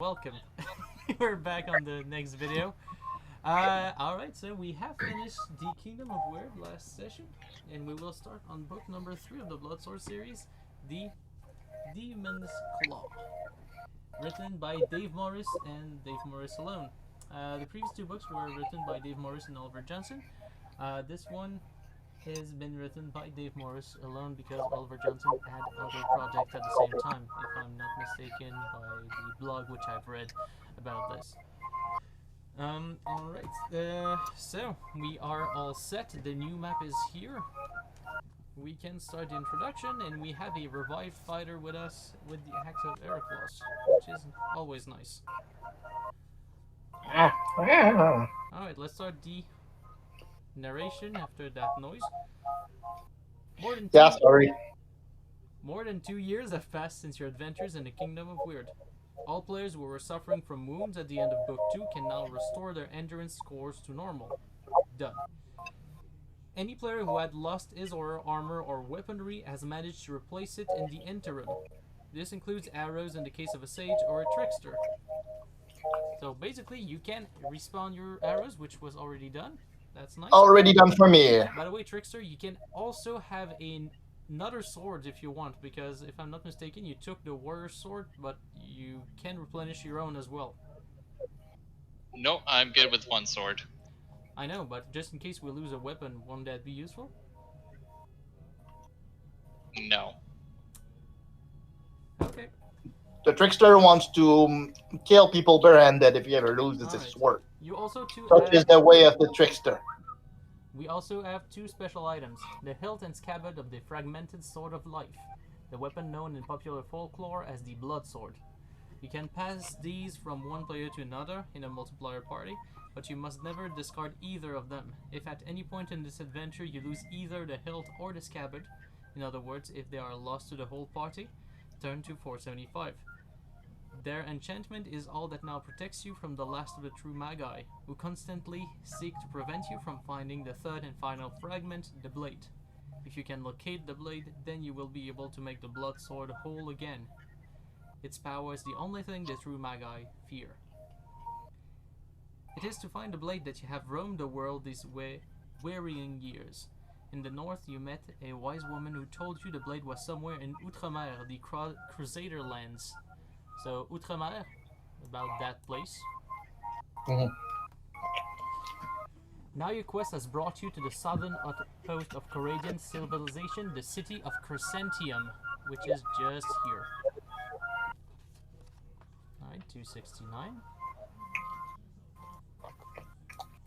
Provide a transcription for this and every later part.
welcome. We're back on the next video. Alright, so we have finished the Kingdom of Weird last session, and we will start on book number 3 of the Blood Sword series, The Demon's Claw, written by Dave Morris and Dave Morris alone. The previous two books were written by Dave Morris and Oliver Johnson. This one has been written by Dave Morris alone because Oliver Johnson had other projects at the same time, if I'm not mistaken, by the blog which I've read about this. Alright, so we are all set. The new map is here. We can start the introduction, and we have a revived fighter with us with the axe of Ericlos, which is always nice. Alright, let's start the narration after that noise. More than 2 years have passed since your adventures in the Kingdom of Weird. All players who were suffering from wounds at the end of Book 2 can now restore their endurance scores to normal. Done. Any player who had lost his or her armor or weaponry has managed to replace it in the interim. This includes arrows in the case of a sage or a trickster. So basically, you can respawn your arrows, which was already done. That's nice. Already done for me. By the way, Trickster, you can also have another sword if you want, because if I'm not mistaken, you took the warrior sword, but you can replenish your own as well. No, I'm good with one sword. I know, but just in case we lose a weapon, won't that be useful? No. Okay. The trickster wants to kill people barehanded if he ever loses his sword. You also Such is the way of the trickster. We also have two special items: the hilt and scabbard of the fragmented sword of life, the weapon known in popular folklore as the blood sword. You can pass these from one player to another in a multiplayer party, but you must never discard either of them. If at any point in this adventure you lose either the hilt or the scabbard, in other words, if they are lost to the whole party, turn to 475. Their enchantment is all that now protects you from the last of the true Magi, who constantly seek to prevent you from finding the third and final fragment, the blade. If you can locate the blade, then you will be able to make the blood sword whole again. Its power is the only thing the true Magi fear. It is to find the blade that you have roamed the world these wearying years. In the north, you met a wise woman who told you the blade was somewhere in Outremer, the Crusader lands. So, Outremer, about that place. Now your quest has brought you to the southern outpost of Coradian civilization, the city of Crescentium, which is just here. Alright, 269.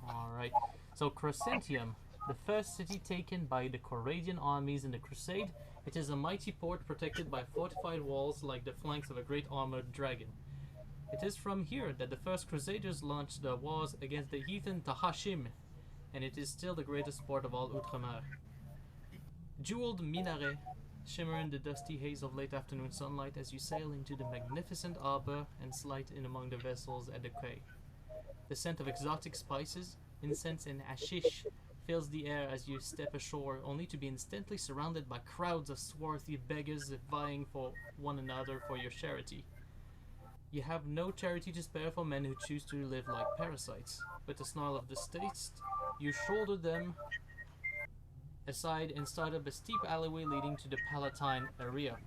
Alright, so Crescentium, the first city taken by the Coradian armies in the Crusade. It is a mighty port protected by fortified walls like the flanks of a great armored dragon. It is from here that the first Crusaders launched the wars against the heathen Tahashim, and it is still the greatest port of all Outremer. Jeweled minarets shimmer in the dusty haze of late afternoon sunlight as you sail into the magnificent harbor and slide in among the vessels at the quay. The scent of exotic spices, incense and hashish fills the air as you step ashore, only to be instantly surrounded by crowds of swarthy beggars vying for one another for your charity. You have no charity to spare for men who choose to live like parasites. With a snarl of distaste, you shoulder them aside and start up a steep alleyway leading to the Palatine area.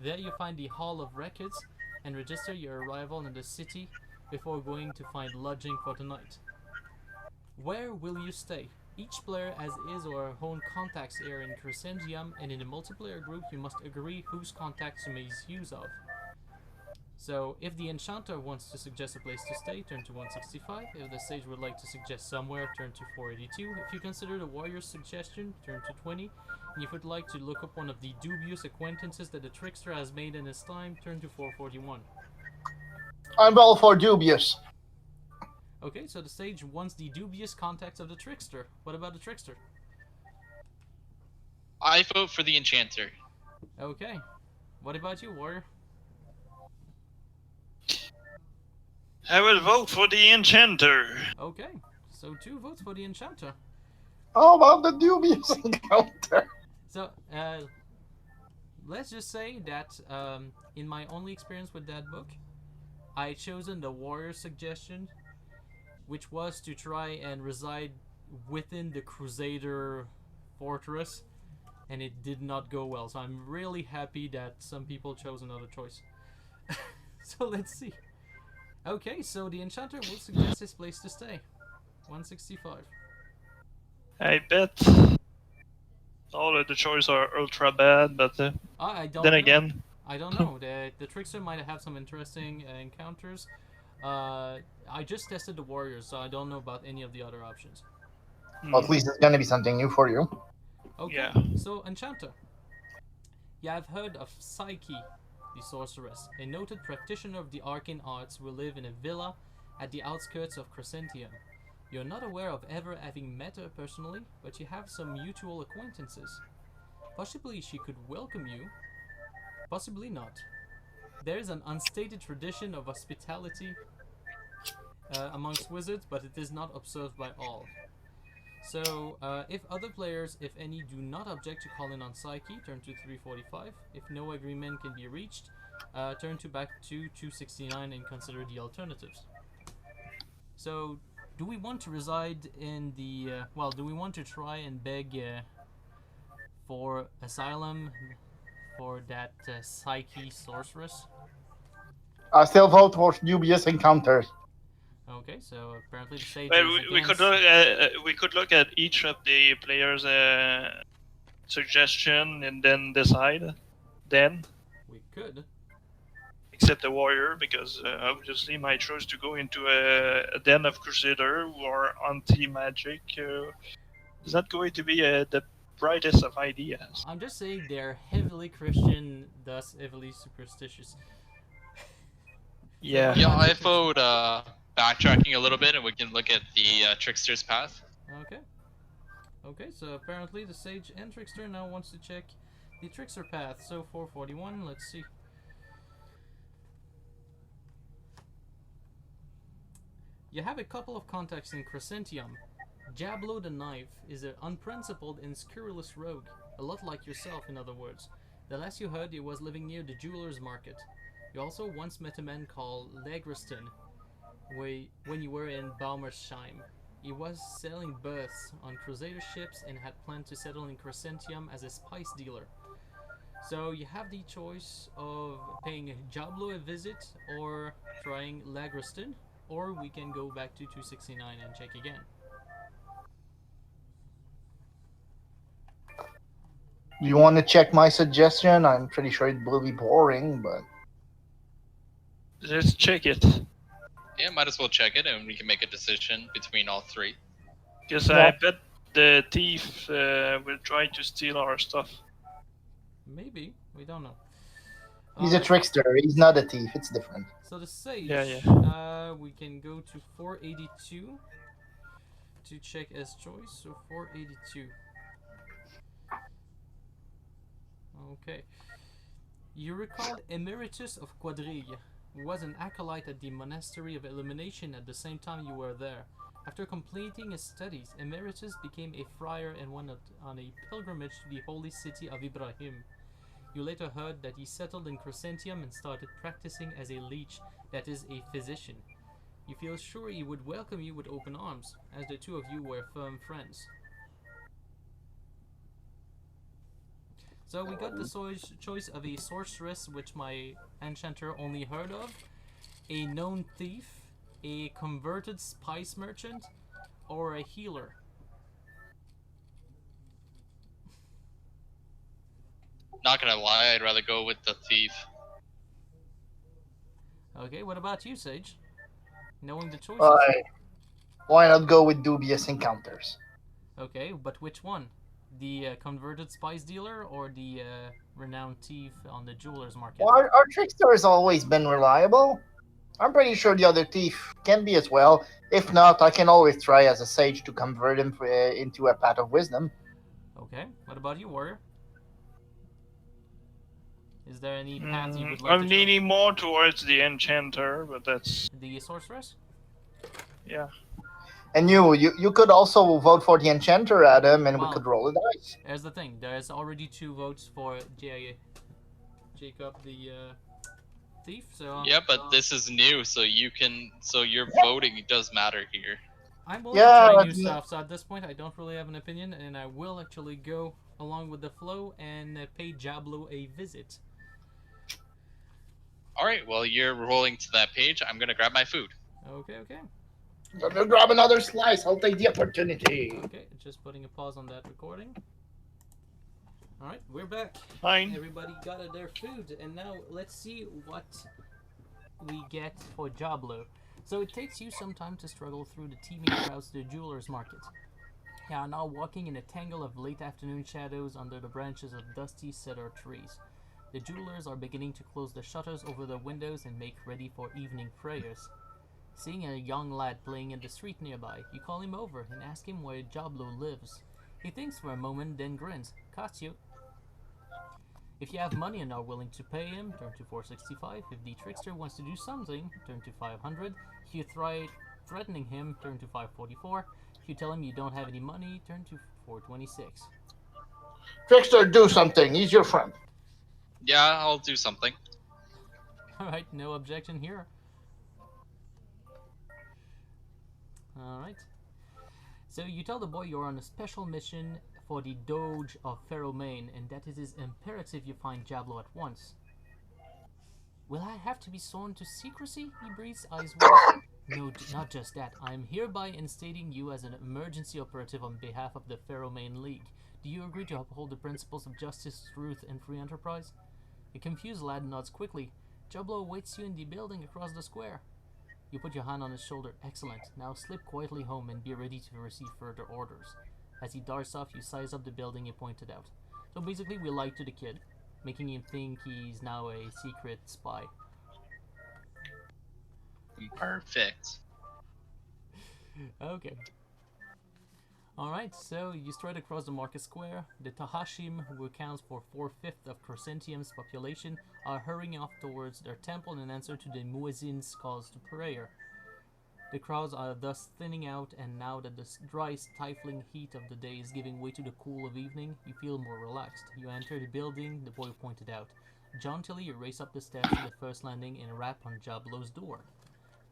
There you find the Hall of Records and register your arrival in the city before going to find lodging for the night. Where will you stay? Each player has his or her own contacts here in Crescentium, and in a multiplayer group you must agree whose contacts you make use of. So, if the enchanter wants to suggest a place to stay, turn to 165. If the sage would like to suggest somewhere, turn to 482. If you consider the warrior's suggestion, turn to 20. And if you would like to look up one of the dubious acquaintances that the trickster has made in his time, turn to 441. I'm all for dubious. Okay, so the sage wants the dubious contacts of the trickster. What about the trickster? I vote for the enchanter. Okay. What about you, warrior? I will vote for the enchanter. Okay, so 2 votes for the enchanter. How about the dubious encounter? So, let's just say that in my only experience with that book, I chosen the warrior suggestion, which was to try and reside within the Crusader fortress, and it did not go well. So I'm really happy that some people chose another choice. So let's see. Okay, so the enchanter will suggest his place to stay. 165. I bet all of the choices are ultra bad, but I don't then know. again, I don't know. The trickster might have some interesting encounters. I just tested the warriors, so I don't know about any of the other options. At least it's gonna be something new for you. Okay, Yeah. so enchanter. Yeah, I've heard of Psyche, the sorceress, a noted practitioner of the arcane arts who live in a villa at the outskirts of Crescentium. You're not aware of ever having met her personally, but you have some mutual acquaintances. Possibly she could welcome you, possibly not. There is an unstated tradition of hospitality amongst wizards, but it is not observed by all. So, if other players, if any, do not object to calling on Psyche, turn to 345. If no agreement can be reached, turn back to 269 and consider the alternatives. So, do we want to reside in the... do we want to try and beg for asylum for that Psyche sorceress? I still vote for dubious encounters. Okay, so apparently the sage well, is we could look at each of the players' suggestion and then decide. Then, We could. except the warrior, because obviously my choice to go into a den of crusader who are anti-magic is not going to be the brightest of ideas. I'm just saying they're heavily Christian, thus heavily superstitious. Yeah. Yeah, I vote backtracking a little bit, and we can look at the trickster's path. Okay. Okay, so apparently the sage and trickster now wants to check the trickster path. So 441, let's see. You have a couple of contacts in Crescentium. Jablo the Knife is an unprincipled and scurrilous rogue, a lot like yourself in other words. The last you heard, he was living near the jeweler's market. You also once met a man called Legriston when you were in Baumersheim. He was selling berths on crusader ships and had planned to settle in Crescentium as a spice dealer. So you have the choice of paying Jablo a visit or trying Legriston, or we can go back to 269 and check again. You want to check my suggestion? I'm pretty sure it will be boring, but Let's check it. Yeah, might as well check it, and we can make a decision between all three. Because Yeah. I bet the thief will try to steal our stuff. Maybe, we don't know. he's a trickster. He's not a thief. It's different. So the sage, Yeah, we can go to 482 to check as choice. So 482. Okay. You recall Emeritus of Quadrille, who was an acolyte at the Monastery of Illumination at the same time you were there. After completing his studies, Emeritus became a friar and went on a pilgrimage to the holy city of Ibrahim. You later heard that he settled in Crescentium and started practicing as a leech, that is, a physician. You feel sure he would welcome you with open arms, as the two of you were firm friends. So we got the choice of a sorceress, which my enchanter only heard of, a known thief, a converted spice merchant, or a healer. Not gonna lie, I'd rather go with the thief. Okay, what about you, Sage? Knowing the choices. Why not go with dubious encounters? Okay, but which one? The converted spice dealer or the renowned thief on the jeweler's market? Well, our trickster has always been reliable. I'm pretty sure the other thief can be as well. If not, I can always try as a sage to convert him into a path of wisdom. Okay, what about you, warrior? Is there any path you would like I'm to leaning more towards the enchanter, but that's the sorceress? yeah. And you could also vote for the enchanter, Adam, and Wow. we could roll a dice. Here's the thing. There's already 2 votes for Jacob, the thief, so Yeah, but this is new, so you can. So your voting does matter here. I'm willing to Yeah, try but new stuff. So at this point, I don't really have an opinion, and I will actually go along with the flow and pay Jablo a visit. All right. Well, you're rolling to that page. I'm gonna grab my food. Okay, okay. let me grab another slice. I'll take the opportunity. Okay, just putting a pause on that recording. Alright, we're back. Fine. Everybody got their food, and now let's see what we get for Jablo. So it takes you some time to struggle through the teeming crowds to the jeweler's market. You are now walking in a tangle of late afternoon shadows under the branches of dusty cedar trees. The jewelers are beginning to close the shutters over their windows and make ready for evening prayers. Seeing a young lad playing in the street nearby, you call him over and ask him where Jablo lives. He thinks for a moment, then grins. Costs you. If you have money and are willing to pay him, turn to 465. If the trickster wants to do something, turn to 500. If you try threatening him, turn to 544. If you tell him you don't have any money, turn to 426. Trickster, do something. He's your friend. Yeah, I'll do something. Alright, no objection here. Alright. So you tell the boy you're on a special mission for the Doge of Ferromain, and that it is imperative you find Jablo at once. Will I have to be sworn to secrecy? He breathes, eyes wide. No, not just that. I am hereby instating you as an emergency operative on behalf of the Ferromain League. Do you agree to uphold the principles of justice, truth, and free enterprise? The confused lad nods quickly. Jablo awaits you in the building across the square. You put your hand on his shoulder. Excellent. Now slip quietly home and be ready to receive further orders. As he darts off, you size up the building you pointed out. So basically, we lied to the kid, making him think he's now a secret spy. Perfect. Okay. Alright, so you stride across the market square. The Tahashim, who accounts for 4/5 of Crescentium's population, are hurrying off towards their temple in answer to the Muezzin's calls to prayer. The crowds are thus thinning out, and now that the dry, stifling heat of the day is giving way to the cool of evening, you feel more relaxed. You enter the building the boy pointed out. Jauntily, you race up the stairs to the first landing and rap on Jablo's door.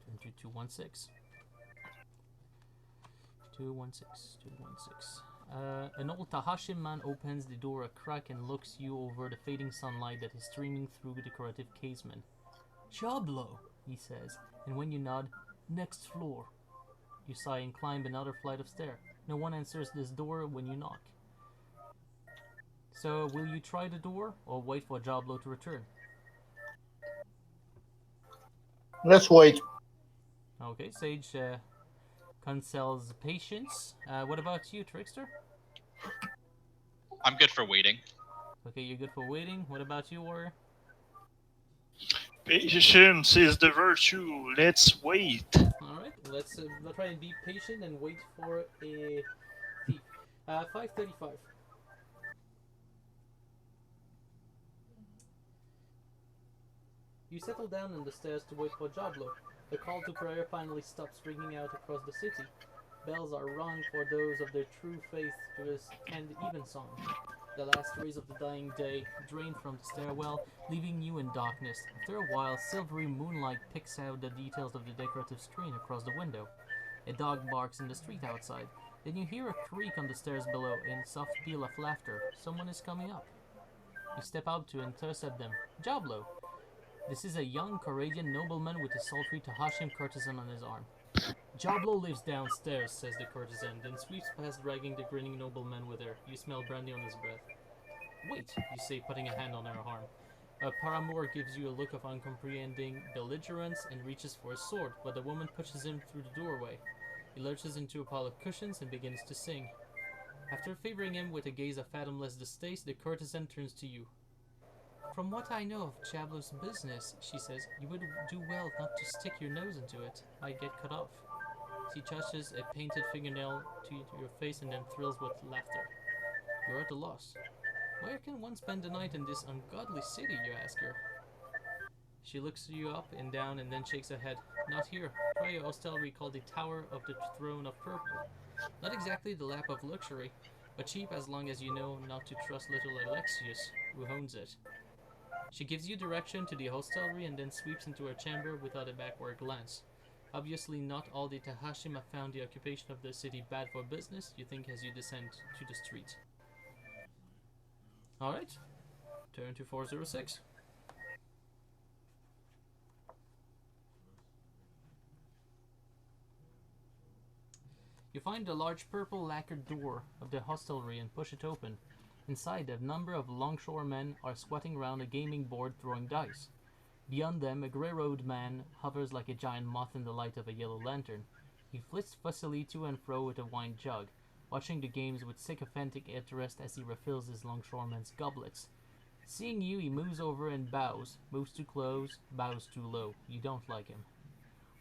Turn to 216. 216. An old Tahashim man opens the door a crack and looks you over the fading sunlight that is streaming through the decorative casement. Jablo, he says, and when you nod, next floor. You sigh and climb another flight of stairs. No one answers this door when you knock. So, will you try the door or wait for Jablo to return? Let's wait. Okay, Sage counsels patience. What about you, Trickster? I'm good for waiting. Okay, you're good for waiting. What about you, Warrior? Patience is the virtue. Let's wait. Alright, let's try and be patient and wait for a thief. 535. You settle down on the stairs to wait for Jablo. The call to prayer finally stops ringing out across the city. Bells are rung for those of their true faith to this and evensong. The last rays of the dying day drain from the stairwell, leaving you in darkness. After a while, silvery moonlight picks out the details of the decorative screen across the window. A dog barks in the street outside. Then you hear a creak on the stairs below and a soft peal of laughter. Someone is coming up. You step out to intercept them. Jablo! This is a young Coradian nobleman with a sultry Tahashim courtesan on his arm. Jablo lives downstairs, says the courtesan, then sweeps past dragging the grinning nobleman with her. You smell brandy on his breath. Wait, you say, putting a hand on her arm. A paramour gives you a look of uncomprehending belligerence and reaches for a sword, but the woman pushes him through the doorway. He lurches into a pile of cushions and begins to sing. After favoring him with a gaze of fathomless distaste, the courtesan turns to you. From what I know of Jablo's business, she says, you would do well not to stick your nose into it. Might get cut off. She touches a painted fingernail to your face and then thrills with laughter. You're at a loss. Where can one spend the night in this ungodly city, you ask her. She looks you up and down and then shakes her head. Not here. Try a hostelry called the Tower of the Throne of Purple. Not exactly the lap of luxury, but cheap as long as you know not to trust little Alexius, who owns it. She gives you direction to the hostelry and then sweeps into her chamber without a backward glance. Obviously, not all the Tahashim have found the occupation of the city bad for business, you think as you descend to the street. Alright, turn to 406. You find the large purple lacquered door of the hostelry and push it open. Inside, a number of longshoremen are squatting around a gaming board throwing dice. Beyond them, a grey-robed man hovers like a giant moth in the light of a yellow lantern. He flits fussily to and fro with a wine jug, watching the games with sycophantic interest as he refills his longshoremen's goblets. Seeing you, he moves over and bows. Moves too close, bows too low. You don't like him.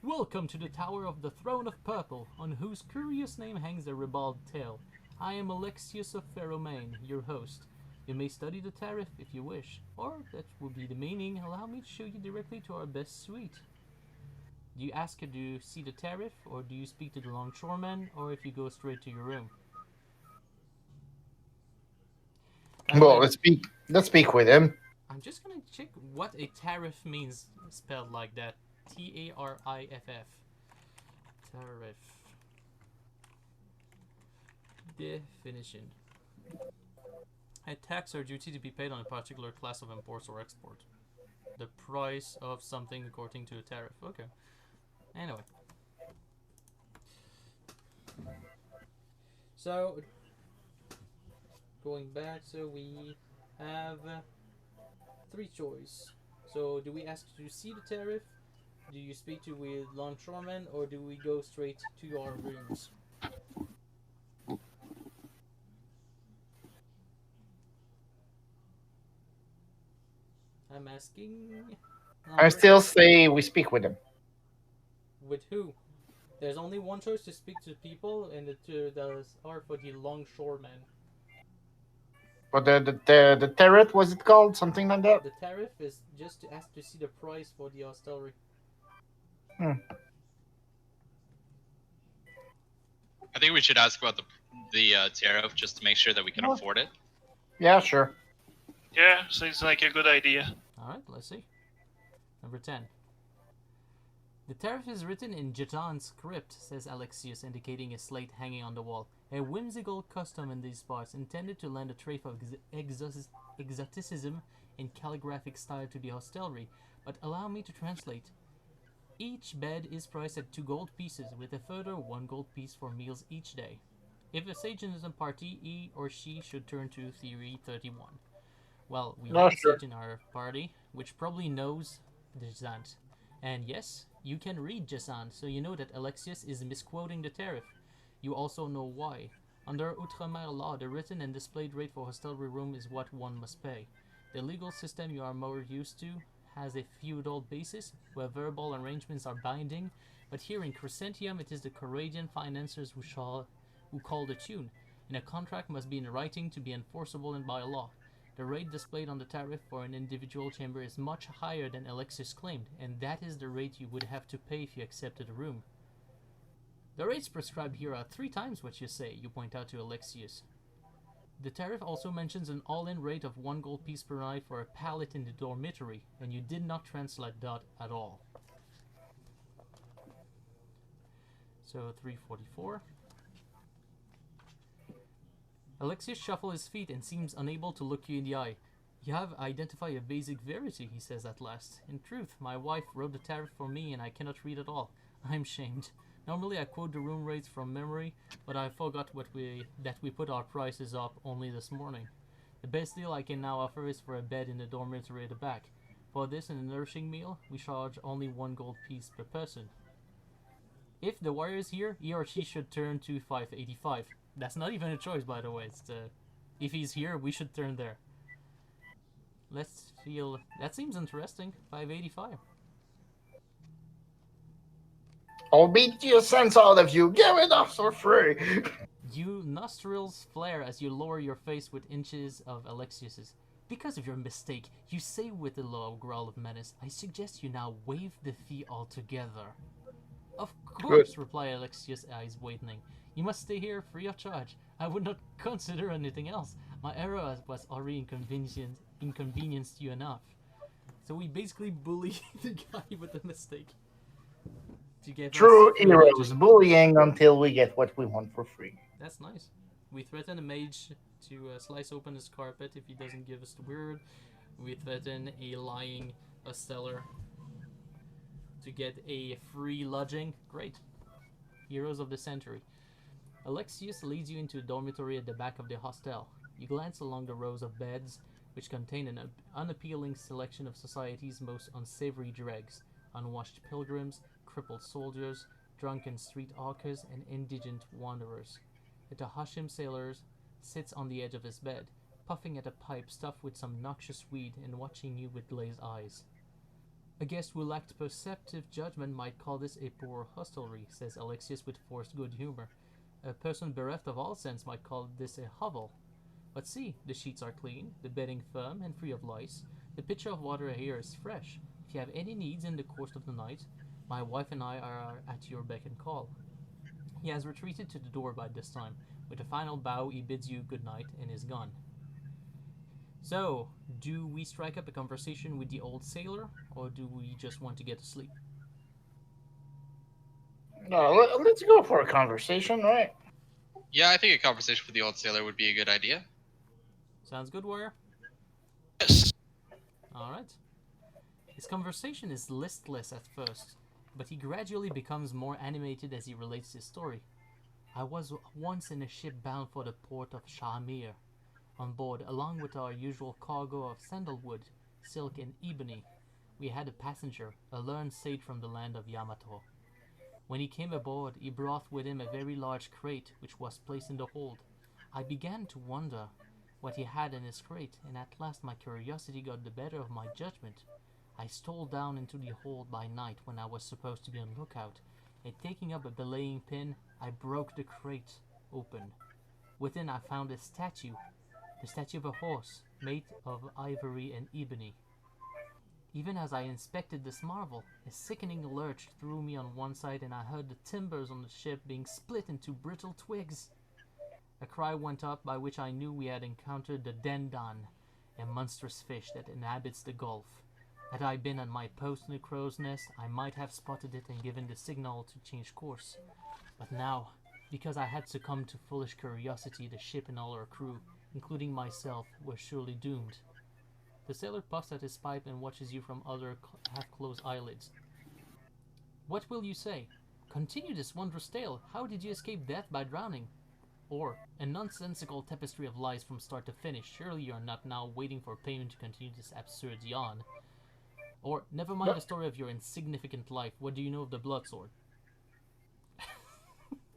Welcome to the Tower of the Throne of Purple, on whose curious name hangs a ribald tale. I am Alexius of Ferromain, your host. You may study the tariff if you wish, or, that would be the meaning, allow me to show you directly to our best suite. Do you ask her to see the tariff, or do you speak to the longshoreman, or if you go straight to your room? Well, let's speak with him. I'm just gonna check what a tariff means spelled like that. Tariff. Tariff. Definition. A tax or duty to be paid on a particular class of imports or export. The price of something according to a tariff. Okay. Anyway. So, going back, so we have three choices. So, do we ask to see the tariff? Do you speak to with longshoremen, or do we go straight to our rooms? I'm asking. I still say we speak with him. With who? There's only one choice to speak to people, and the two those are for the longshoremen. But the turret, was it called? Something like that? The tariff is just to ask to see the price for the hostelry. I think we should ask about the tariff just to make sure that we can afford it. Yeah, sure. Yeah, seems like a good idea. Alright, let's see. Number 10. The tariff is written in Jatan script, says Alexius, indicating a slate hanging on the wall. A whimsical custom in these parts, intended to lend a trait of exoticism in calligraphic style to the hostelry, but allow me to translate. Each bed is priced at 2 gold pieces, with a further 1 gold piece for meals each day. If a sage is in party, he or she should turn to Theory 31. Well, we have a sage in our party, which probably knows Jasant. And yes, you can read Jasant, so you know that Alexius is misquoting the tariff. You also know why. Under Outremer law, the written and displayed rate for hostelry room is what one must pay. The legal system you are more used to has a feudal basis, where verbal arrangements are binding, but here in Crescentium it is the Coradian financiers who call the tune, and a contract must be in writing to be enforceable and by law. The rate displayed on the tariff for an individual chamber is much higher than Alexius claimed, and that is the rate you would have to pay if you accepted a room. The rates prescribed here are 3 times what you say, you point out to Alexius. The tariff also mentions an all-in rate of 1 gold piece per night for a pallet in the dormitory, and you did not translate that at all. So 344. Alexius shuffles his feet and seems unable to look you in the eye. You have identified a basic verity, he says at last. In truth, my wife wrote the tariff for me and I cannot read at all. I'm shamed. Normally I quote the room rates from memory, but I forgot that we put our prices up only this morning. The best deal I can now offer is for a bed in the dormitory at the back. For this and a nourishing meal, we charge only 1 gold piece per person. If the warrior is here, he or she should turn to 585. That's not even a choice, by the way. It's if he's here, we should turn there. Let's feel... That seems interesting. 585. I'll beat your sense out of you. Give it up for free. You nostrils flare as you lower your face with inches of Alexius's. Because of your mistake, you say with a low growl of menace, I suggest you now waive the fee altogether. Of course, replied Alexius, eyes widening. You must stay here free of charge. I would not consider anything else. My error was already inconvenienced you enough. So we basically bully the guy with the mistake. To get True us free heroes, lodging. bullying until we get what we want for free. That's nice. We threaten a mage to slice open his carpet if he doesn't give us the word. We threaten a lying stellar to get a free lodging. Great. Heroes of the century. Alexius leads you into a dormitory at the back of the hostel. You glance along the rows of beds, which contain an unappealing selection of society's most unsavory dregs: unwashed pilgrims, crippled soldiers, drunken street hawkers, and indigent wanderers. The Tahashim sailor sits on the edge of his bed, puffing at a pipe stuffed with some noxious weed and watching you with glazed eyes. A guest who lacked perceptive judgment might call this a poor hostelry, says Alexius with forced good humor. A person bereft of all sense might call this a hovel. But see, the sheets are clean, the bedding firm and free of lice. The pitcher of water here is fresh. If you have any needs in the course of the night, my wife and I are at your beck and call. He has retreated to the door by this time. With a final bow, he bids you good night and is gone. So, do we strike up a conversation with the old sailor, or do we just want to get to sleep? No, let's go for a conversation, right? Yeah, I think a conversation with the old sailor would be a good idea. Sounds good, warrior? Yes. Alright. His conversation is listless at first, but he gradually becomes more animated as he relates his story. I was once in a ship bound for the port of Shamir. On board, along with our usual cargo of sandalwood, silk, and ebony, we had a passenger, a learned sage from the land of Yamato. When he came aboard, he brought with him a very large crate, which was placed in the hold. I began to wonder what he had in his crate, and at last my curiosity got the better of my judgment. I stole down into the hold by night when I was supposed to be on lookout, and taking up a belaying pin, I broke the crate open. Within I found a statue, the statue of a horse, made of ivory and ebony. Even as I inspected this marvel, a sickening lurch threw me on one side, and I heard the timbers on the ship being split into brittle twigs. A cry went up by which I knew we had encountered the Dendan, a monstrous fish that inhabits the Gulf. Had I been at my post in the crow's nest, I might have spotted it and given the signal to change course. But now, because I had succumbed to foolish curiosity, the ship and all her crew, including myself, were surely doomed. The sailor puffs at his pipe and watches you from under half-closed eyelids. What will you say? Continue this wondrous tale. How did you escape death by drowning? Or, a nonsensical tapestry of lies from start to finish. Surely you are not now waiting for payment to continue this absurd yarn. Or, never mind the story of your insignificant life. What do you know of the blood sword?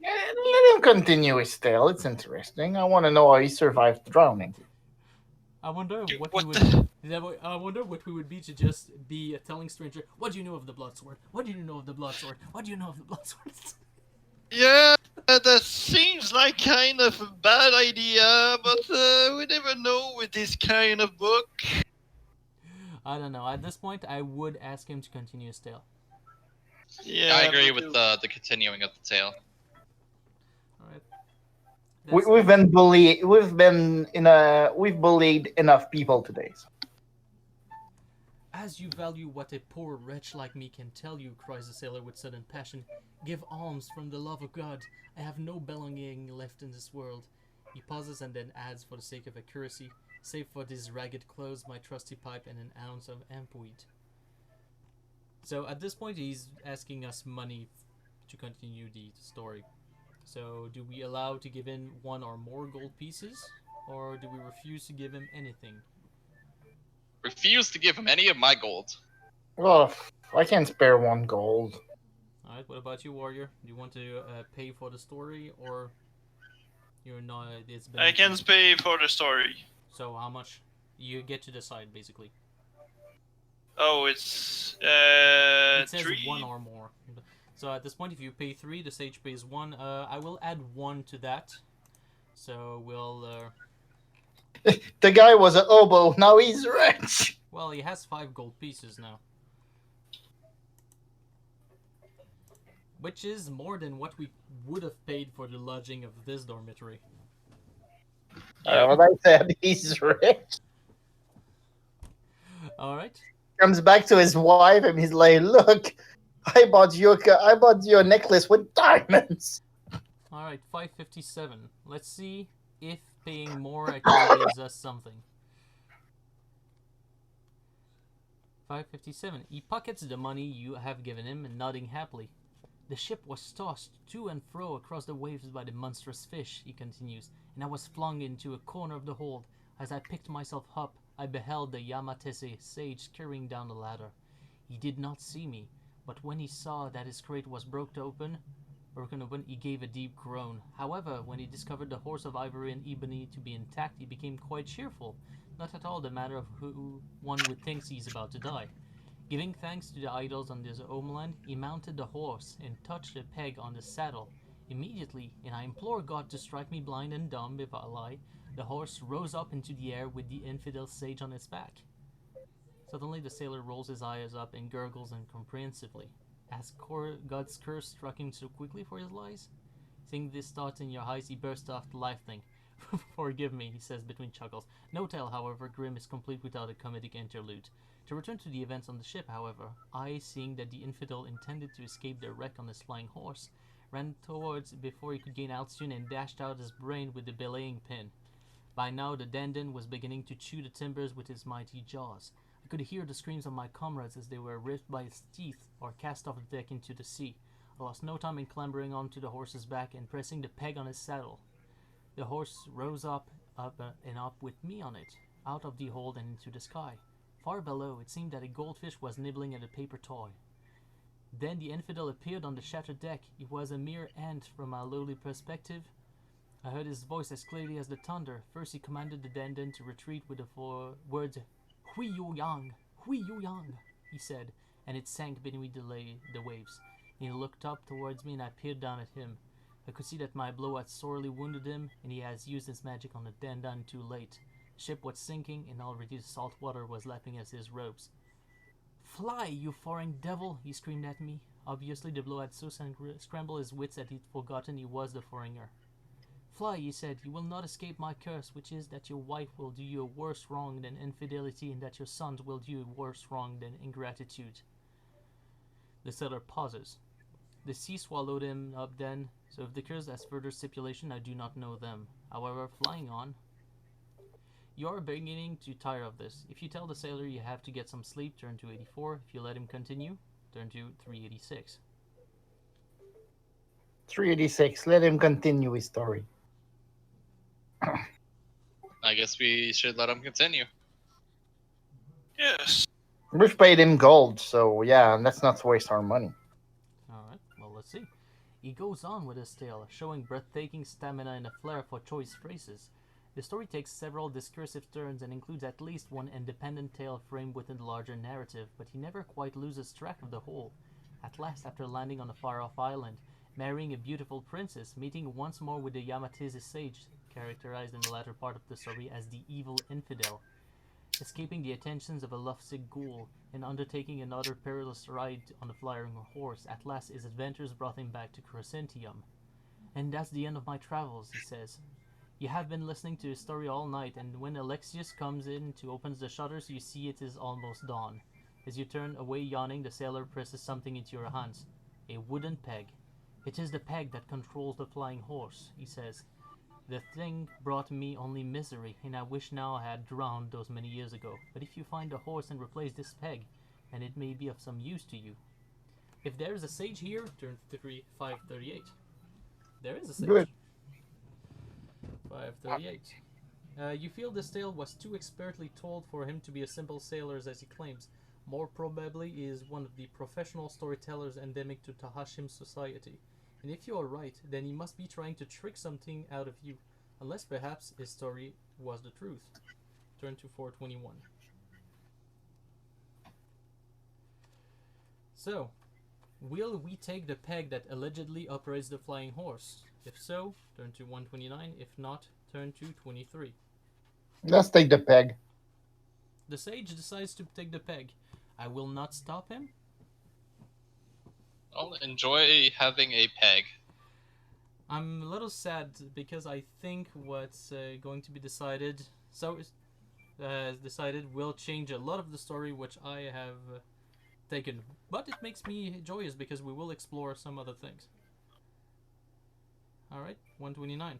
Let him continue his tale. It's interesting. I want to know how he survived drowning. I wonder Dude, what what we the- would. I wonder what we would be to just be telling stranger. What do you know of the blood sword? What do you know of the blood sword? What do you know of the blood sword? Yeah, that seems like kind of a bad idea, but we never know with this kind of book. I don't know. At this point, I would ask him to continue his tale. Yeah, I agree me with too. the continuing of the tale. All right. We've been bullied. We've bullied enough people today. As you value what a poor wretch like me can tell you, cries the sailor with sudden passion, give alms from the love of God. I have no belonging left in this world. He pauses and then adds, for the sake of accuracy, save for these ragged clothes, my trusty pipe, and an ounce of ampweed. So at this point, he's asking us money to continue the story. So do we allow to give in one or more gold pieces, or do we refuse to give him anything? Refuse to give him any of my gold. Well, I can spare 1 gold. Alright, what about you, warrior? Do you want to pay for the story, or you're not? It's been. I can pay for the story. So how much? You get to decide, basically. Oh, it's It says 3. 1 or more. So at this point, if you pay 3, the sage pays 1. I will add 1 to that. So we'll. The guy was a hobo. Now he's rich. Well, he has 5 gold pieces now. Which is more than what we would have paid for the lodging of this dormitory. What I said, he's rich. Alright. comes back to his wife and he's like, "Look, I bought you a necklace with diamonds." All right, 557. Let's see if paying more actually gives us something. 557. He pockets the money you have given him, nodding happily. The ship was tossed to and fro across the waves by the monstrous fish, he continues, and I was flung into a corner of the hold. As I picked myself up, I beheld the Yamatese sage carrying down the ladder. He did not see me, but when he saw that his crate was broken open, he gave a deep groan. However, when he discovered the horse of ivory and ebony to be intact, he became quite cheerful, not at all the matter of who one would think he's about to die. Giving thanks to the idols on his homeland, he mounted the horse and touched the peg on the saddle. Immediately, and I implore God to strike me blind and dumb if I lie, the horse rose up into the air with the infidel sage on its back. Suddenly the sailor rolls his eyes up and gurgles incomprehensively. Has God's curse struck him so quickly for his lies? Seeing this thought in your eyes, he burst off laughing. Forgive me, he says between chuckles. No tale, however, grim is complete without a comedic interlude. To return to the events on the ship, however, I, seeing that the infidel intended to escape the wreck on his flying horse, ran towards before he could gain altitude and dashed out his brain with the belaying pin. By now the dandan was beginning to chew the timbers with his mighty jaws. I could hear the screams of my comrades as they were ripped by his teeth or cast off the deck into the sea. I lost no time in clambering onto the horse's back and pressing the peg on his saddle. The horse rose up and up with me on it, out of the hold and into the sky. Far below, it seemed that a goldfish was nibbling at a paper toy. Then the infidel appeared on the shattered deck. He was a mere ant from my lowly perspective. I heard his voice as clearly as the thunder. First he commanded the dandan to retreat with the four words, "Hui Yu Yang, Hui Yu Yang," he said, and it sank beneath the waves. He looked up towards me and I peered down at him. I could see that my blow had sorely wounded him, and he has used his magic on the dandan too late. The ship was sinking, and already the salt water was lapping at his ropes. "Fly, you foreign devil!" he screamed at me. Obviously the blow had so scrambled his wits that he'd forgotten he was the foreigner. "Fly," he said, "you will not escape my curse, which is that your wife will do you a worse wrong than infidelity, and that your sons will do you a worse wrong than ingratitude." The sailor pauses. The sea swallowed him up then, so if the curse has further stipulation, I do not know them. However, flying on. You are beginning to tire of this. If you tell the sailor you have to get some sleep, turn to 84. If you let him continue, turn to 386. 386. Let him continue his story. I guess we should let him continue. Yes. We've paid him gold, so yeah, let's not waste our money. Alright, well, let's see. He goes on with his tale, showing breathtaking stamina and a flair for choice phrases. The story takes several discursive turns and includes at least one independent tale framed within the larger narrative, but he never quite loses track of the whole. At last, after landing on a far-off island, marrying a beautiful princess, meeting once more with the Yamatese sage, characterized in the latter part of the story as the evil infidel, escaping the attentions of a lovesick ghoul, and undertaking another perilous ride on a flying horse, at last his adventures brought him back to Crescentium. "And that's the end of my travels," he says. "You have been listening to his story all night, and when Alexius comes in to open the shutters, you see it is almost dawn. As you turn away yawning, the sailor presses something into your hands. A wooden peg. It is the peg that controls the flying horse," he says. "The thing brought me only misery, and I wish now I had drowned those many years ago. But if you find the horse and replace this peg, and it may be of some use to you." If there is a sage here, turn 538. There is a sage. Good. 538. You feel this tale was too expertly told for him to be a simple sailor as he claims. More probably he is one of the professional storytellers endemic to Tahashim society. And if you are right, then he must be trying to trick something out of you, unless perhaps his story was the truth. Turn to 421. So, will we take the peg that allegedly operates the flying horse? If so, turn to 129. If not, turn to 23. Let's take the peg. The sage decides to take the peg. I will not stop him. Well, enjoy having a peg. I'm a little sad because I think what's going to be decided. So, has decided will change a lot of the story which I have taken. But it makes me joyous because we will explore some other things. Alright, 129.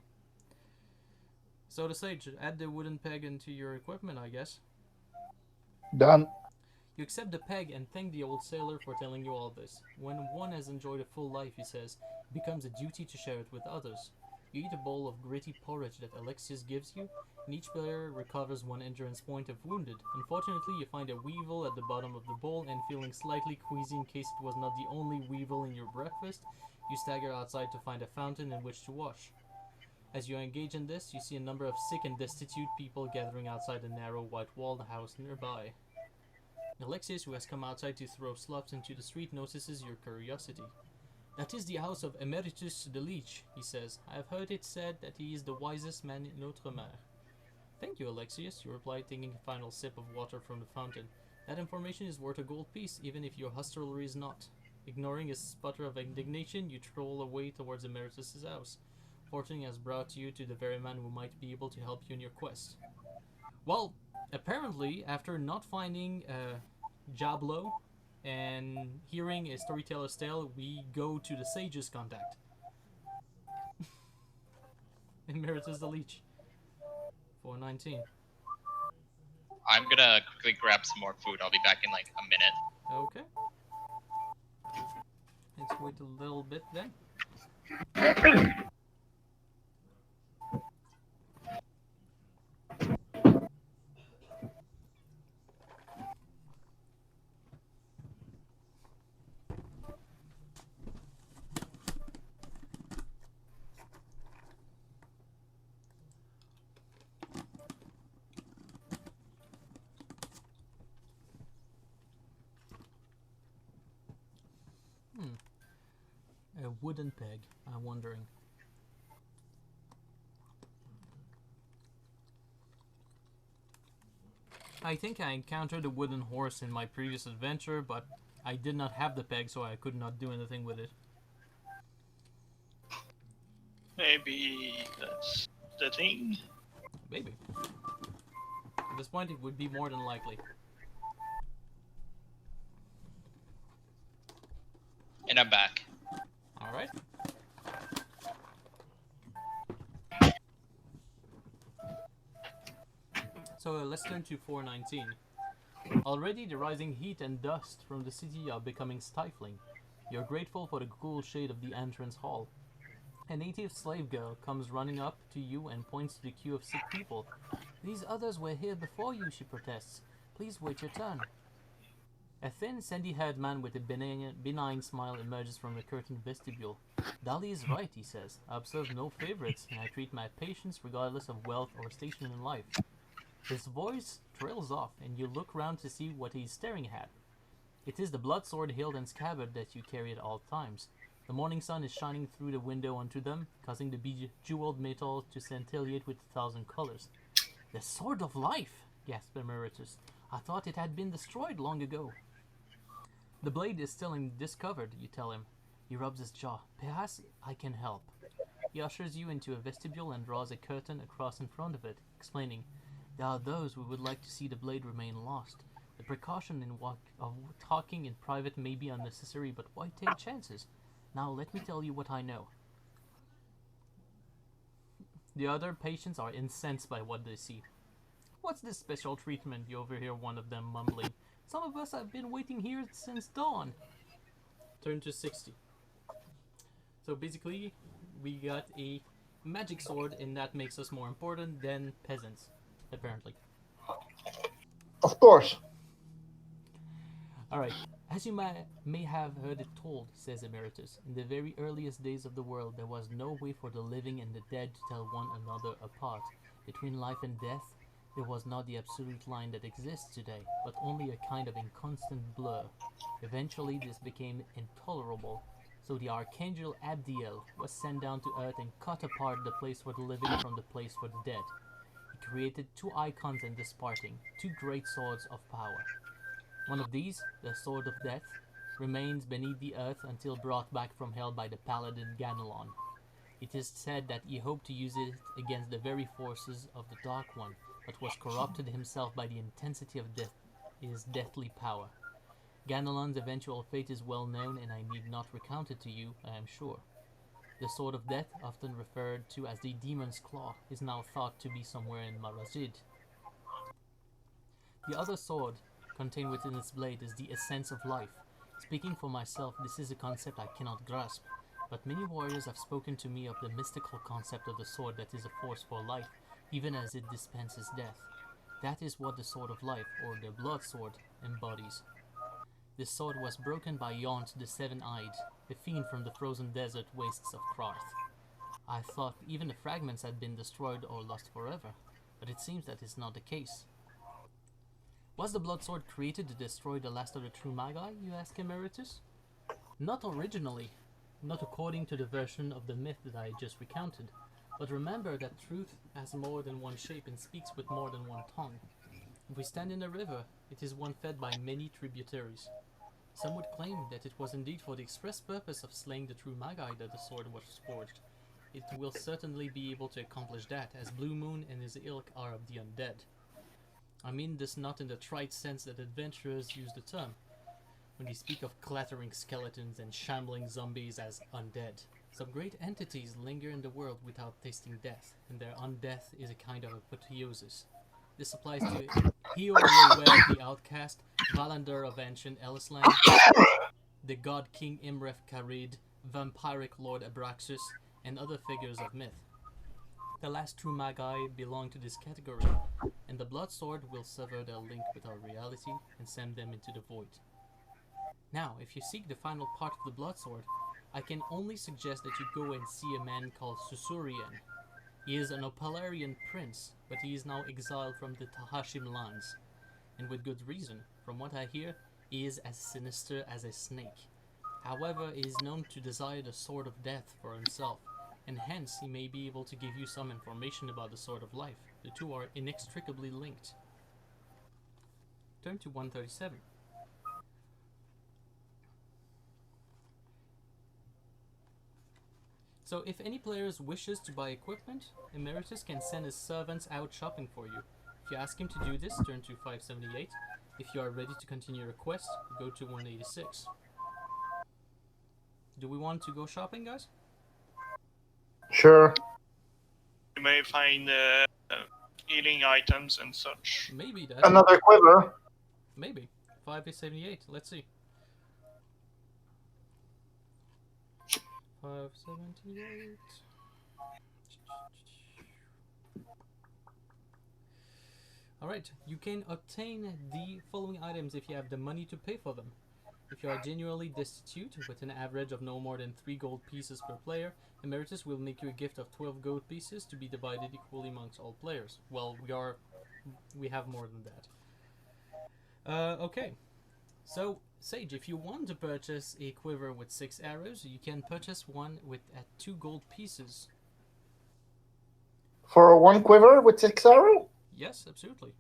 So the sage, add the wooden peg into your equipment, I guess. Done. You accept the peg and thank the old sailor for telling you all this. When one has enjoyed a full life, he says, it becomes a duty to share it with others. You eat a bowl of gritty porridge that Alexius gives you, and each player recovers 1 endurance point if wounded. Unfortunately, you find a weevil at the bottom of the bowl, and feeling slightly queasy in case it was not the only weevil in your breakfast, you stagger outside to find a fountain in which to wash. As you engage in this, you see a number of sick and destitute people gathering outside a narrow white-walled house nearby. Alexius, who has come outside to throw slops into the street, notices your curiosity. That is the house of Emeritus the Leech, he says. I have heard it said that he is the wisest man in Outremer. Thank you, Alexius, you reply, taking a final sip of water from the fountain. That information is worth a gold piece, even if your hostelry is not. Ignoring a sputter of indignation, you troll away towards Emeritus's house. Fortune has brought you to the very man who might be able to help you in your quest. Well, apparently, after not finding Jablo and hearing a storyteller's tale, we go to the sage's contact. Emeritus the Leech. 419. I'm gonna quickly grab some more food. I'll be back in like a minute. Okay. Let's wait a little bit then. A wooden peg, I'm wondering. I think I encountered a wooden horse in my previous adventure, but I did not have the peg, so I could not do anything with it. Maybe that's the thing. Maybe. At this point, it would be more than likely. And I'm back. Alright. So let's turn to 419. Already the rising heat and dust from the city are becoming stifling. You're grateful for the cool shade of the entrance hall. A native slave girl comes running up to you and points to the queue of sick people. These others were here before you, she protests. Please wait your turn. A thin, sandy-haired man with a benign smile emerges from the curtained vestibule. Dali is right, he says. I observe no favorites, and I treat my patients regardless of wealth or station in life. His voice trails off, and you look round to see what he's staring at. It is the blood sword hilt and scabbard that you carry at all times. The morning sun is shining through the window onto them, causing the bejeweled metal to scintillate with 1,000 colors. The sword of life, gasped Emeritus. I thought it had been destroyed long ago. The blade is still undiscovered, you tell him. He rubs his jaw. Perhaps I can help. He ushers you into a vestibule and draws a curtain across in front of it, explaining, there are those who would like to see the blade remain lost. The precaution of talking in private may be unnecessary, but why take chances? Now let me tell you what I know. The other patients are incensed by what they see. What's this special treatment? You overhear one of them mumbling. Some of us have been waiting here since dawn. Turn to 60. So basically, we got a magic sword, and that makes us more important than peasants, apparently. Of course. Alright, as you may have heard it told, says Emeritus, in the very earliest days of the world, there was no way for the living and the dead to tell one another apart. Between life and death, there was not the absolute line that exists today, but only a kind of inconstant blur. Eventually, this became intolerable, so the Archangel Abdiel was sent down to Earth and cut apart the place for the living from the place for the dead. He created 2 icons in this parting, 2 great swords of power. One of these, the Sword of Death, remains beneath the earth until brought back from hell by the paladin Ganelon. It is said that he hoped to use it against the very forces of the Dark One, but was corrupted himself by the intensity of his deathly power. Ganelon's eventual fate is well known, and I need not recount it to you, I am sure. The Sword of Death, often referred to as the Demon's Claw, is now thought to be somewhere in Marajid. The other sword contained within its blade is the essence of life. Speaking for myself, this is a concept I cannot grasp, but many warriors have spoken to me of the mystical concept of the sword that is a force for life, even as it dispenses death. That is what the Sword of Life, or the Blood Sword, embodies. This sword was broken by Yaunt the Seven-Eyed, a fiend from the frozen desert wastes of Krarth. I thought even the fragments had been destroyed or lost forever, but it seems that is not the case. Was the Blood Sword created to destroy the last of the true Magi, you ask, Emeritus? Not originally, not according to the version of the myth that I just recounted, but remember that truth has more than one shape and speaks with more than one tongue. If we stand in a river, it is one fed by many tributaries. Some would claim that it was indeed for the express purpose of slaying the true Magi that the sword was forged. It will certainly be able to accomplish that, as Blue Moon and his ilk are of the undead. I mean this not in the trite sense that adventurers use the term, when they speak of clattering skeletons and shambling zombies as undead. Some great entities linger in the world without tasting death, and their undeath is a kind of apotheosis. This applies to Heorweh the Outcast, Valander of ancient Ellisland, the god King Imref Karid, vampiric Lord Abraxas, and other figures of myth. The last true Magi belong to this category, and the Blood Sword will sever their link with our reality and send them into the void. Now, if you seek the final part of the Blood Sword, I can only suggest that you go and see a man called Sussurien. He is an Opalarian prince, but he is now exiled from the Tahashim lands, and with good reason. From what I hear, he is as sinister as a snake. However, he is known to desire the Sword of Death for himself, and hence he may be able to give you some information about the Sword of Life. The two are inextricably linked. Turn to 137. So if any players wishes to buy equipment, Emeritus can send his servants out shopping for you. If you ask him to do this, turn to 578. If you are ready to continue your quest, go to 186. Do we want to go shopping, guys? Sure. You may find healing items and such. Maybe that. Another quiver. Maybe. 578. Let's see. 578. Alright, you can obtain the following items if you have the money to pay for them. If you are genuinely destitute, with an average of no more than 3 gold pieces per player, Emeritus will make you a gift of 12 gold pieces to be divided equally amongst all players. Well, we have more than that. Okay. So, Sage, if you want to purchase a quiver with 6 arrows, you can purchase one at 2 gold pieces. For one quiver with 6 arrows? Yes, absolutely.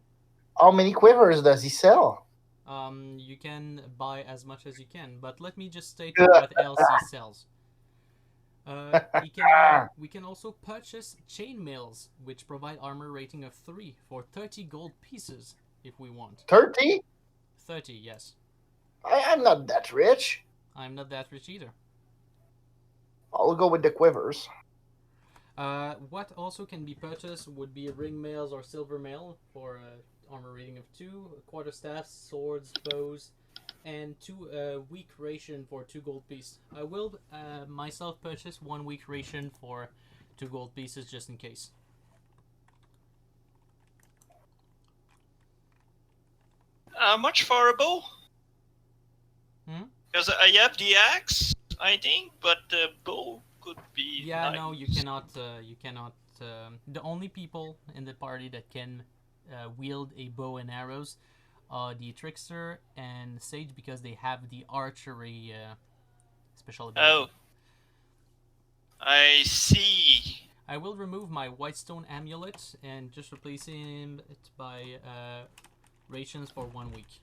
How many quivers does he sell? You can buy as much as you can, but let me just state what else he sells. We can also purchase chainmails, which provide armor rating of 3 for 30 gold pieces, if we want. 30? 30, yes. I'm not that rich. I'm not that rich either. I'll go with the quivers. What also can be purchased would be ring mails or silver mail for armor rating of 2, quarterstaffs, swords, bows, and 2 week ration for 2 gold pieces. I will myself purchase 1 week ration for 2 gold pieces just in case. Much for a bow? Hmm? Because I have the axe, I think, but the bow could be. Yeah, nice. no, you cannot. You cannot. The only people in the party that can wield a bow and arrows are the trickster and sage, because they have the archery special ability. Oh, I see. I will remove my whitestone amulet and just replacing it by rations for 1 week.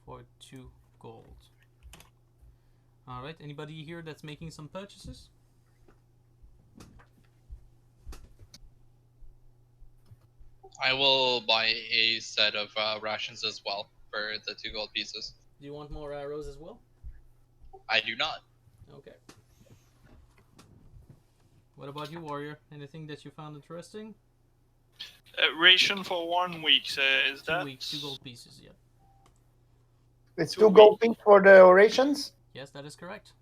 For 2 gold. Alright, anybody here that's making some purchases? I will buy a set of rations as well for the 2 gold pieces. Do you want more arrows as well? I do not. Okay. What about you, warrior? Anything that you found interesting? Ration for 1 week. Is 2 that? weeks, 2 gold pieces. Yeah. It's 2 2 gold pieces for the orations, Yes, that is correct.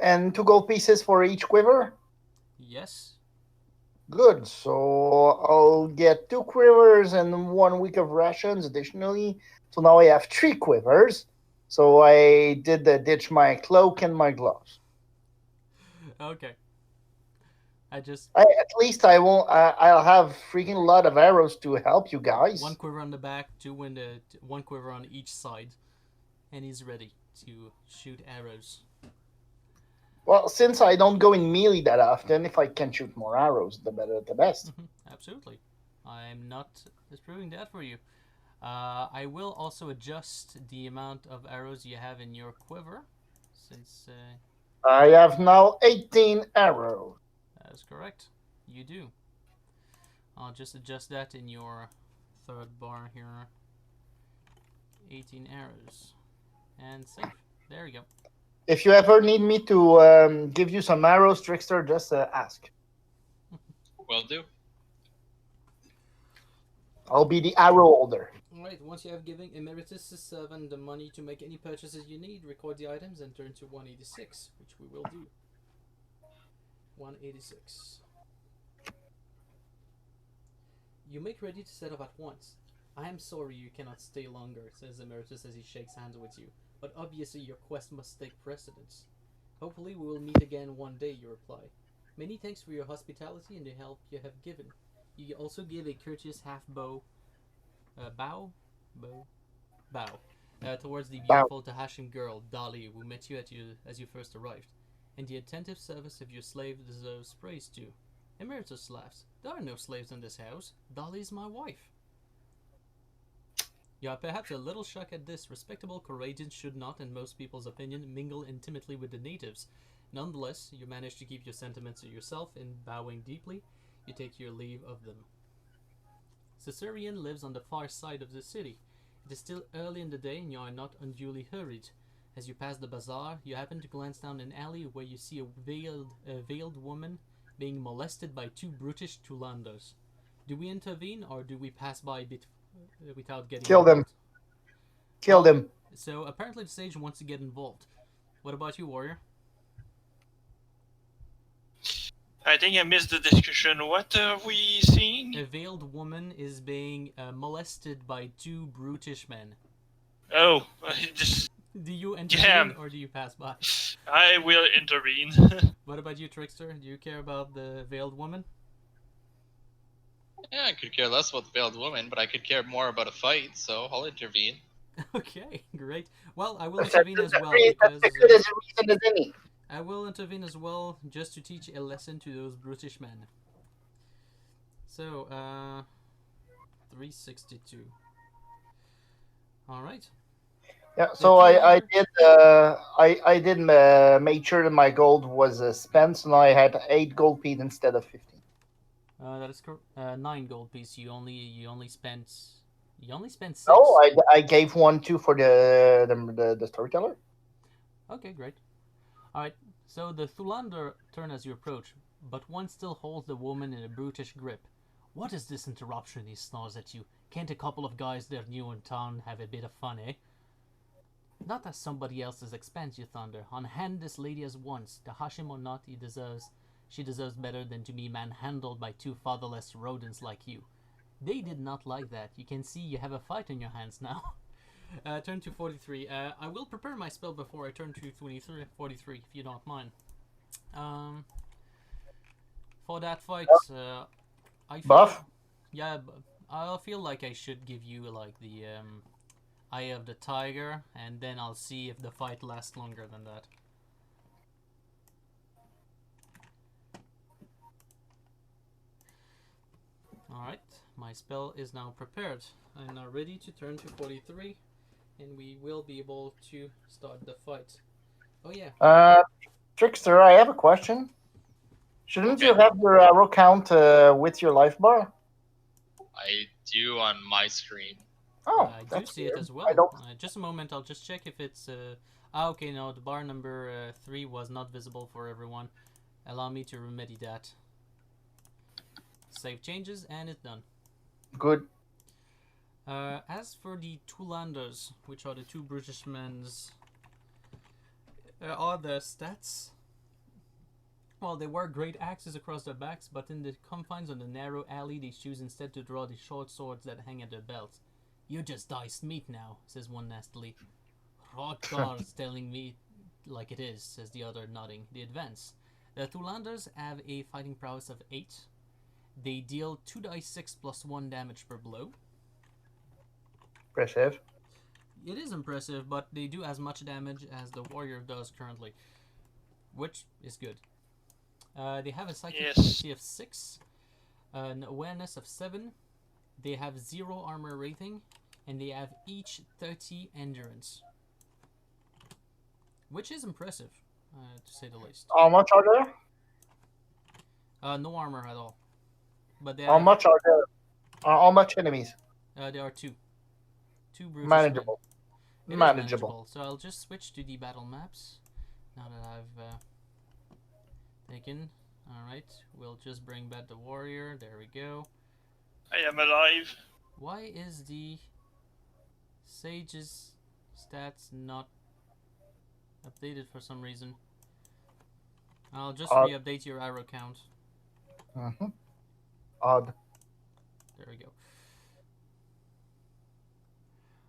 and 2 gold pieces for each quiver. Yes. Good. So I'll get 2 quivers and 1 week of rations additionally. So now I have 3 quivers. So I did ditch my cloak and my gloves. Okay. At least I won't. I'll have freaking lot of arrows to help you guys. 1 quiver on the back, 1 quiver on each side, and he's ready to shoot arrows. Well, since I don't go in melee that often, if I can shoot more arrows, the better, the best. Absolutely. I'm not disproving that for you. I will also adjust the amount of arrows you have in your quiver, since I have now 18 arrows. that is correct. You do. I'll just adjust that in your third bar here. 18 arrows. And save. There you go. If you ever need me to give you some arrows, Trickster, just ask. Will do. I'll be the arrow holder. Alright, once you have given Emeritus the servant the money to make any purchases you need, record the items and turn to 186, which we will do. 186. You make ready to set off at once. I am sorry you cannot stay longer, says Emeritus as he shakes hands with you, but obviously your quest must take precedence. Hopefully we will meet again one day, you reply. Many thanks for your hospitality and the help you have given. You also give a courteous bow towards the beautiful Tahashian girl, Dali, who met you as you first arrived. And the attentive service of your slave deserves praise too. Emeritus laughs. There are no slaves in this house. Dali is my wife. You are perhaps a little shocked at this. Respectable Coradians should not, in most people's opinion, mingle intimately with the natives. Nonetheless, you manage to keep your sentiments to yourself, and bowing deeply, you take your leave of them. Sussurien lives on the far side of the city. It is still early in the day and you are not unduly hurried. As you pass the bazaar, you happen to glance down an alley where you see a veiled woman being molested by 2 brutish Tulandos. Do we intervene or do we pass by without getting Kill them. involved? Kill them. So apparently the sage wants to get involved. What about you, warrior? I think I missed the discussion. What are we seeing? A veiled woman is being molested by 2 brutish men. Oh, just... Do you intervene or do you pass by? I will intervene. What about you, Trickster? Do you care about the veiled woman? Yeah, I could care less about the veiled woman, but I could care more about a fight, so I'll intervene. Okay, great. Well, I will intervene as well That's because as good as a reason as any. I will intervene as well just to teach a lesson to those brutish men. So, 362. All right. Yeah, so I did make sure that my gold was spent, so now I had 8 gold pieces instead of 15. That is correct. 9 gold pieces. You only spent 6. No, I gave 1 too for the storyteller. Okay, great. All right. So the Thulander turn as you approach, but one still holds the woman in a brutish grip. What is this interruption? He snarls at you. Can't a couple of guys that are new in town have a bit of fun, eh? Not at somebody else's expense, you thunder. On hand this lady as once. The Hashim or not, she deserves better than to be manhandled by 2 fatherless rodents like you. They did not like that. You can see you have a fight on your hands now. Turn to 43. I will prepare my spell before I turn to 43, if you don't mind. For that fight, I feel, Buff? Yeah, I feel like I should give you like the Eye of the Tiger, and then I'll see if the fight lasts longer than that. Alright, my spell is now prepared. I'm now ready to turn to 43, and we will be able to start the fight. Oh yeah. Trickster, I have a question. Shouldn't you have your arrow count with your life bar? I do on my screen. Oh, I do that's see weird. it as well. I don't. Just a moment, I'll just check if it's. Okay, no, the bar number 3 was not visible for everyone. Allow me to remedy that. Save changes, and it's done. Good. As for the two landers, which are the two British men's, are the stats. Well, they wear great axes across their backs, but in the confines of the narrow alley, they choose instead to draw the short swords that hang at their belts. You just diced meat now, says one nastily. Hrodgar's telling me like it is, says the other, nodding. They advance. The two landers have a fighting prowess of 8. They deal 2d6 plus 1 damage per blow. Impressive. It is impressive, but they do as much damage as the warrior does currently, which is good. They have a psychic efficiency of 6, an awareness of 7, they have 0 armor rating, and they have each 30 endurance. Which is impressive, to say the least. How much are there? No armor at all. But they How have, much are there? How much enemies? there are 2. 2 brutish Manageable. men. It is Manageable. So I'll just switch to the battle maps. Now that I've taken. Alright, we'll just bring back the warrior. There we go. I am alive. Why is the sage's stats not updated for some reason? I'll just re-update your arrow count. Odd. There we go.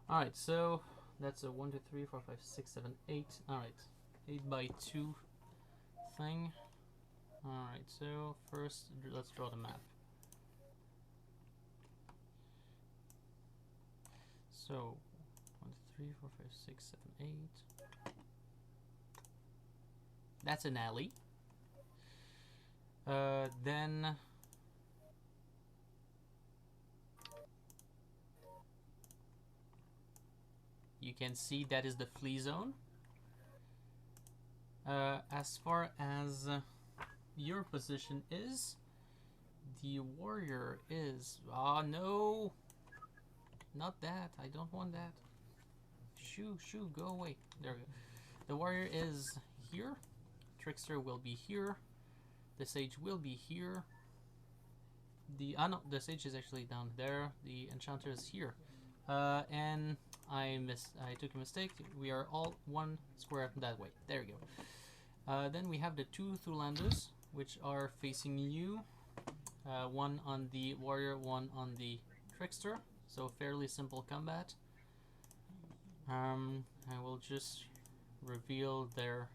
Alright, so that's a 1, 2, 3, 4, 5, 6, 7, 8. Alright, 8 by 2 thing. Alright, so first let's draw the map. So 1, 2, 3, 4, 5, 6, 7, 8. That's an alley. Then you can see that is the flea zone. As far as your position is, the warrior is... Oh no! Not that. I don't want that. Shoo, go away. There we go. The warrior is here. Trickster will be here. The sage will be here. No, the sage is actually down there. The enchanter is here. And I took a mistake. We are all one square that way. There we go. Then we have the two Thulanders, which are facing you. One on the warrior, one on the trickster. So fairly simple combat. I will just reveal their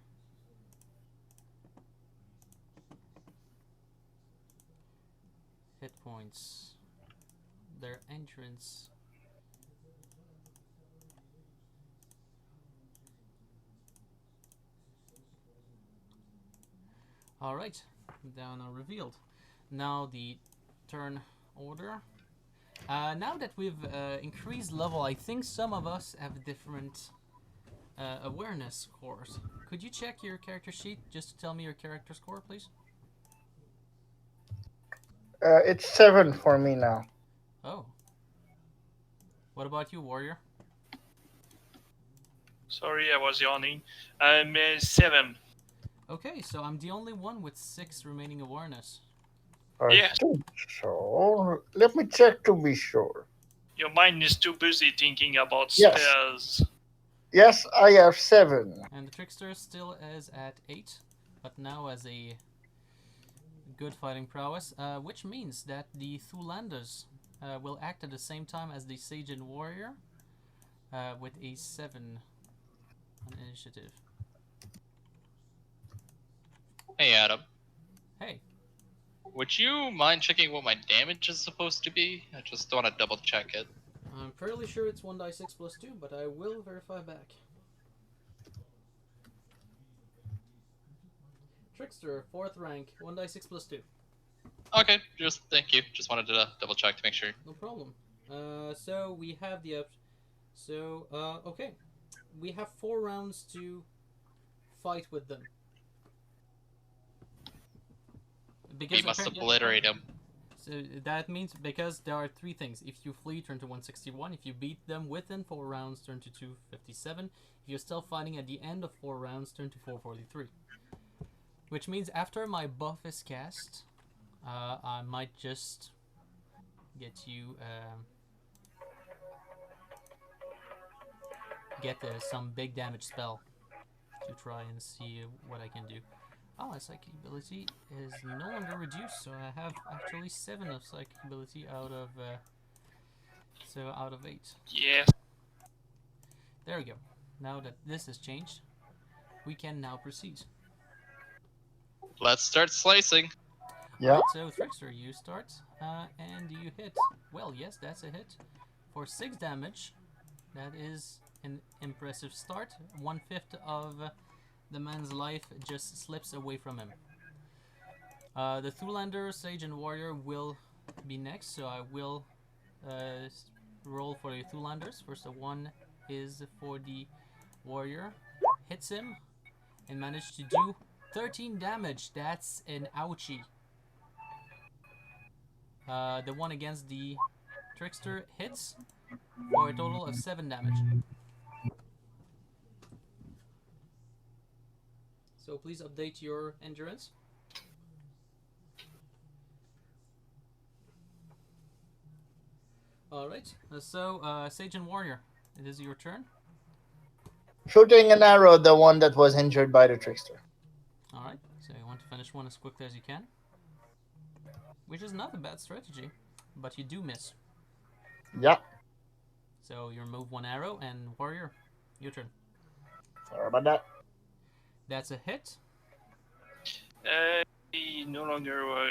hit points, their entrance. Alright, down are revealed. Now the turn order. Now that we've increased level, I think some of us have different awareness scores. Could you check your character sheet just to tell me your character score, please? It's 7 for me now. Oh. What about you, warrior? Sorry, I was yawning. I'm 7. Okay, so I'm the only one with 6 remaining awareness. Yes. So let me check to be sure. Your mind is too busy thinking about Yes. spells. Yes, I have 7. And the trickster still is at 8, but now has a good fighting prowess, which means that the Thulanders will act at the same time as the sage and warrior, with a 7 on initiative. Hey, Adam. Hey. Would you mind checking what my damage is supposed to be? I just want to double check it. I'm fairly sure it's 1d6 plus 2, but I will verify back. Trickster, 4th rank, 1d6 plus 2. Okay, thank you. Just wanted to double check to make sure. No problem. So we have the okay. We have 4 rounds to fight with them. Because We must obliterate him. that means because there are three things. If you flee, turn to 161. If you beat them within 4 rounds, turn to 257. If you're still fighting at the end of 4 rounds, turn to 443. Which means after my buff is cast, I might just get you get some big damage spell to try and see what I can do. Oh, my psychic ability is no longer reduced, so I have actually 7 of psychic ability out of out of 8. Yes. There we go. Now that this has changed, we can now proceed. Let's start slicing. Yeah. Right, so Trickster, you start, and you hit. Well, yes, that's a hit for 6 damage. That is an impressive start. 1/5 of the man's life just slips away from him. The Thulander, Sage, and Warrior will be next, so I will roll for the Thulanders. First one is for the Warrior. Hits him and managed to do 13 damage. That's an ouchie. The one against the Trickster hits for a total of 7 damage. So please update your endurance. Alright, so Sage and Warrior, it is your turn. Shooting an arrow at the one that was injured by the Trickster. Alright, so you want to finish one as quickly as you can. Which is not a bad strategy, but you do miss. Yeah. So you remove 1 arrow, and Warrior, your turn. Sorry about that. That's a hit. I no longer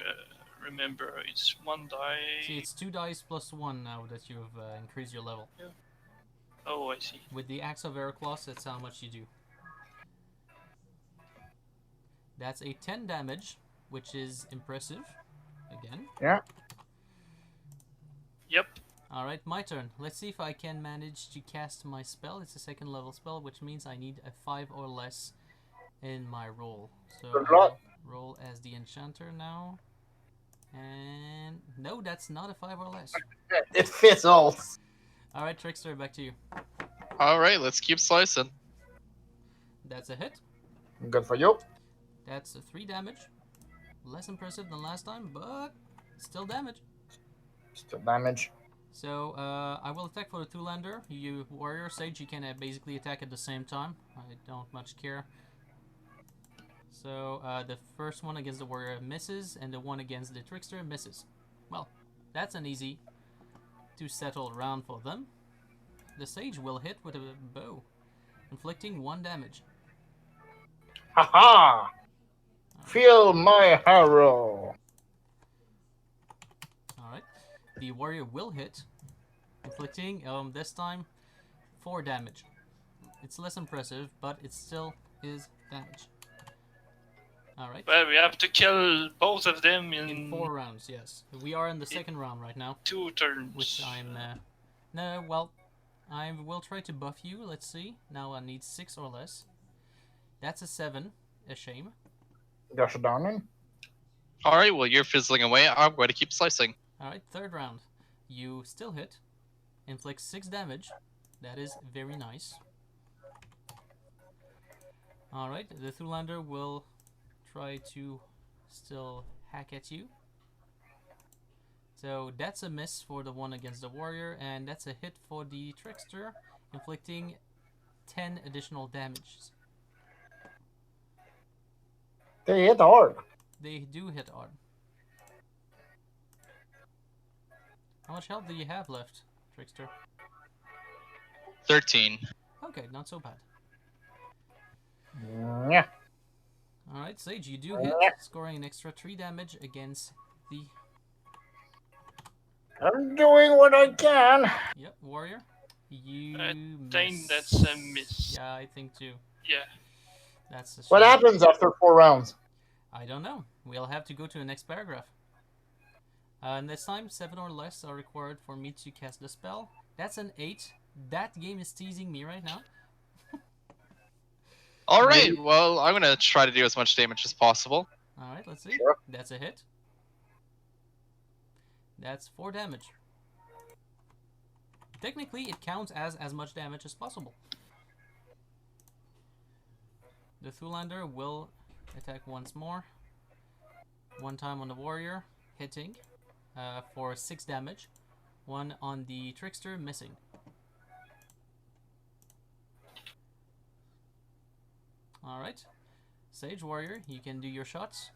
remember. It's 1 die. See, it's 2 dice plus 1 now that you've increased your level. Yeah. Oh, I see. With the Axe of Heracloss, that's how much you do. That's a 10 damage, which is impressive. Again. Yeah. Yep. Alright, my turn. Let's see if I can manage to cast my spell. It's a 2nd level spell, which means I need a 5 or less in my roll. So Good I will luck. roll as the enchanter now. And no, that's not a 5 or less. It fizzles. Alright, Trickster, back to you. Alright, let's keep slicing. That's a hit. Good for you. That's a 3 damage. Less impressive than last time, but still damage. Still damage. So, I will attack for the Thulander. You, Warrior, Sage, you can basically attack at the same time. I don't much care. So, the first one against the Warrior misses, and the one against the Trickster misses. Well, that's an easy to settle round for them. The Sage will hit with a bow, inflicting 1 damage. Haha! Feel my arrow. Alright. The Warrior will hit, inflicting, this time, 4 damage. It's less impressive, but it still is damage. Alright. Well, we have to kill both of them In 4 rounds, yes. We are in the 2nd round right now, 2 turns. which I'm, no, well, I will try to buff you, let's see. Now I need 6 or less. That's a 7, a shame. Gosh darn it. Alright, well, you're fizzling away. I'm going to keep slicing. Alright, 3rd round. You still hit. Inflict 6 damage. That is very nice. Alright, the Thulander will try to still hack at you. So that's a miss for the one against the Warrior, and that's a hit for the Trickster, inflicting 10 additional damages. They hit hard. They do hit hard. How much health do you have left, Trickster? 13. Okay, not so bad. Yeah. Alright, Sage, you do hit, scoring an extra 3 damage against the... I'm doing what I can. Yep, Warrior. You I miss. think that's a miss. Yeah, I think too. Yeah. That's a What shame. happens after 4 rounds? I don't know. We'll have to go to the next paragraph. And this time, 7 or less are required for me to cast the spell. That's an 8. That game is teasing me right now. Alright, well, I'm going to try to do as much damage as possible. Alright, let's see. Sure. That's a hit. That's 4 damage. Technically, it counts as much damage as possible. The Thulander will attack once more. One time on the warrior, hitting for 6 damage. One on the trickster, missing. Alright. Sage warrior, you can do your shots.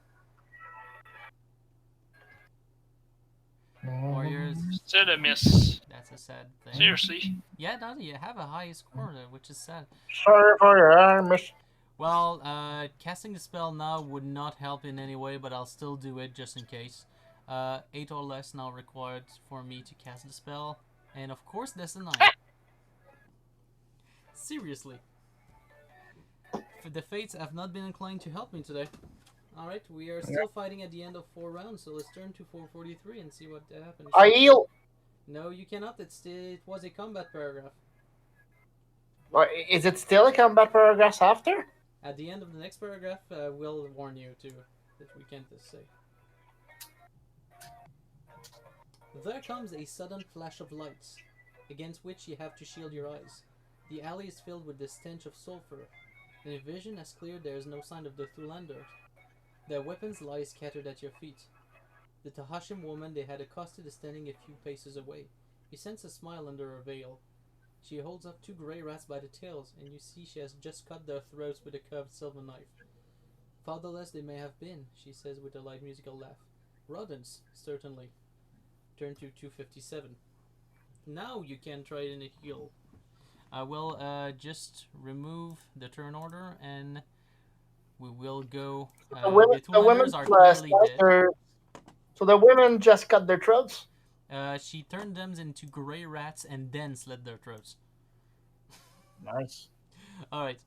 Warriors. Still a miss. That's a sad thing. Seriously. Yeah, no, you have a high score, which is sad. Sorry for your miss. Well, casting the spell now would not help in any way, but I'll still do it just in case. 8 or less now required for me to cast the spell. And of course, that's a 9. Seriously. The fates have not been inclined to help me today. Alright, we are still fighting at the end of 4 rounds, so let's turn to 443 and see what happens. I heal. No, you cannot. It was a combat paragraph. Is it still a combat paragraph after? At the end of the next paragraph, we'll warn you too that we can't just say. There comes a sudden flash of lights, against which you have to shield your eyes. The alley is filled with the stench of sulfur. In a vision as clear, there is no sign of the Thulander. Their weapons lie scattered at your feet. The Tahashim woman they had accosted is standing a few paces away. You sense a smile under her veil. She holds up 2 grey rats by the tails, and you see she has just cut their throats with a curved silver knife. Fatherless they may have been, she says with a light musical laugh. Rodents, certainly. Turn to 257. Now you can try it in a heal. I will just remove the turn order, and we will go. The women are clearly dead. So the women just cut their throats? She turned them into grey rats and then slit their throats. Nice. Alright.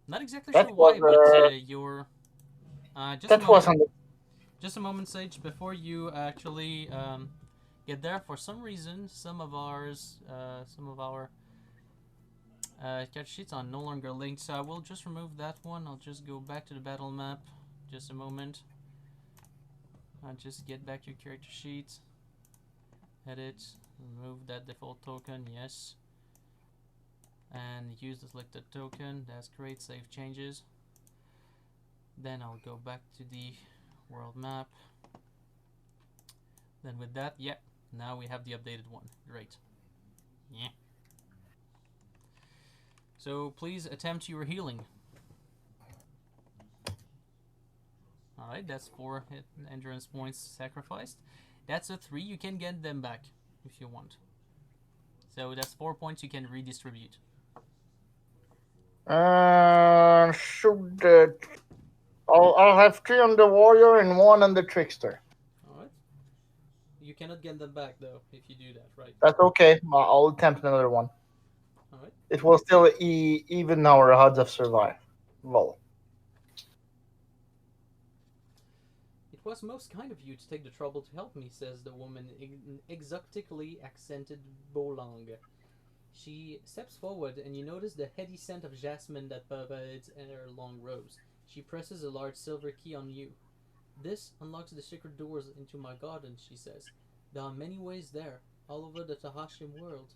Not exactly sure why, but you're... Just a moment, Sage. Before you actually get there, for some reason, some of our character sheets are no longer linked, so I will just remove that one. I'll just go back to the battle map. Just a moment. I'll just get back your character sheet. Edit. Remove that default token. Yes. And use the selected token. That's great. Save changes. Then I'll go back to the world map. Then with that, yeah. Now we have the updated one. Great. Yeah. So please attempt your healing. Alright, that's 4 endurance points sacrificed. That's a 3. You can get them back if you want. So that's 4 points you can redistribute. I'll have 3 on the warrior and 1 on the trickster. Alright. You cannot get them back though if you do that, right? That's okay. I'll attempt another one. Alright. It will still even our odds of survival. It was most kind of you to take the trouble to help me, says the woman in exotically accented Bolang. She steps forward, and you notice the heady scent of jasmine that pervades her long robes. She presses a large silver key on you. This unlocks the secret doors into my garden, she says. There are many ways there, all over the Tahashim world.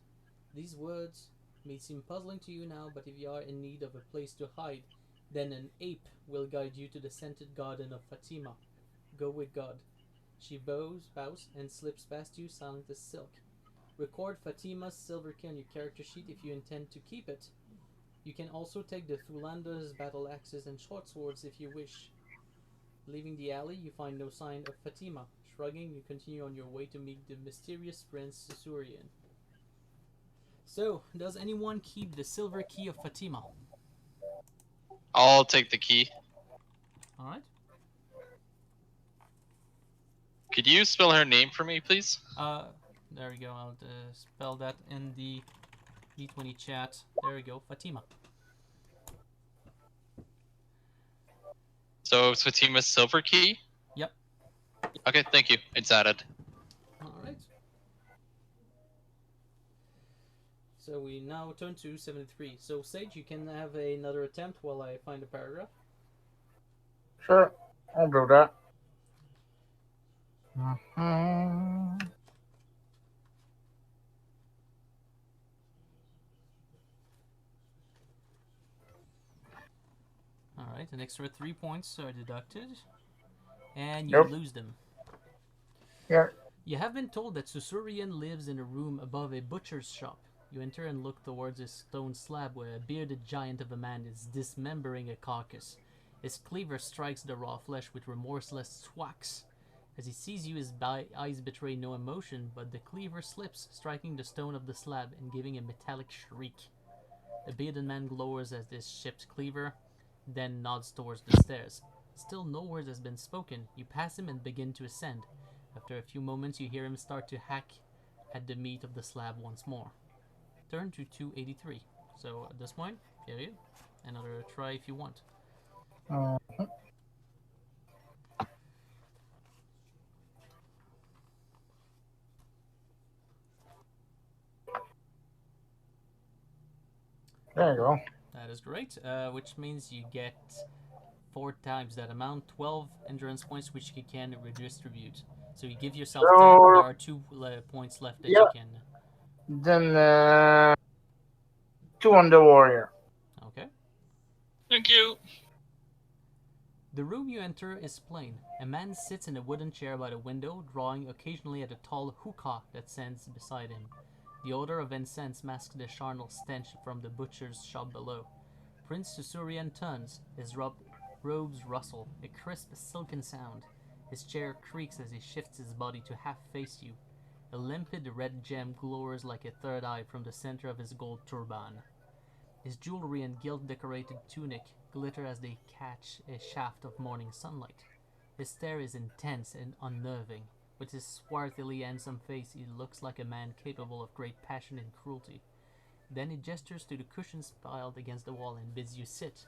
These words may seem puzzling to you now, but if you are in need of a place to hide, then an ape will guide you to the scented garden of Fatima. Go with God. She bows, and slips past you, silent as silk. Record Fatima's silver key on your character sheet if you intend to keep it. You can also take the Thulander's battle axes and short swords if you wish. Leaving the alley, you find no sign of Fatima. Shrugging, you continue on your way to meet the mysterious Prince Sussurien. So, does anyone keep the silver key of Fatima? I'll take the key. Alright. Could you spell her name for me, please? There we go. I'll spell that in the D20 chat. There we go. Fatima. So it's Fatima's silver key? Yep. Okay, thank you. It's added. Alright. So we now turn to 73. So Sage, you can have another attempt while I find a paragraph. Sure, I'll do that. Mhm. Alright, an extra 3 points are deducted, and you Yep. lose them. Yeah. You have been told that Sussurien lives in a room above a butcher's shop. You enter and look towards a stone slab where a bearded giant of a man is dismembering a carcass. His cleaver strikes the raw flesh with remorseless thwacks. As he sees you, his eyes betray no emotion, but the cleaver slips, striking the stone of the slab and giving a metallic shriek. The bearded man glowers at this chipped cleaver, then nods towards the stairs. Still no word has been spoken. You pass him and begin to ascend. After a few moments, you hear him start to hack at the meat of the slab once more. Turn to 283. So at this point, period. Another try if you want. Mhm. There you go. That is great, which means you get 4 times that amount, 12 endurance points, which you can redistribute. So you give yourself 10. There So, are 2 points left that you yeah, can. then 2 on the warrior. Okay. Thank you. The room you enter is plain. A man sits in a wooden chair by the window, drawing occasionally at a tall hookah that stands beside him. The odor of incense masks the charnel stench from the butcher's shop below. Prince Sussurien turns, his robes rustle, a crisp, silken sound. His chair creaks as he shifts his body to half face you. A limpid red gem glowers like a third eye from the center of his gold turban. His jewelry and gilt-decorated tunic glitter as they catch a shaft of morning sunlight. His stare is intense and unnerving. With his swarthily handsome face, he looks like a man capable of great passion and cruelty. Then he gestures to the cushions piled against the wall and bids you sit.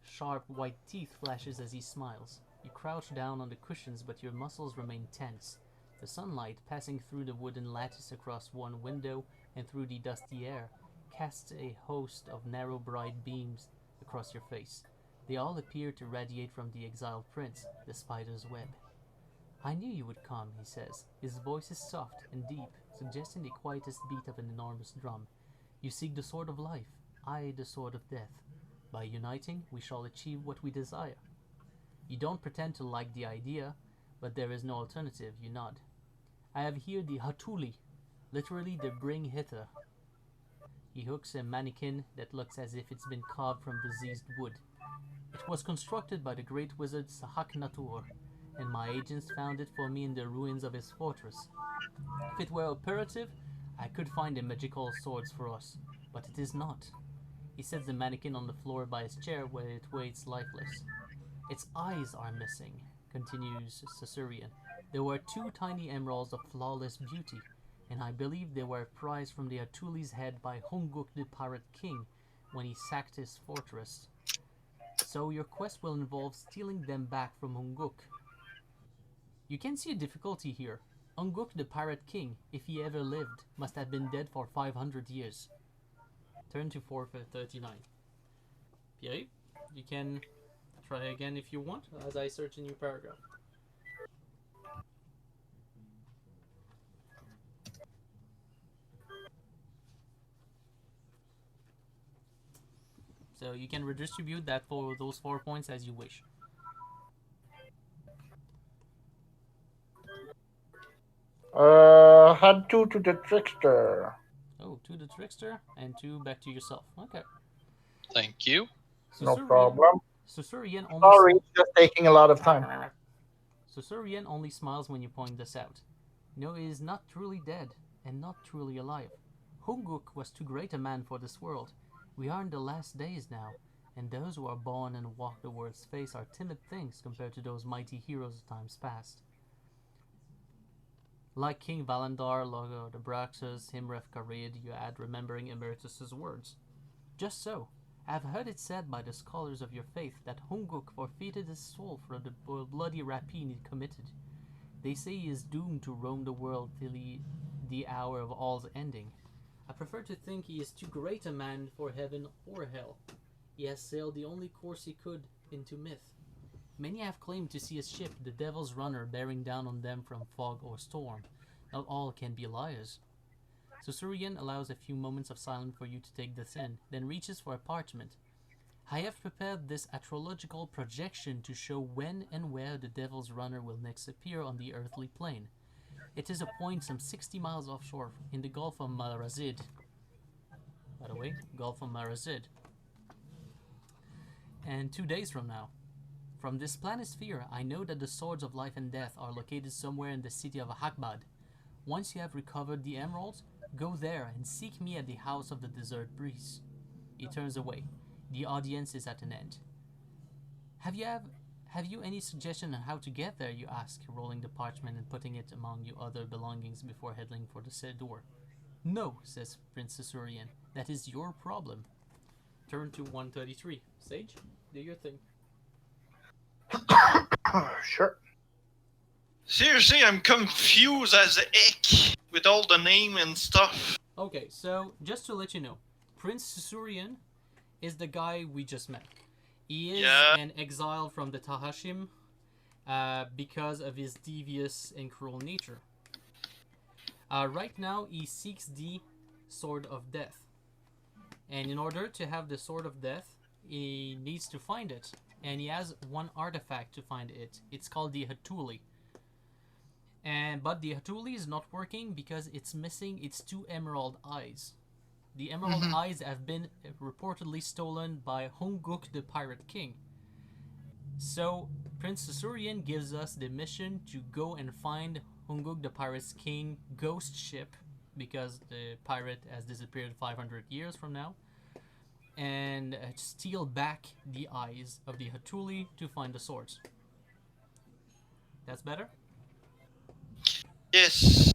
Sharp white teeth flashes as he smiles. You crouch down on the cushions, but your muscles remain tense. The sunlight, passing through the wooden lattice across one window and through the dusty air, casts a host of narrow bright beams across your face. They all appear to radiate from the exiled prince, the spider's web. "I knew you would come," he says. His voice is soft and deep, suggesting the quietest beat of an enormous drum. "You seek the sword of life, I the sword of death. By uniting, we shall achieve what we desire." You don't pretend to like the idea, but there is no alternative, you nod. "I have here the Hatuli, literally the bring hither." He hooks a mannequin that looks as if it's been carved from diseased wood. "It was constructed by the great wizard Sahak Natur, and my agents found it for me in the ruins of his fortress. If it were operative, I could find the magical swords for us, but it is not." He sets the mannequin on the floor by his chair where it waits lifeless. "Its eyes are missing," continues Sussurien. "There were 2 tiny emeralds of flawless beauty, and I believe they were prized from the Hatuli's head by Hunguk the Pirate King when he sacked his fortress. So your quest will involve stealing them back from Hunguk. You can see a difficulty here. Hunguk the Pirate King, if he ever lived, must have been dead for 500 years. Turn to 439. Pierre, you can try again if you want, as I search a new paragraph. So you can redistribute that for those 4 points as you wish. Had 2 to the trickster. Oh, 2 the trickster and 2 back to yourself. Okay. Thank you. No Sussurien, problem. Sussurien only Sorry, it's just taking a lot of time. Sussurien only smiles when you point this out. No, he is not truly dead, and not truly alive. Hunguk was too great a man for this world. We are in the last days now, and those who are born and walk the world's face are timid things compared to those mighty heroes of times past. Like King Valandar, Logo the Braxus, Himref Karid, you add, remembering Emeritus's words. "Just so. I have heard it said by the scholars of your faith that Hunguk forfeited his soul for the bloody rapine he committed. They say he is doomed to roam the world till the hour of all's ending. I prefer to think he is too great a man for heaven or hell. He has sailed the only course he could into myth. Many have claimed to see a ship, the Devil's Runner, bearing down on them from fog or storm. Not all can be liars. Sussurien allows a few moments of silence for you to take this in, then reaches for a parchment. I have prepared this astrological projection to show when and where the Devil's Runner will next appear on the earthly plane. It is a point some 60 miles offshore in the Gulf of Marazid. By the way, Gulf of Marazid. And 2 days from now. From this planisphere, I know that the Swords of Life and Death are located somewhere in the city of Hakbad. Once you have recovered the emeralds, go there and seek me at the House of the Desert Breeze. He turns away. The audience is at an end. Have you any suggestion on how to get there, you ask, rolling the parchment and putting it among your other belongings before heading for the said door. No, says Prince Sussurien. That is your problem. Turn to 133. Sage, do your thing. Sure. Seriously, I'm confused as heck with all the name and stuff. Okay, so just to let you know, Prince Sussurien is the guy we just met. He is an exile from the Tahashim because of his devious and cruel nature. Right now, he seeks the Sword of Death. And in order to have the Sword of Death, he needs to find it. And he has one artifact to find it. It's called the Hatuli. But the Hatuli is not working because it's missing its 2 emerald eyes. The emerald eyes have been reportedly stolen by Honguk the Pirate King. So Prince Sussurien gives us the mission to go and find Honguk the Pirate King ghost ship, because the pirate has disappeared 500 years from now, and steal back the eyes of the Hatuli to find the swords. That's better? Yes.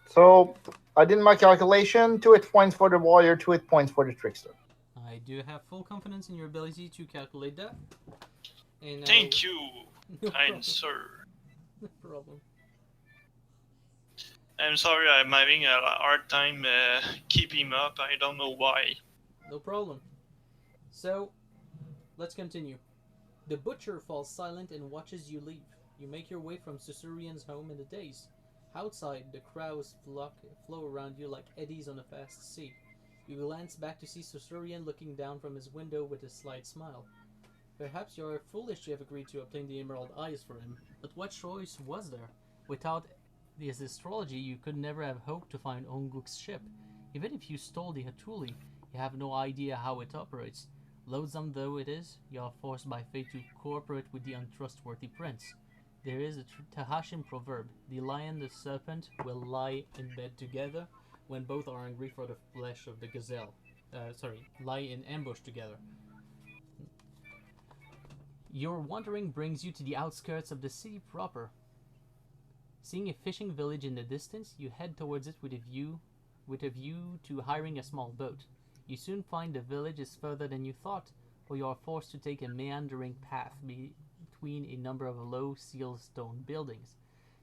So I did my calculation. 2 hit points for the warrior, 2 hit points for the trickster. I do have full confidence in your ability to calculate that. And Thank you, No kind problem. sir. No problem. I'm sorry, I'm having a hard time keeping up. I don't know why. No problem. So, let's continue. The butcher falls silent and watches you leave. You make your way from Sussurien's home in the daze. Outside, the crowds flow around you like eddies on a fast sea. You glance back to see Sussurien looking down from his window with a slight smile. Perhaps you are foolish to have agreed to obtain the emerald eyes for him, but what choice was there? Without his astrology, you could never have hoped to find Onguk's ship. Even if you stole the Hatuli, you have no idea how it operates. Loathsome though it is, you are forced by fate to cooperate with the untrustworthy prince. There is a Tahashin proverb: the lion and the serpent will lie in bed together when both are hungry for the flesh of the gazelle. Lie in ambush together. Your wandering brings you to the outskirts of the city proper. Seeing a fishing village in the distance, you head towards it with a view to hiring a small boat. You soon find the village is further than you thought, for you are forced to take a meandering path between a number of low seal stone buildings.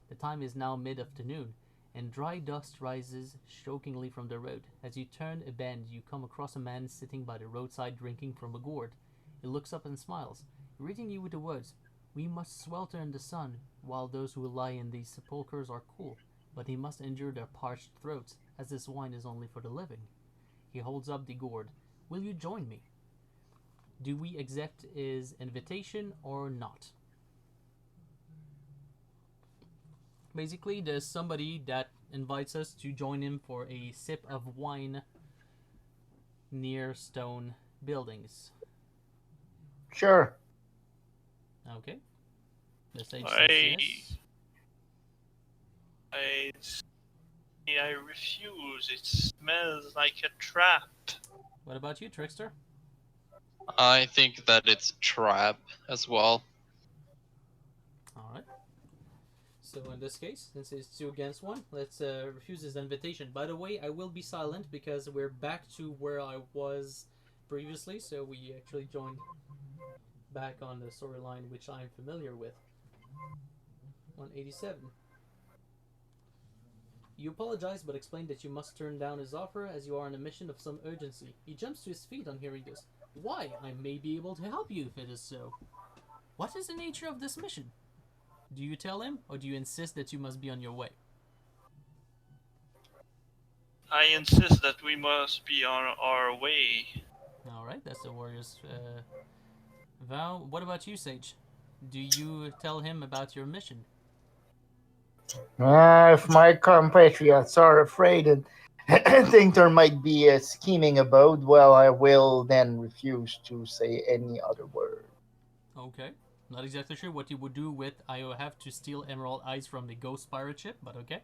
The time is now mid-afternoon, and dry dust rises chokingly from the road. As you turn a bend, you come across a man sitting by the roadside drinking from a gourd. He looks up and smiles, greeting you with the words, "We must swelter in the sun, while those who lie in these sepulchres are cool, but they must endure their parched throats, as this wine is only for the living." He holds up the gourd. "Will you join me? Do we accept his invitation or not?" Basically, there's somebody that invites us to join him for a sip of wine near stone buildings. Sure. Okay. The sage says yes. I refuse. It smells like a trap. What about you, Trickster? I think that it's a trap as well. Alright. So in this case, since it's 2 against 1, let's refuse his invitation. By the way, I will be silent because we're back to where I was previously, so we actually joined back on the storyline which I'm familiar with. 187. You apologize but explain that you must turn down his offer as you are on a mission of some urgency. He jumps to his feet on hearing this. "Why? I may be able to help you if it is so." What is the nature of this mission? Do you tell him, or do you insist that you must be on your way? I insist that we must be on our way. Alright, that's the warrior's vow. What about you, Sage? Do you tell him about your mission? If my compatriots are afraid and think there might be a scheming about, well, I will then refuse to say any other word. Okay. Not exactly sure what you would do with I have to steal emerald eyes from the ghost pirate ship, but okay.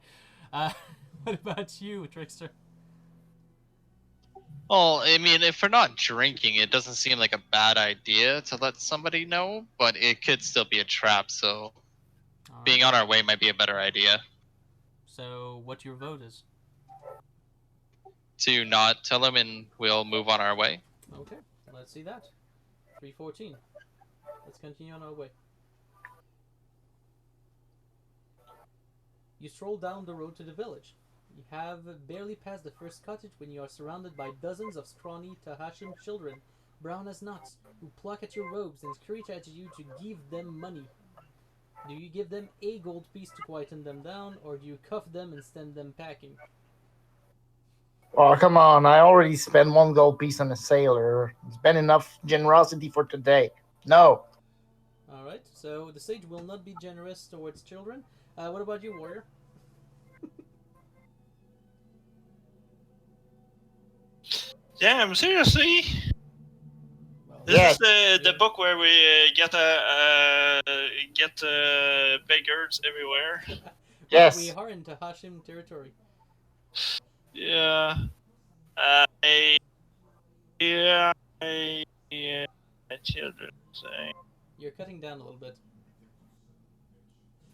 What about you, Trickster? Well, I mean, if we're not drinking, it doesn't seem like a bad idea to let somebody know, but it could still be a trap, so Alright. being on our way might be a better idea. So, what your vote is? To not tell him and we'll move on our way. Okay, let's see that. 314. Let's continue on our way. You stroll down the road to the village. You have barely passed the first cottage when you are surrounded by dozens of scrawny Tahashim children, brown as nuts, who pluck at your robes and screech at you to give them money. Do you give them a gold piece to quieten them down, or do you cuff them and send them packing? Oh, come on. I already spent 1 gold piece on a sailor. It's been enough generosity for today. No. Alright, so the sage will not be generous towards children. What about you, warrior? Damn, seriously? Well, This is the book where we get beggars everywhere. Yes. We are in Tahashim territory. Yeah. Children saying. You're cutting down a little bit.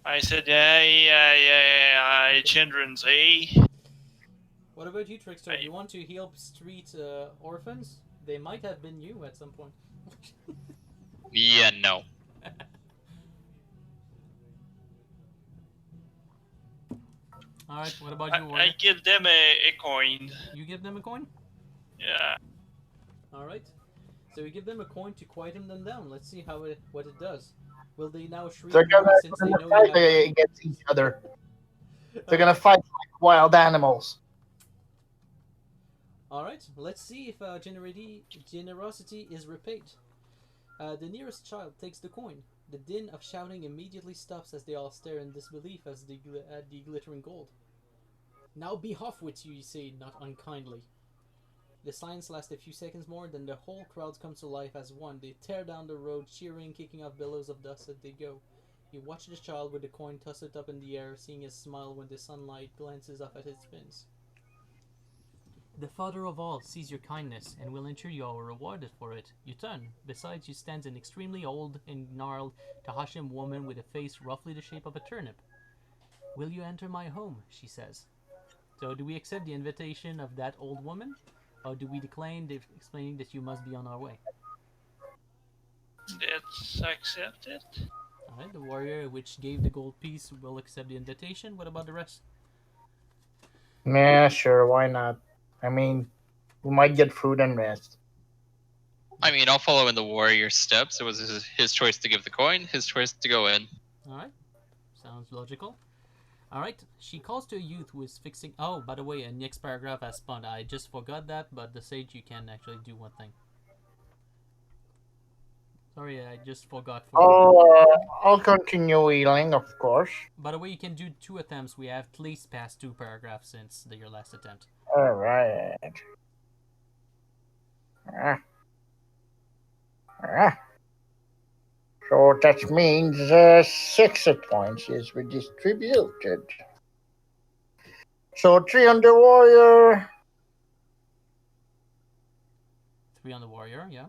I said, yeah, children's, eh? What about you, Trickster? Do you want to help street orphans? They might have been you at some point. Yeah, no. Alright, what about you, I warrior? give them a coin. You give them a coin? Yeah. Alright. So you give them a coin to quieten them down. Let's see what it does. Will they now shriek They're more gonna, since they know you fight have money? against each other. They're gonna fight like wild animals. Alright, let's see if generosity is repaid. The nearest child takes the coin. The din of shouting immediately stops as they all stare in disbelief at the glittering gold. Now be off with you say, not unkindly. The silence lasts a few seconds more, then the whole crowd comes to life as one. They tear down the road, cheering, kicking off billows of dust as they go. You watch the child with the coin toss it up in the air, seeing his smile when the sunlight glances off at his fins. The Father of all sees your kindness and will ensure you are rewarded for it. You turn. Besides you stands an extremely old and gnarled Tahashim woman with a face roughly the shape of a turnip. Will you enter my home? She says. So do we accept the invitation of that old woman? Or do we decline, explaining that you must be on our way? Let's accept it. Alright, the warrior which gave the gold piece will accept the invitation. What about the rest? Yeah, sure, why not? I mean, we might get food and rest. I mean, I'll follow in the warrior's steps. It was his choice to give the coin, his choice to go in. Alright, sounds logical. Alright, she calls to a youth who is fixing... Oh, by the way, a next paragraph has spawned. I just forgot that, but the sage, you can actually do one thing. Sorry, I just forgot. I'll continue healing, of course. By the way, you can do 2 attempts. We have at least passed 2 paragraphs since your last attempt. Alright. So that means 6 hit points is redistributed. So 3 on the warrior. 3 on the warrior, yeah.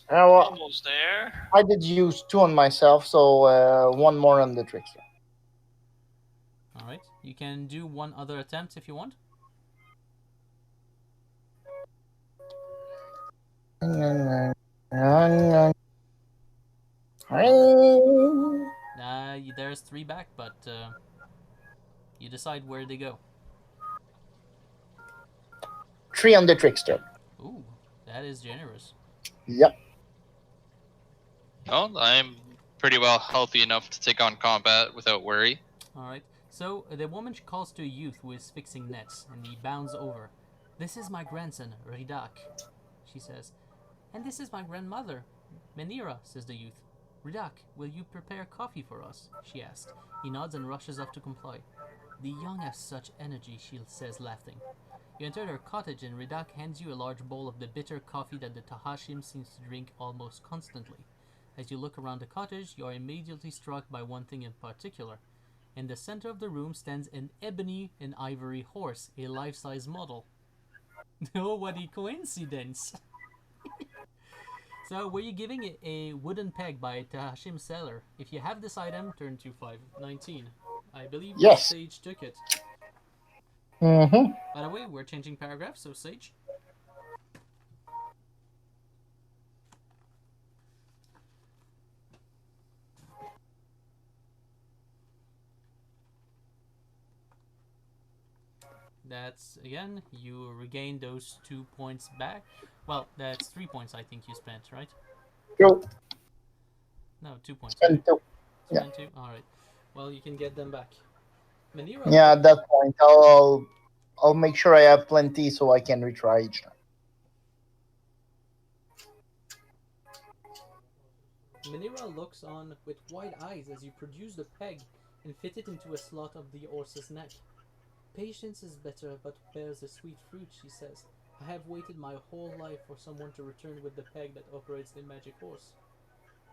Well, Almost there. I did use 2 on myself, so 1 more on the trickster. Alright, you can do 1 other attempt if you want. There's 3 back, but you decide where they go. 3 on the trickster. Ooh, that is generous. Yep. Well, I'm pretty well healthy enough to take on combat without worry. Alright. So the woman calls to a youth who is fixing nets, and he bounds over. This is my grandson, Ridak, she says. And this is my grandmother, Menira, says the youth. Ridak, will you prepare coffee for us? She asked. He nods and rushes off to comply. The young have such energy, she says, laughing. You enter their cottage, and Ridak hands you a large bowl of the bitter coffee that the Tahashim seems to drink almost constantly. As you look around the cottage, you are immediately struck by one thing in particular. In the center of the room stands an ebony and ivory horse, a life-size model. Oh, what a coincidence! So, were you giving a wooden peg by Tahashim seller? If you have this item, turn to 519. I believe Yes. Sage took it. Mm-hmm. By the way, we're changing paragraphs, so Sage. That's, again, you regain those 2 points back. Well, that's 3 points I think you spent, right? Go. No, 2 points. Spend two. Yeah. Spent 2? Alright. Well, you can get them back. Manira, Yeah, at that point, I'll make sure I have plenty so I can retry each time. Manira looks on with wide eyes as you produce the peg and fit it into a slot of the horse's neck. Patience is better, but bears a sweet fruit, she says. I have waited my whole life for someone to return with the peg that operates the magic horse.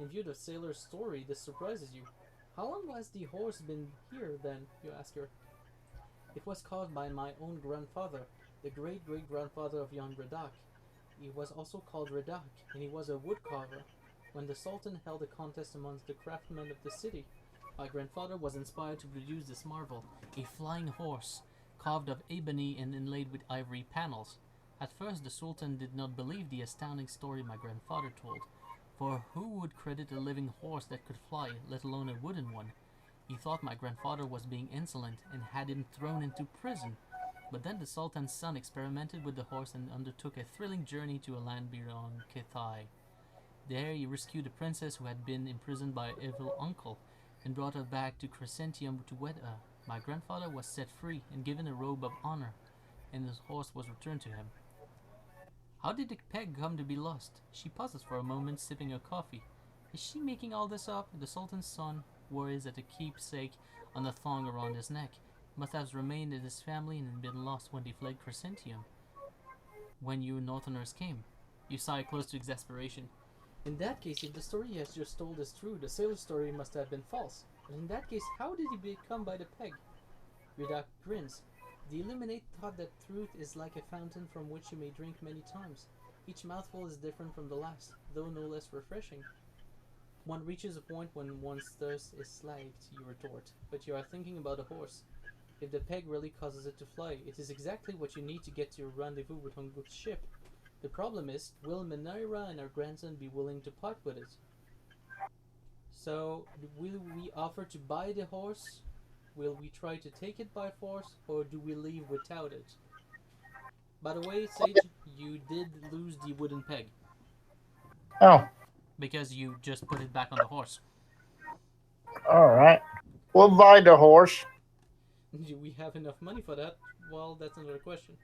In view of the sailor's story, this surprises you. How long has the horse been here, then? You ask her. It was carved by my own grandfather, the great-great-grandfather of young Radak. He was also called Radak, and he was a woodcarver. When the Sultan held a contest amongst the craftsmen of the city, my grandfather was inspired to produce this marvel, a flying horse, carved of ebony and inlaid with ivory panels. At first, the Sultan did not believe the astounding story my grandfather told, for who would credit a living horse that could fly, let alone a wooden one? He thought my grandfather was being insolent and had him thrown into prison. But then the Sultan's son experimented with the horse and undertook a thrilling journey to a land beyond Kithai. There he rescued a princess who had been imprisoned by an evil uncle and brought her back to Crescentium to wed her. My grandfather was set free and given a robe of honor, and his horse was returned to him. How did the peg come to be lost? She pauses for a moment, sipping her coffee. Is she making all this up? The Sultan's son worries at the keepsake on the thong around his neck. It must have remained in his family and been lost when they fled Crescentium. When you Northerners came. You sigh close to exasperation. In that case, if the story he has just told is true, the sailor's story must have been false. But in that case, how did he become by the peg? Ridak grins. The Illuminate thought that truth is like a fountain from which you may drink many times. Each mouthful is different from the last, though no less refreshing. One reaches a point when one's thirst is slaked, you retort, but you are thinking about a horse. If the peg really causes it to fly, it is exactly what you need to get to your rendezvous with Honguk's ship. The problem is, will Menira and her grandson be willing to part with it? So, will we offer to buy the horse? Will we try to take it by force, or do we leave without it? By the way, Sage, you did lose the wooden peg. Oh, Because you just put it back on the horse. alright. We'll buy the horse. Do we have enough money for that? Well, that's another question.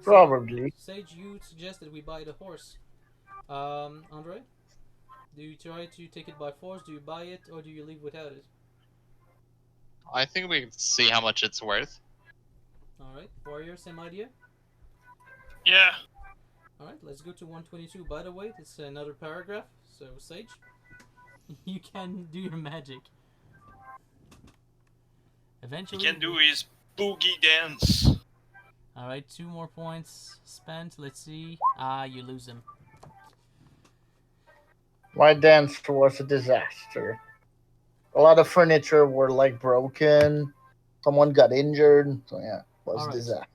Probably. Sage, you suggested we buy the horse. Andre? Do you try to take it by force? Do you buy it, or do you leave without it? I think we can see how much it's worth. Alright, Warrior, same idea? Yeah. Alright, let's go to 122. By the way, it's another paragraph, so Sage, you can do your magic. He Eventually... can do his boogie dance. Alright, 2 more points spent. Let's see. You lose them. My dance was a disaster. A lot of furniture were like broken. Someone got injured. So yeah, it was a disaster.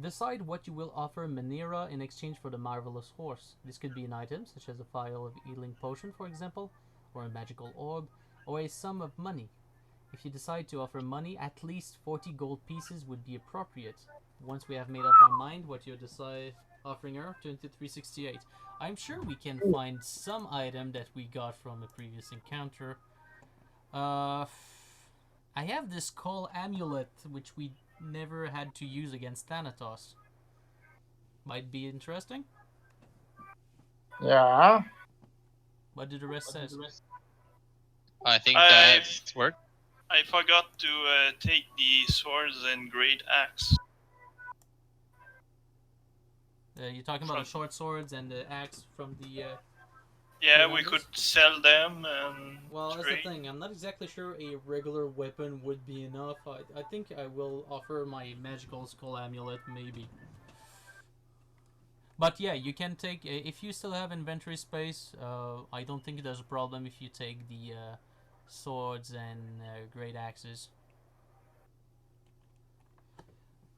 Decide what you will offer Menira in exchange for the marvelous horse. This could be an item, such as a vial of healing potion, for example, or a magical orb, or a sum of money. If you decide to offer money, at least 40 gold pieces would be appropriate. Once we have made up our mind what you decide offering her 2368. I'm sure we can find some item that we got from a previous encounter. I have this Skull Amulet, which we never had to use against Thanatos. Might be interesting. Yeah. What did the rest say? I think that's work. I forgot to take the swords and great axe. You're talking about the short swords and the axe from the... Yeah, the we vendors? could sell them and Well, that's trade. the thing. I'm not exactly sure a regular weapon would be enough. I think I will offer my magical skull amulet, maybe. But yeah, you can take... if you still have inventory space, I don't think there's a problem if you take the swords and great axes.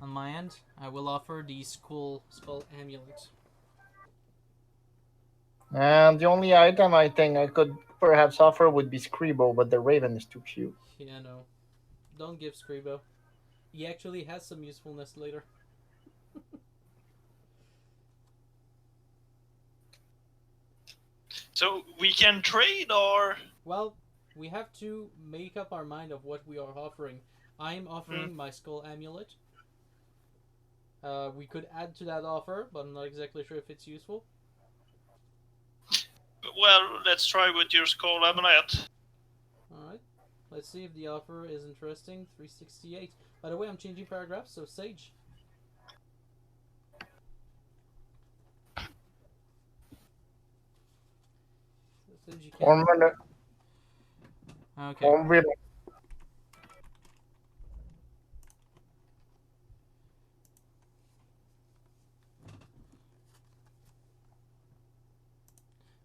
On my end, I will offer the skull amulet. And the only item I think I could perhaps offer would be Scribo, but the Raven is too cute. Yeah, no. Don't give Scribo. He actually has some usefulness later. So we can trade or Well, we have to make up our mind of what we are offering. I'm offering my skull amulet. We could add to that offer, but I'm not exactly sure if it's useful. well, let's try with your skull amulet. Alright. Let's see if the offer is interesting. 368. By the way, I'm changing paragraphs, so Sage. Sage, you can... 1 minute. Okay. 1 minute.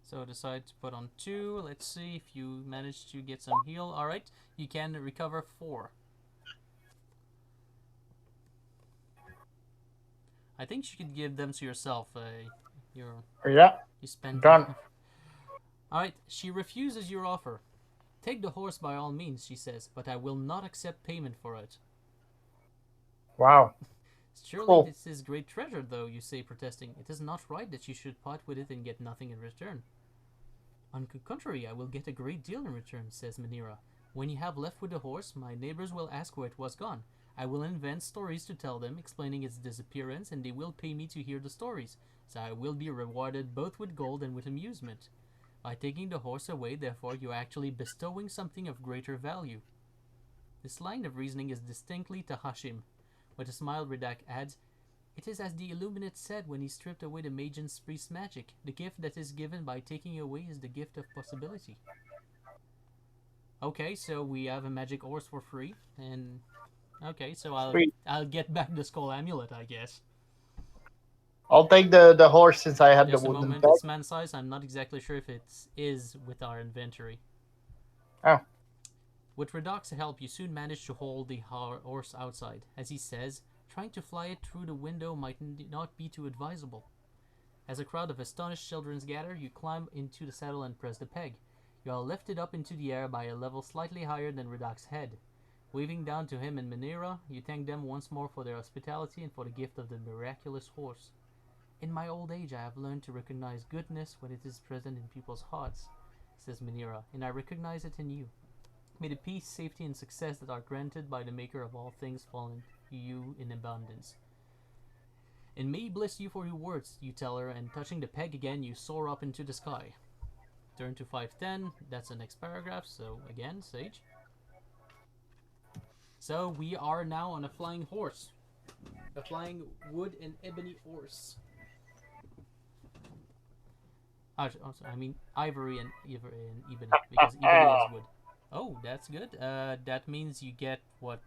So decide to put on 2. Let's see if you manage to get some heal. Alright, you can recover 4. I think you could give them to yourself. Yeah. You spend Done. Alright, she refuses your offer. Take the horse by all means, she says, but I will not accept payment for it. Wow. Surely Cool. this is great treasure, though, you say, protesting. It is not right that you should part with it and get nothing in return. On the contrary, I will get a great deal in return, says Manira. When you have left with the horse, my neighbors will ask where it was gone. I will invent stories to tell them, explaining its disappearance, and they will pay me to hear the stories, so I will be rewarded both with gold and with amusement. By taking the horse away, therefore, you are actually bestowing something of greater value. This line of reasoning is distinctly Tahashim. With a smile, Redak adds, it is as the Illuminate said when he stripped away the mage and priest's magic. The gift that is given by taking away is the gift of possibility. Okay, so we have a magic horse for free, and okay, so I'll get back the skull amulet, I guess. I'll take the horse since I had Just the a wooden moment, peg. it's man size. I'm not exactly sure if it is with our inventory. Oh. With Redoc's help, you soon manage to hold the horse outside. As he says, trying to fly it through the window might not be too advisable. As a crowd of astonished children gather, you climb into the saddle and press the peg. You are lifted up into the air by a level slightly higher than Redoc's head. Waving down to him and Manira, you thank them once more for their hospitality and for the gift of the miraculous horse. In my old age, I have learned to recognize goodness when it is present in people's hearts, says Manira, and I recognize it in you. May the peace, safety, and success that are granted by the Maker of all things fall into you in abundance. And may he bless you for your words, you tell her, and touching the peg again, you soar up into the sky. Turn to 510, that's the next paragraph, so again, Sage. So we are now on a flying horse. A flying wood and ebony horse. I mean ivory and ebony, because ebony is wood. Oh, that's good. That means you get, what,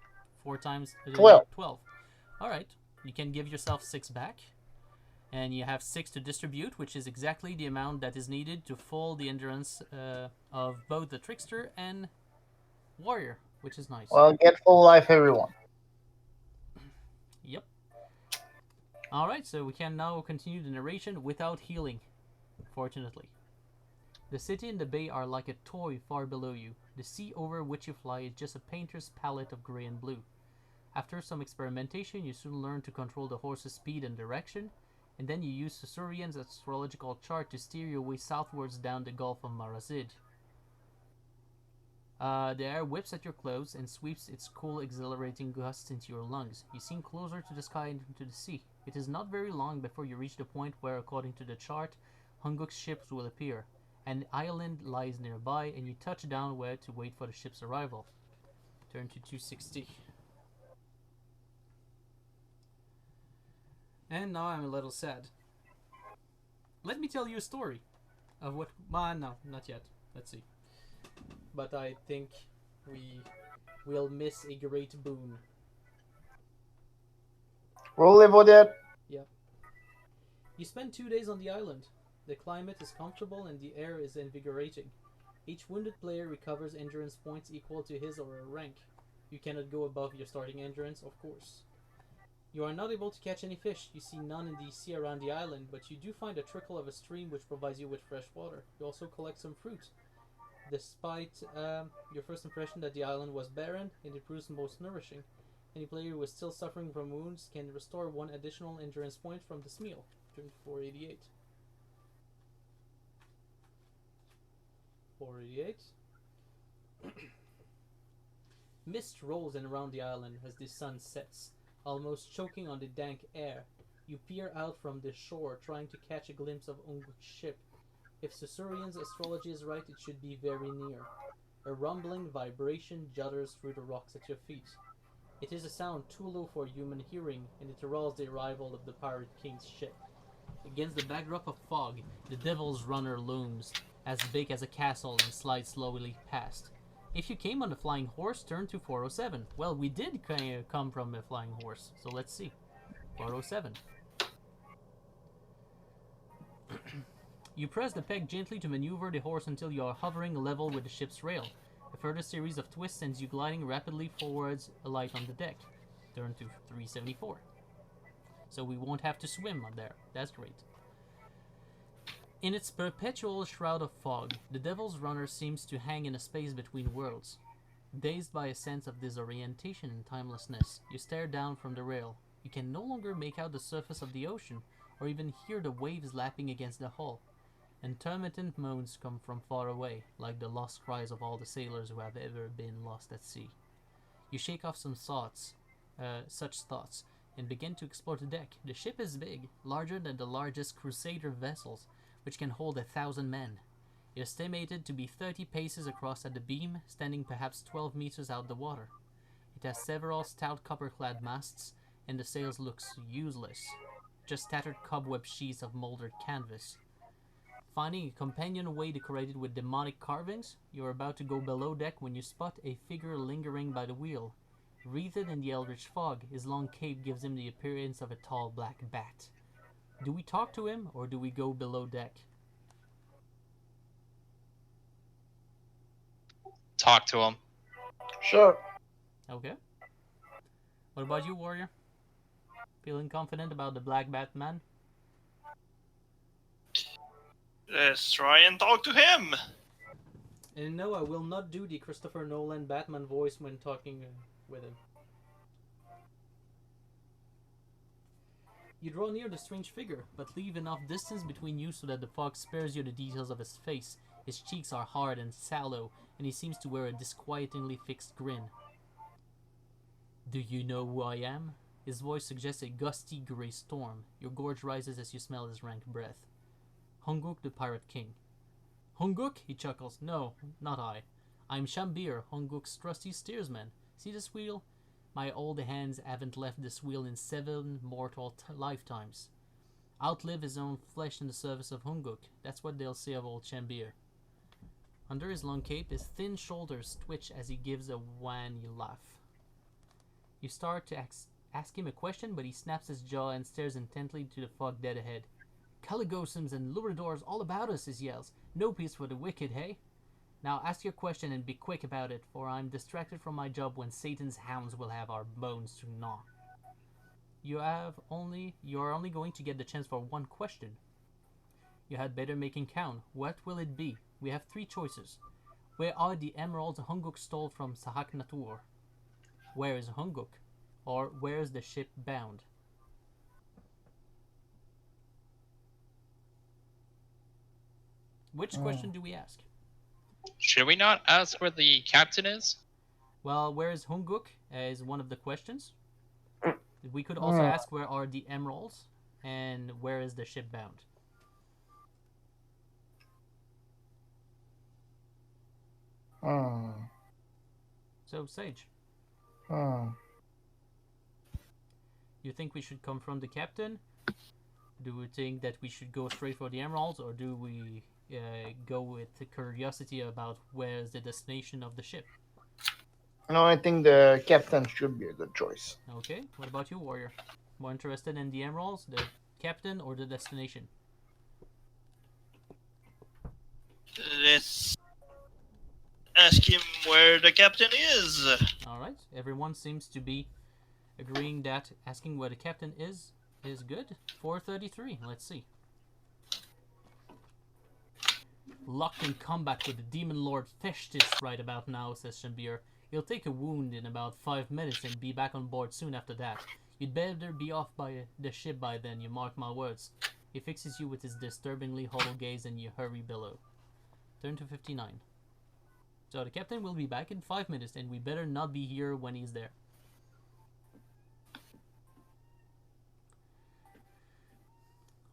4 times? 12. 12. Alright. You can give yourself 6 back. And you have 6 to distribute, which is exactly the amount that is needed to full the endurance of both the Trickster and Warrior, which is nice. Well, get full life, everyone. Yep. Alright, so we can now continue the narration without healing, fortunately. The city and the bay are like a toy far below you. The sea over which you fly is just a painter's palette of gray and blue. After some experimentation, you soon learn to control the horse's speed and direction. and then you use Sussurien's astrological chart to steer your way southwards down the Gulf of Marazid. The air whips at your clothes and sweeps its cool, exhilarating gusts into your lungs. You seem closer to the sky and to the sea. It is not very long before you reach the point where, according to the chart, Hunguk's ships will appear. An island lies nearby, and you touch down where to wait for the ship's arrival. Turn to 260. And now I'm a little sad. Let me tell you a story of what... no, not yet. Let's see. But I think we will miss a great boon. We'll live with it. Yep. You spend 2 days on the island. The climate is comfortable and the air is invigorating. Each wounded player recovers endurance points equal to his or her rank. You cannot go above your starting endurance, of course. You are not able to catch any fish. You see none in the sea around the island, but you do find a trickle of a stream which provides you with fresh water. You also collect some fruit. Despite your first impression that the island was barren, it proves most nourishing. Any player who is still suffering from wounds can restore 1 additional endurance point from this meal. Turn to 488. 488. Mist rolls in around the island as the sun sets, almost choking on the dank air. You peer out from the shore, trying to catch a glimpse of Unguk's ship. If Sussurien's astrology is right, it should be very near. A rumbling vibration judders through the rocks at your feet. It is a sound too low for human hearing, and it heralds the arrival of the Pirate King's ship. Against the backdrop of fog, the Devil's Runner looms, as big as a castle, and slides slowly past. If you came on a flying horse, turn to 407. Well, we did come from a flying horse, so let's see. 407. You press the peg gently to maneuver the horse until you are hovering level with the ship's rail. A further series of twists sends you gliding rapidly forwards, a light on the deck. Turn to 374. So we won't have to swim on there. That's great. In its perpetual shroud of fog, the Devil's Runner seems to hang in a space between worlds. Dazed by a sense of disorientation and timelessness, you stare down from the rail. You can no longer make out the surface of the ocean, or even hear the waves lapping against the hull. Intermittent moans come from far away, like the lost cries of all the sailors who have ever been lost at sea. You shake off some such thoughts, and begin to explore the deck. The ship is big, larger than the largest Crusader vessels, which can hold 1,000 men. It is estimated to be 30 paces across at the beam, standing perhaps 12 meters out the water. It has several stout copper-clad masts, and the sails looks useless, just tattered cobweb sheets of molded canvas. Finding a companionway decorated with demonic carvings, you are about to go below deck when you spot a figure lingering by the wheel. Wreathed in the eldritch fog, his long cape gives him the appearance of a tall black bat. Do we talk to him, or do we go below deck? Talk to him. Sure. Okay. What about you, warrior? Feeling confident about the Black Batman? Let's try and talk to him. And no, I will not do the Christopher Nolan Batman voice when talking with him. You draw near the strange figure, but leave enough distance between you so that the fog spares you the details of his face. His cheeks are hard and sallow, and he seems to wear a disquietingly fixed grin. Do you know who I am? His voice suggests a gusty grey storm. Your gorge rises as you smell his rank breath. Hunguk, the Pirate King. Hunguk? He chuckles. No, not I. I'm Shambir, Hunguk's trusty steersman. See this wheel? My old hands haven't left this wheel in 7 mortal lifetimes. Outlive his own flesh in the service of Hunguk. That's what they'll say of old Shambir. Under his long cape, his thin shoulders twitch as he gives a wan laugh. You start to ask him a question, but he snaps his jaw and stares intently to the fog dead ahead. Caligosums and luridors all about us, he yells. No peace for the wicked, hey? Now ask your question and be quick about it, for I'm distracted from my job when Satan's hounds will have our bones to gnaw. You are only going to get the chance for one question. You had better make it count. What will it be? We have 3 choices. Where are the emeralds Hunguk stole from Sahak Natur? Where is Hunguk? Or where is the ship bound? Which question do we ask? Should we not ask where the captain is? Well, where is Hunguk is one of the questions. We could also ask where are the emeralds and where is the ship bound. So, Sage, you think we should confront the captain? Do we think that we should go straight for the emeralds, or do we go with the curiosity about where's the destination of the ship? No, I think the captain should be a good choice. Okay, what about you, warrior? More interested in the emeralds, the captain, or the destination? Let's ask him where the captain is. Alright, everyone seems to be agreeing that asking where the captain is good. 433, let's see. Locked in combat with the demon lord Feshtis right about now, says Shambir. He'll take a wound in about 5 minutes and be back on board soon after that. You'd better be off by the ship by then, you mark my words. He fixes you with his disturbingly hollow gaze and you hurry below. Turn to 59. So the captain will be back in 5 minutes and we better not be here when he's there.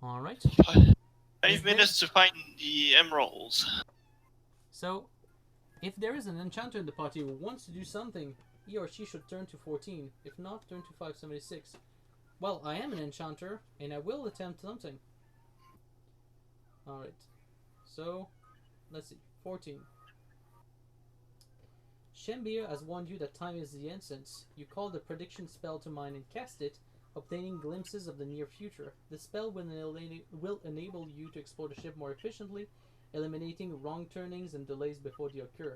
Alright. 5 minutes to find the emeralds. So, if there is an enchanter in the party who wants to do something, he or she should turn to 14. If not, turn to 576. Well, I am an enchanter, and I will attempt something. Alright. So, let's see. 14. Shembir has warned you that time is the essence. You call the prediction spell to mind and cast it, obtaining glimpses of the near future. The spell will enable you to explore the ship more efficiently, eliminating wrong turnings and delays before they occur.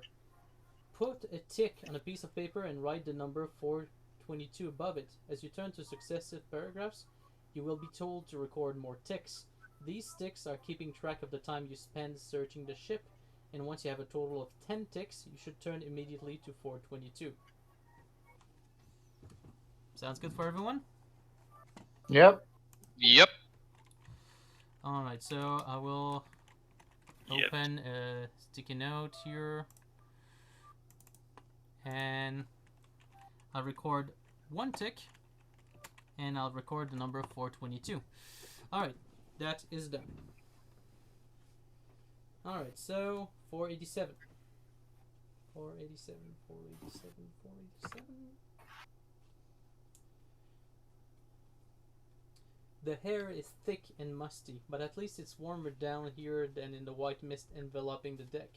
Put a tick on a piece of paper and write the number 422 above it. As you turn to successive paragraphs, you will be told to record more ticks. These ticks are keeping track of the time you spend searching the ship, and once you have a total of 10 ticks, you should turn immediately to 422. Sounds good for everyone? Yep. Yep. Alright, so I will open a sticky note here. And I'll record 1 tick. And I'll record the number 422. Alright, that is done. Alright, so 487. 487, 487, 487. The hair is thick and musty, but at least it's warmer down here than in the white mist enveloping the deck.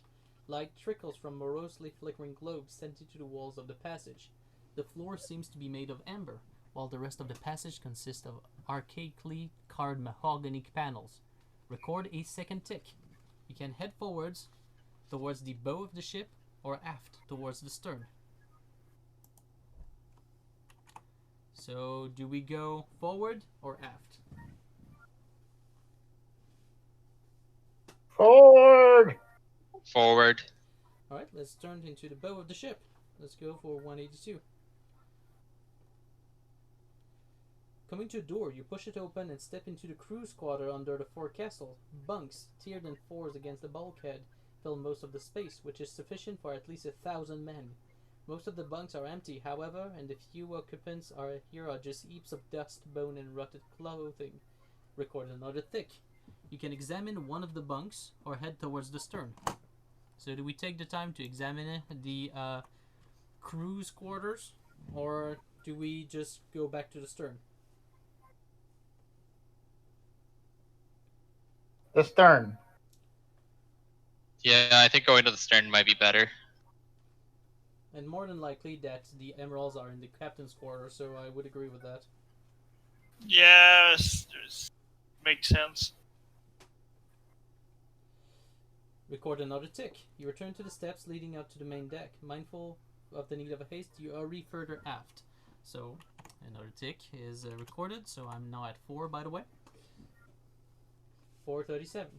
Light trickles from morosely flickering globes sent into the walls of the passage. The floor seems to be made of amber, while the rest of the passage consists of archaically carved mahogany panels. Record a second tick. You can head forwards towards the bow of the ship or aft towards the stern. So, do we go forward or aft? Forward! Forward. Alright, let's turn into the bow of the ship. Let's go for 182. Coming to a door, you push it open and step into the crew's quarter under the forecastle. Bunks, tiered in fours against the bulkhead, fill most of the space, which is sufficient for at least 1,000 men. Most of the bunks are empty, however, and the few occupants are just heaps of dust, bone, and rotted clothing. Record another tick. You can examine one of the bunks or head towards the stern. So do we take the time to examine the crew's quarters, or do we just go back to the stern? The stern. Yeah, I think going to the stern might be better. And more than likely that the emeralds are in the captain's quarters, so I would agree with that. Yes, makes sense. Record another tick. You return to the steps leading out to the main deck. Mindful of the need of a haste, you hurry further aft. So, another tick is recorded, so I'm now at 4, by the way. 437.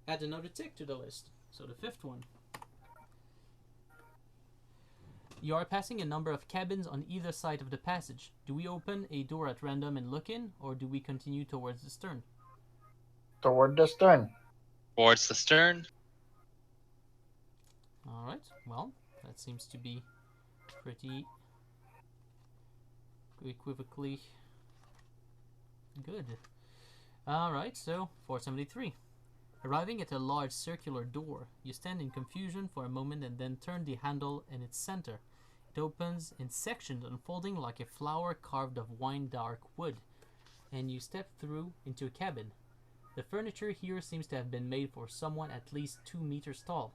Add another tick to the list. So the 5th one. You are passing a number of cabins on either side of the passage. Do we open a door at random and look in, or do we continue towards the stern? Toward the stern. Towards the stern. Alright, well, that seems to be pretty equivocally good. Alright, so 473. Arriving at a large circular door, you stand in confusion for a moment and then turn the handle in its center. It opens in sections, unfolding like a flower carved of wine-dark wood, and you step through into a cabin. The furniture here seems to have been made for someone at least 2 meters tall.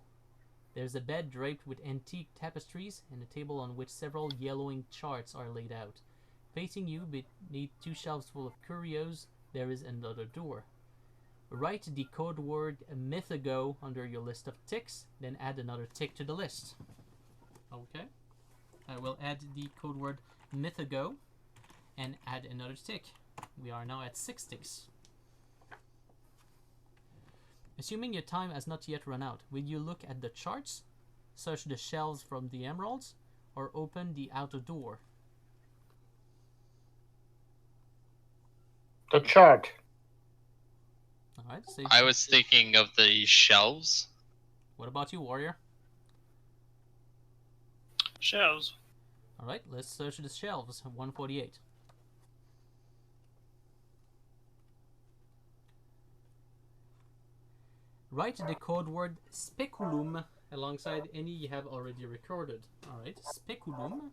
There's a bed draped with antique tapestries and a table on which several yellowing charts are laid out. Facing you, beneath 2 shelves full of curios, there is another door. Write the code word Mythigo under your list of ticks, then add another tick to the list. Okay. I will add the code word Mythigo and add another tick. We are now at 6 ticks. Assuming your time has not yet run out, will you look at the charts, search the shelves from the emeralds, or open the outer door? The chart. Alright, I was thinking of the shelves. What about you, warrior? Shells. Alright, let's search the shelves. 148. Write the code word speculum alongside any you have already recorded. Alright, speculum.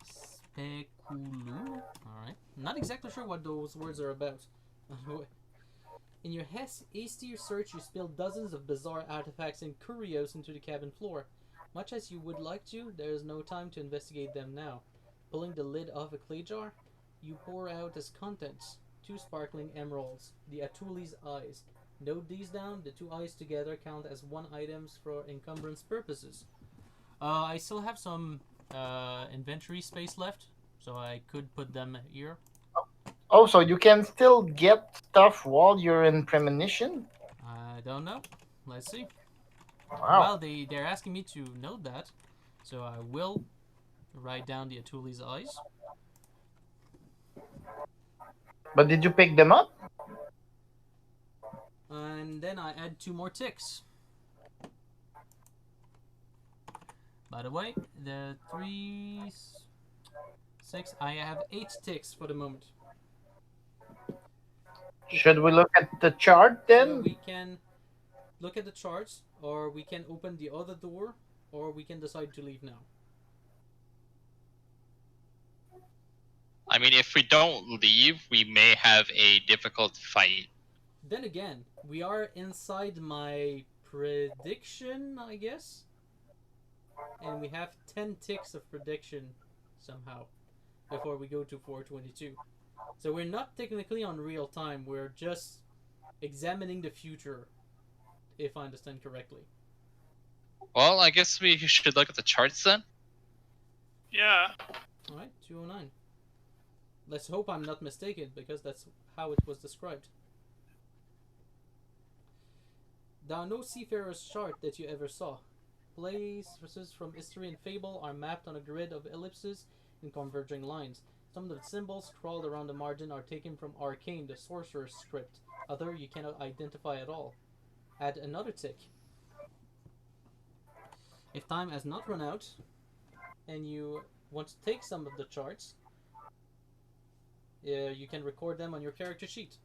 Speculum. Alright. Not exactly sure what those words are about. In your hasty search, you spill dozens of bizarre artifacts and curios into the cabin floor. Much as you would like to, there is no time to investigate them now. Pulling the lid off a clay jar, you pour out its contents. 2 sparkling emeralds, the Hatuli's eyes. Note these down. The 2 eyes together count as 1 item for encumbrance purposes. I still have some inventory space left, so I could put them here. Oh, so you can still get stuff while you're in premonition? I don't know. Let's see. Wow. Well, they're asking me to note that, so I will write down the Hatuli's eyes. But did you pick them up? And then I add 2 more ticks. By the way, the 3, 6, I have 8 ticks for the moment. Should we look at the chart So then? we can look at the charts, or we can open the other door, or we can decide to leave now. I mean, if we don't leave, we may have a difficult fight. Then again, we are inside my prediction, I guess. And we have 10 ticks of prediction somehow before we go to 422. So we're not technically on real time, we're just examining the future, if I understand correctly. Well, I guess we should look at the charts then. Yeah. Alright, 209. Let's hope I'm not mistaken, because that's how it was described. There are no seafarer's chart that you ever saw. Places from history and fable are mapped on a grid of ellipses and converging lines. Some of the symbols scrawled around the margin are taken from Arcane, the sorcerer's script. Other you cannot identify at all. Add another tick. If time has not run out, and you want to take some of the charts, you can record them on your character sheet.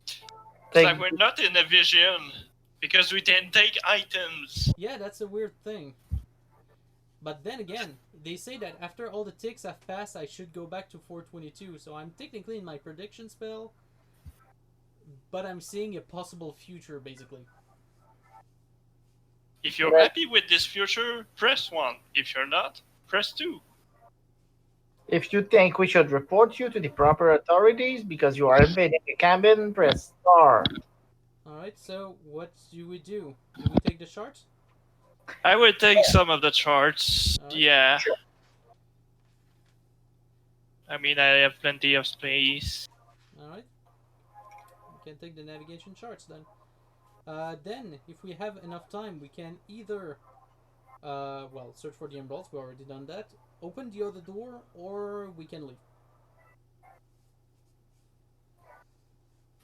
It's like we're not in a vision because we can take items. Yeah, that's a weird thing. But then again, they say that after all the ticks have passed, I should go back to 422. So I'm technically in my prediction spell, but I'm seeing a possible future, basically. If you're happy with this future, press 1. If you're not, press 2. If you think we should report you to the proper authorities because you are invading a cabin, press star. Alright, so what do we do? Do we take the chart? I would take some of the charts. Alright. Yeah. I mean, I have plenty of space. Alright. We can take the navigation charts then. Then, if we have enough time, we can either, search for the emeralds, we already done that, open the other door, or we can leave.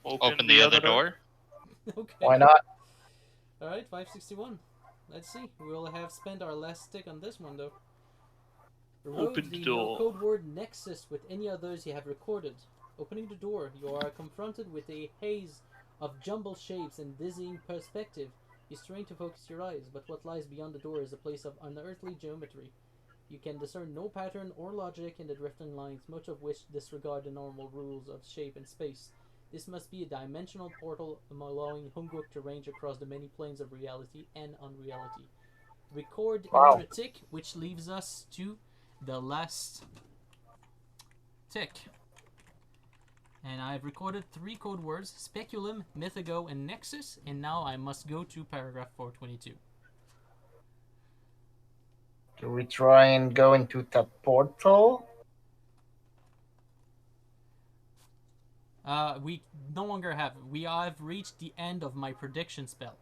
Open the other door. Okay. Why not? Alright, 561. Let's see. We'll have spent our last stick on this one, though. Open the door. Code word Nexus with any others you have recorded. Opening the door, you are confronted with a haze of jumbled shapes and dizzying perspective. You strain to focus your eyes, but what lies beyond the door is a place of unearthly geometry. You can discern no pattern or logic in the drifting lines, much of which disregard the normal rules of shape and space. This must be a dimensional portal allowing Hunguk to range across the many planes of reality and unreality. Record Wow. your tick, which leaves us to the last tick. And I've recorded 3 code words: speculum, mythigo, and nexus, and now I must go to paragraph 422. Do we try and go into the portal? We no longer have. We have reached the end of my prediction spell.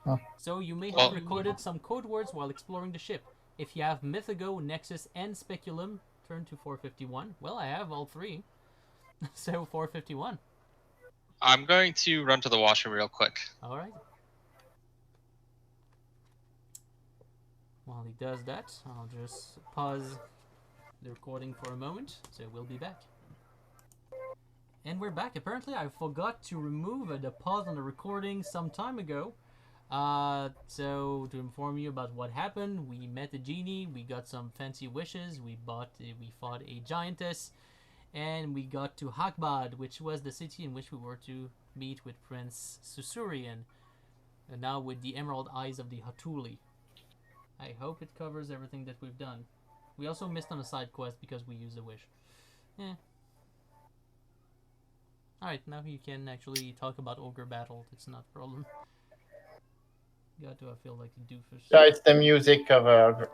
Huh. So you may have Well- recorded some code words while exploring the ship. If you have mythigo, nexus, and speculum, turn to 451. Well, I have all 3. So 451. I'm going to run to the washroom real quick. All right. While he does that, I'll just pause the recording for a moment. So we'll be back. And we're back. Apparently, I forgot to remove the pause on the recording some time ago. So to inform you about what happened, we met a genie. We got some fancy wishes. We fought a giantess, and we got to Hakbad, which was the city in which we were to meet with Prince Sussurien. And now with the emerald eyes of the Hatuli. I hope it covers everything that we've done. We also missed on a side quest because we used a wish. Yeah. Alright, now you can actually talk about Ogre Battle. It's not a problem. God, do I feel like a doofus. Yeah, it's the music of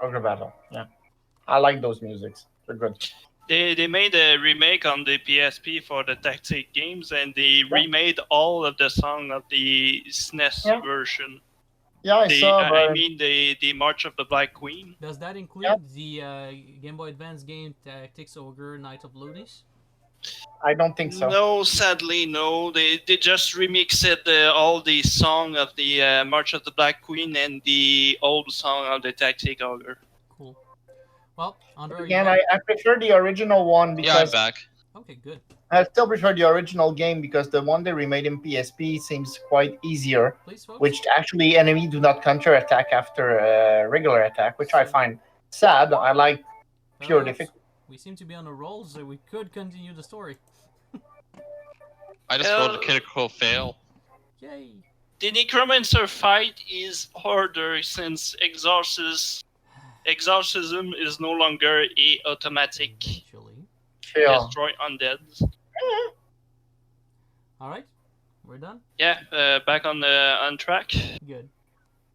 Ogre Battle. Yeah. I like those musics. They're good. They made a remake on the PSP for the tactic games, and they remade all of the song of the SNES Yeah. version. Yeah, I saw. I But mean the March of the Black Queen. Does that include Yep. the Game Boy Advance game Tactics Ogre Knight of Lodis? I don't think so. No, sadly, no. They just remixed all the song of the March of the Black Queen and the old song of the Tactic Ogre. Cool. Well, Andre, are Again, you back? I prefer the original one Yeah, I'm because back. Okay, good. I still prefer the original game because the one they remade in PSP seems quite easier, Please, folks. which actually enemy do not counter attack after a regular attack, which I find sad. I like pure Fellows, difficulty. we seem to be on a roll, so we could continue the story. I just rolled a critical fail. Yay! The Necromancer fight is harder since exorcism is no longer a automatic Eventually. Chill. destroy undead. Alright, we're done? Yeah, back on track. Good.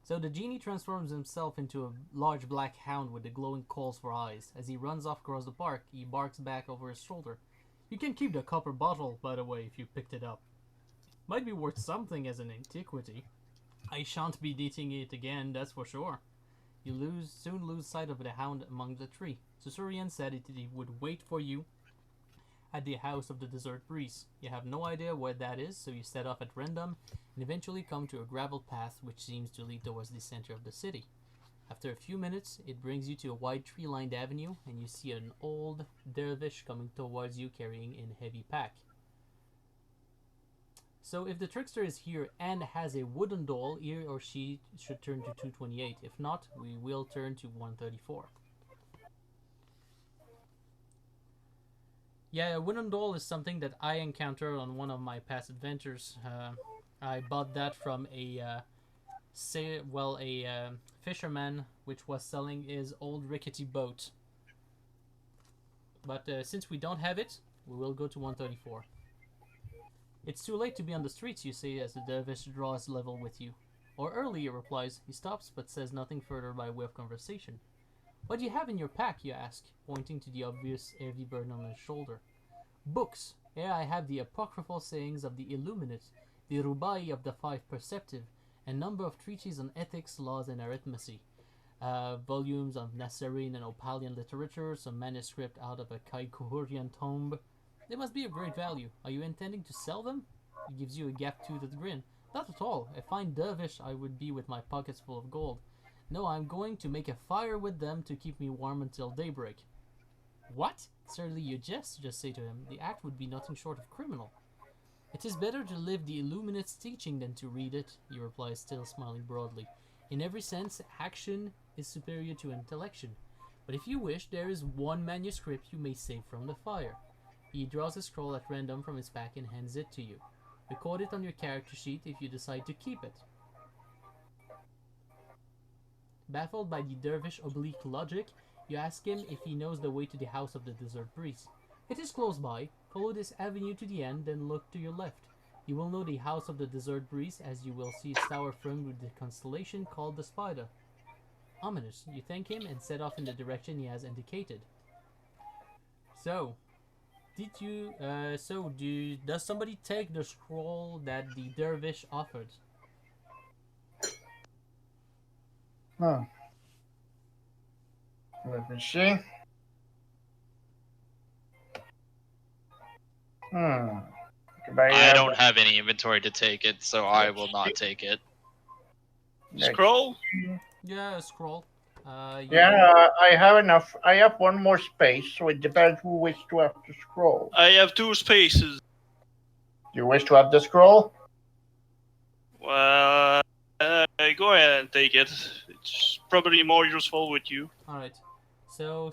So the genie transforms himself into a large black hound with the glowing coals for eyes. As he runs off across the park, he barks back over his shoulder. You can keep the copper bottle, by the way, if you picked it up. Might be worth something as an antiquity. I shan't be needing it again, that's for sure. You soon lose sight of the hound among the tree. Sussurien said he would wait for you at the house of the desert breeze. You have no idea where that is, so you set off at random and eventually come to a gravel path which seems to lead towards the center of the city. After a few minutes, it brings you to a wide tree-lined avenue, and you see an old dervish coming towards you carrying a heavy pack. So if the trickster is here and has a wooden doll, he or she should turn to 228. If not, we will turn to 134. Yeah, a wooden doll is something that I encountered on one of my past adventures. I bought that from a fisherman which was selling his old rickety boat. But since we don't have it, we will go to 134. It's too late to be on the streets, you say, as the dervish draws level with you. Or early, he replies. He stops, but says nothing further by way of conversation. What do you have in your pack, you ask, pointing to the obvious heavy burden on his shoulder. Books. Here I have the apocryphal sayings of the Illuminate, the Rubai of the Five Perceptive, a number of treatises on ethics, laws, and arithmetic. volumes of Nasserine and Opalian literature, some manuscript out of a Kaikurian tomb. They must be of great value. Are you intending to sell them? He gives you a gap-toothed grin. Not at all. A fine dervish I would be with my pockets full of gold. No, I'm going to make a fire with them to keep me warm until daybreak. What? Certainly you jest, just say to him. The act would be nothing short of criminal. It is better to live the Illuminate's teaching than to read it, he replies, still smiling broadly. In every sense, action is superior to intellection. But if you wish, there is one manuscript you may save from the fire. He draws a scroll at random from his pack and hands it to you. Record it on your character sheet if you decide to keep it. Baffled by the dervish oblique logic, you ask him if he knows the way to the house of the desert priest. It is close by. Follow this avenue to the end, then look to your left. You will know the house of the desert priest, as you will see its tower framed with the constellation called the Spider. Ominous. You thank him and set off in the direction he has indicated. So, does somebody take the scroll that the dervish offered? Huh. Let me see. I don't have any inventory to take it, so I will not take it. Scroll? Yeah, a scroll. I have enough. I have one more space, so it depends who wishes to have the scroll. I have 2 spaces. Do you wish to have the scroll? Well, go ahead and take it. It's probably more useful with you. Alright. So,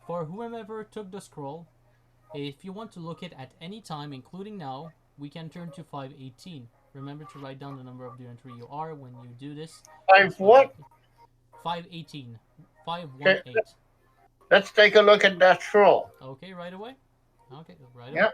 for whomever took the scroll, if you want to look it at any time, including now, we can turn to 518. Remember to write down the number of the entry you are when you do this. 5 what? 518. 518. Let's take a look at that scroll. Okay, right away? Okay, right away. Yeah.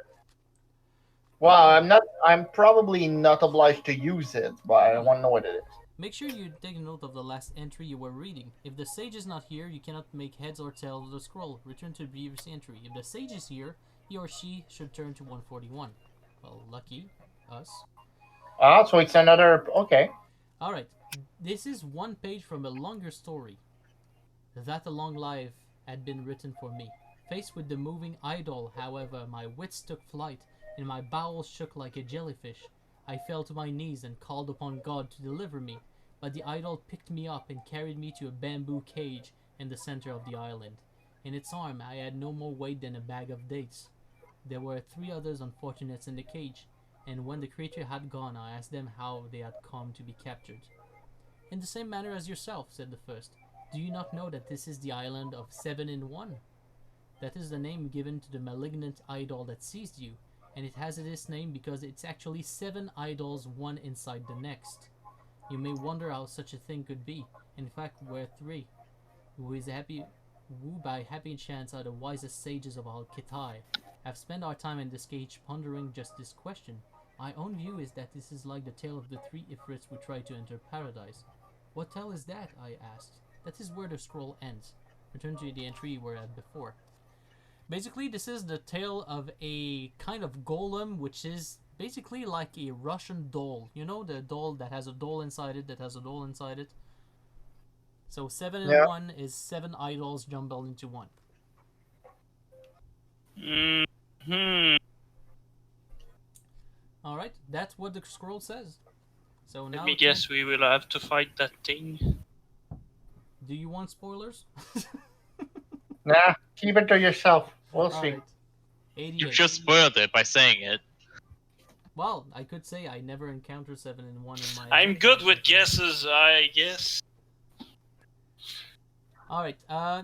Well, I'm probably not obliged to use it, but I want to know what it is. Make sure you take note of the last entry you were reading. If the sage is not here, you cannot make heads or tails of the scroll. Return to the previous entry. If the sage is here, he or she should turn to 141. Well, lucky us. So it's another... Okay. Alright, this is one page from a longer story. That a long life had been written for me. Faced with the moving idol, however, my wits took flight, and my bowels shook like a jellyfish. I fell to my knees and called upon God to deliver me, but the idol picked me up and carried me to a bamboo cage in the center of the island. In its arm, I had no more weight than a bag of dates. There were 3 others unfortunates in the cage, and when the creature had gone, I asked them how they had come to be captured. In the same manner as yourself, said the first. Do you not know that this is the island of 7 in 1? That is the name given to the malignant idol that seized you, and it has this name because it's actually 7 idols, one inside the next. You may wonder how such a thing could be. In fact, we're 3. Who by happy chance are the wisest sages of Al Kitai, have spent our time in this cage pondering just this question. My own view is that this is like the tale of the 3 Ifrits who tried to enter paradise. What tale is that? I asked. That is where the scroll ends. Return to the entry you were at before. Basically, this is the tale of a kind of golem, which is basically like a Russian doll. You know, the doll that has a doll inside it, that has a doll inside it? So 7 in 1 is 7 idols jumbled into 1. Alright, that's what the scroll says. So now Let me guess, we will have to fight that thing. Do you want spoilers? Nah, keep it to yourself. We'll see. Alright. 88. You just spoiled it by saying it. Well, I could say I never encountered 7 in 1 in my... I'm good with guesses, I guess. Alright,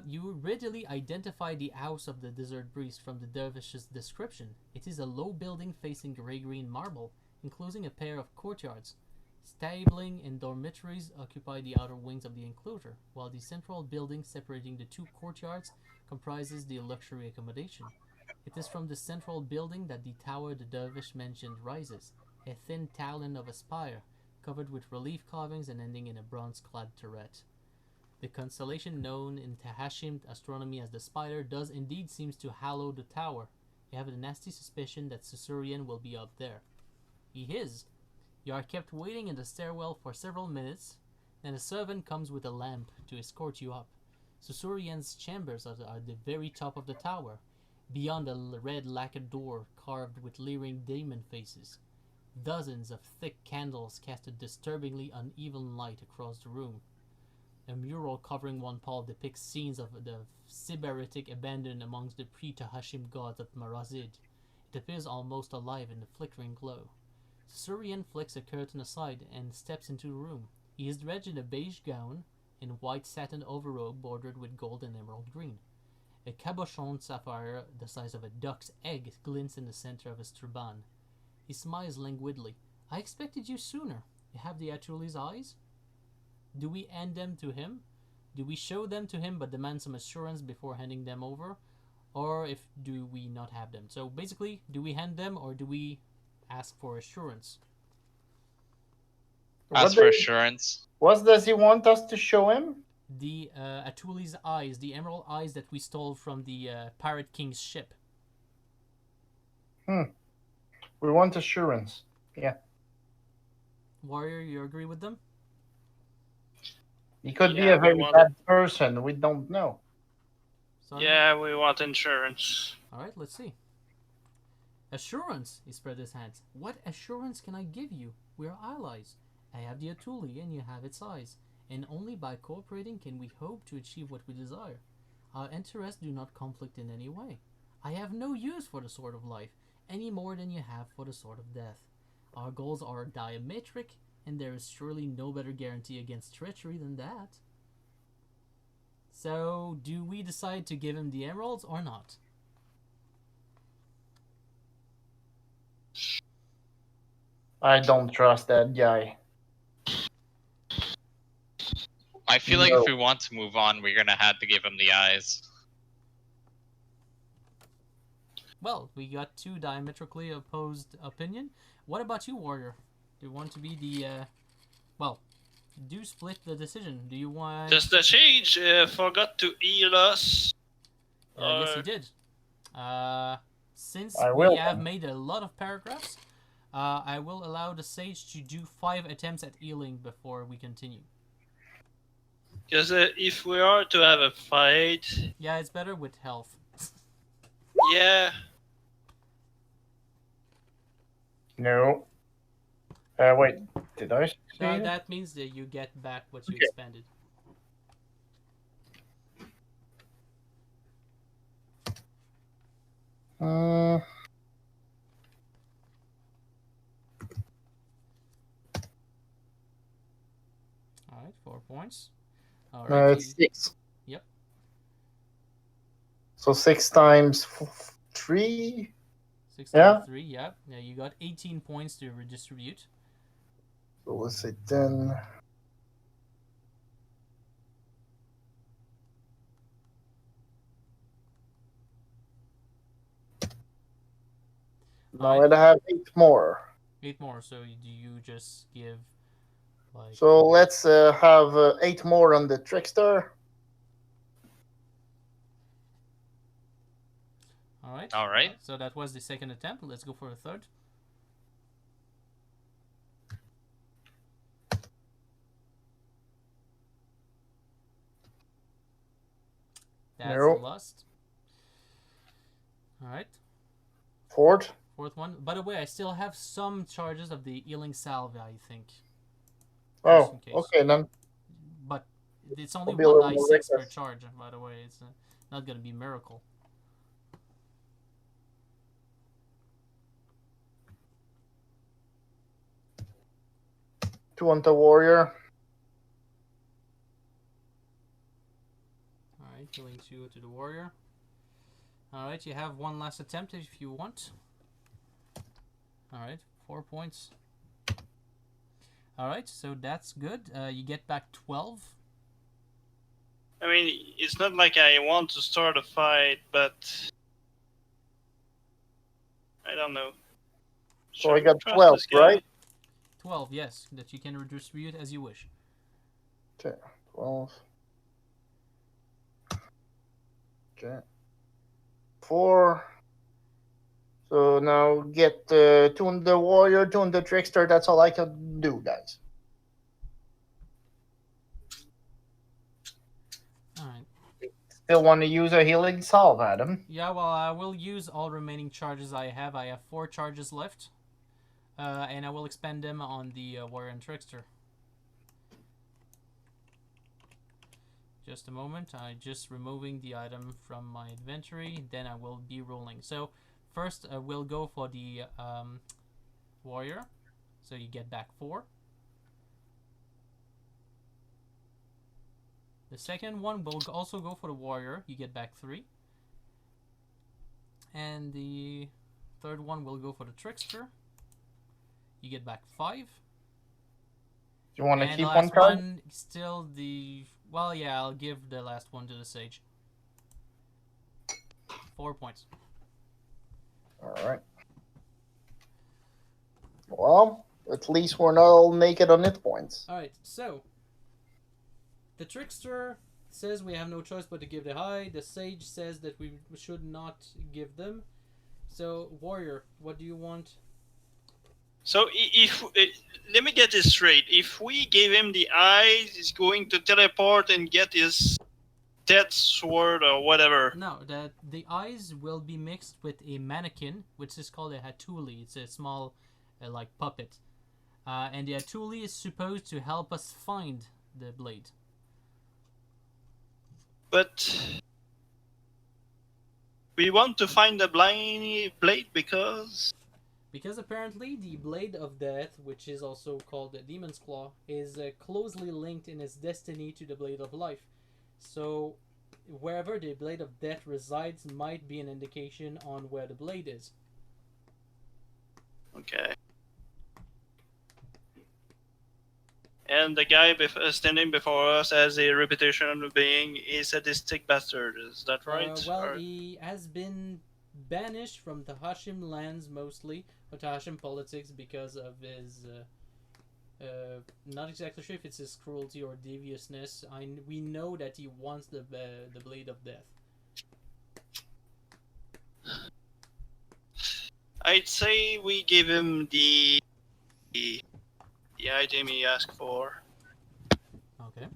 you readily identify the house of the desert priest from the dervish's description. It is a low building facing grey-green marble, enclosing a pair of courtyards. Stabling and dormitories occupy the outer wings of the enclosure, while the central building separating the 2 courtyards comprises the luxury accommodation. It is from the central building that the tower the dervish mentioned rises, a thin talon of a spire, covered with relief carvings and ending in a bronze-clad turret. The constellation known in Tahashim astronomy as the Spider does indeed seems to hallow the tower. You have a nasty suspicion that Sussurien will be up there. He is. You are kept waiting in the stairwell for several minutes. Then a servant comes with a lamp to escort you up. Sussurien's chambers are at the very top of the tower, beyond a red lacquered door carved with leering demon faces. Dozens of thick candles cast a disturbingly uneven light across the room. A mural covering one wall depicts scenes of the Sybaritic abandon amongst the pre-Tahashim gods of Marazid. It appears almost alive in the flickering glow. Sussurien flicks a curtain aside and steps into the room. He is dressed in a beige gown and white satin overrobe bordered with gold and emerald green. A cabochon sapphire the size of a duck's egg glints in the center of his turban. He smiles languidly. I expected you sooner. You have the Hatuli's eyes? Do we hand them to him? Do we show them to him but demand some assurance before handing them over? Or do we not have them? So basically, do we hand them or do we ask for assurance? Ask for assurance. What does he want us to show him? The Hatuli's eyes, the emerald eyes that we stole from the Pirate King's ship. We want assurance. Yeah. Warrior, you agree with them? He could be Yeah, a very we want bad person. We don't know. Sorry? Yeah, we want insurance. Alright, let's see. Assurance, he spread his hands. What assurance can I give you? We are allies. I have the Hatuli and you have its eyes. And only by cooperating can we hope to achieve what we desire. Our interests do not conflict in any way. I have no use for the Sword of Life, any more than you have for the Sword of Death. Our goals are diametric, and there is surely no better guarantee against treachery than that. So, do we decide to give him the emeralds or not? I don't trust that guy. I feel like No. if we want to move on, we're gonna have to give him the eyes. Well, we got two diametrically opposed opinion. What about you, Warrior? Do you want to be the, well, do split the decision. Do you want... Does the change forgot to heal us? yes, he did. Since I we will. have made a lot of paragraphs, I will allow the sage to do 5 attempts at healing before we continue. Because if we are to have a fight, Yeah, it's better with health. yeah, No. Wait. Did I see it? That means that you get back what you Okay. expended. Alright, 4 points. Alright. It's 6. Yep. So 6 times 3. 6 Yeah. times 3, yeah. Yeah, you got 18 points to redistribute. So let's say 10. Now Alright. I have 8 more. 8 more, so do you just give, like... So let's have 8 more on the trickster. Alright. Alright. So that was the second attempt. Let's go for a third. That's No. lost. Alright. 4th. 4th one. By the way, I still have some charges of the healing salve, I think. Oh, in case. okay then. But it's only I'll be a little more 1d6 per reckless. charge, by the way. It's not going to be a miracle. Two on the warrior. Alright, healing 2 to the warrior. Alright, you have one last attempt if you want. Alright, 4 points. Alright, so that's good. You get back 12. I mean, it's not like I want to start a fight, but I don't know. So Should I we got trust 12, this guy? right? 12, yes, that you can redistribute as you wish. 12. Okay. 4. So now get 2 on the warrior, 2 on the trickster. That's all I can do, guys. Still want to use a healing salve, Adam? Yeah, well, I will use all remaining charges I have. I have 4 charges left. And I will expend them on the Warrior and Trickster. Just a moment. I'm just removing the item from my inventory. Then I will be rolling. So, first we'll go for the Warrior. So you get back 4. The second one will also go for the Warrior. You get back 3. And the third one will go for the Trickster. You get back 5. Do you want to And keep the one last card? one, still the... Well, yeah, I'll give the last one to the Sage. 4 points. Alright. Well, at least we're not all naked on hit points. Alright, so... The Trickster says we have no choice but to give the high. The Sage says that we should not give them. So, Warrior, what do you want? So if let me get this straight, if we give him the eyes, he's going to teleport and get his death sword or whatever. No, the eyes will be mixed with a mannequin, which is called a Hatuli. It's a small, like, puppet. And the Hatuli is supposed to help us find the blade. But we want to find the blind blade because apparently the Blade of Death, which is also called the Demon's Claw, is closely linked in its destiny to the Blade of Life. So, wherever the Blade of Death resides might be an indication on where the blade is. okay. And the guy standing before us has a reputation of being a sadistic bastard. Is that right? Well, he has been banished from the Hashim lands mostly, or Hashim politics, because of his, not exactly sure if it's his cruelty or deviousness. We know that he wants the Blade of Death. I'd say we give him the item he asked for. Okay.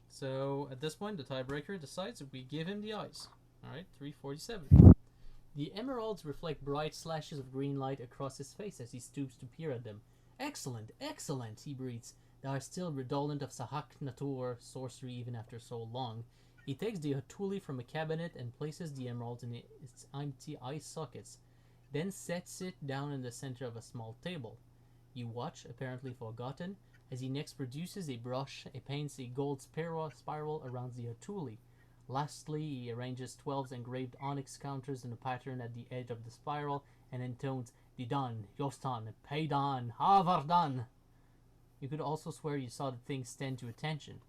So, at this point, the tiebreaker decides if we give him the eyes. Alright, 347. The emeralds reflect bright slashes of green light across his face as he stoops to peer at them. Excellent, excellent, he breathes. They are still redolent of Sahak Natur sorcery even after so long. He takes the Hatuli from a cabinet and places the emeralds in its empty eye sockets, then sets it down in the center of a small table. You watch, apparently forgotten, as he next produces a brush and paints a gold spiral around the Hatuli. Lastly, he arranges 12 engraved onyx counters in a pattern at the edge of the spiral and intones Didan, Yostan, Paydan, Havardan. You could also swear you saw the thing stand to attention.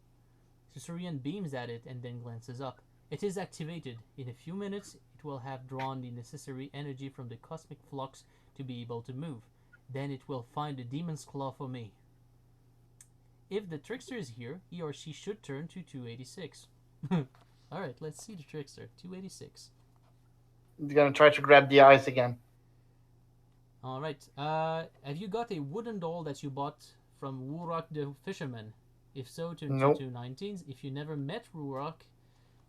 Sussurien beams at it and then glances up. It is activated. In a few minutes, it will have drawn the necessary energy from the cosmic flux to be able to move. Then it will find the demon's claw for me. If the trickster is here, he or she should turn to 286. Alright, let's see the trickster. 286. He's gonna try to grab the eyes again. Alright, have you got a wooden doll that you bought from Wurak the fisherman? If so, turn Nope. to 219. If you never met Wurak,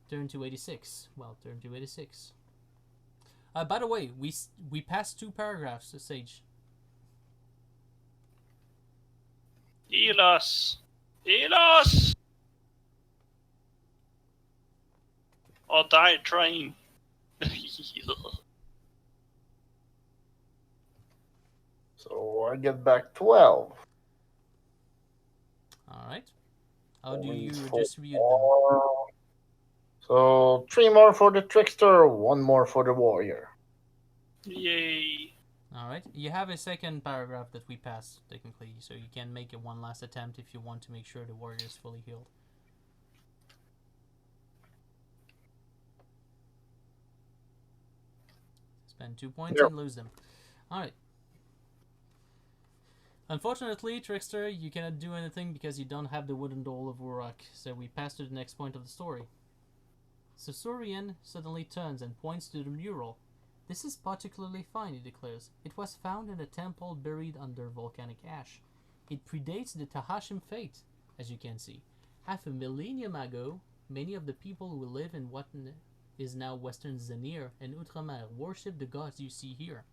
turn to 86. Well, turn to 86. By the way, we passed 2 paragraphs, Sage. Heal us! Heal us! Or die trying. So I get back 12. Alright. How do you Four distribute them? more. So 3 more for the trickster, 1 more for the warrior. Yay. Alright, you have a second paragraph that we passed, technically, so you can make it one last attempt if you want to make sure the warrior is fully healed. Spend 2 points Yep. and lose them. Alright. Unfortunately, Trickster, you cannot do anything because you don't have the wooden doll of Urak, so we pass to the next point of the story. Sussurien suddenly turns and points to the mural. This is particularly fine, he declares. It was found in a temple buried under volcanic ash. It predates the Tahashim fate, as you can see. Half a millennium ago, many of the people who live in what is now Western Zanir and Outremer worship the gods you see here.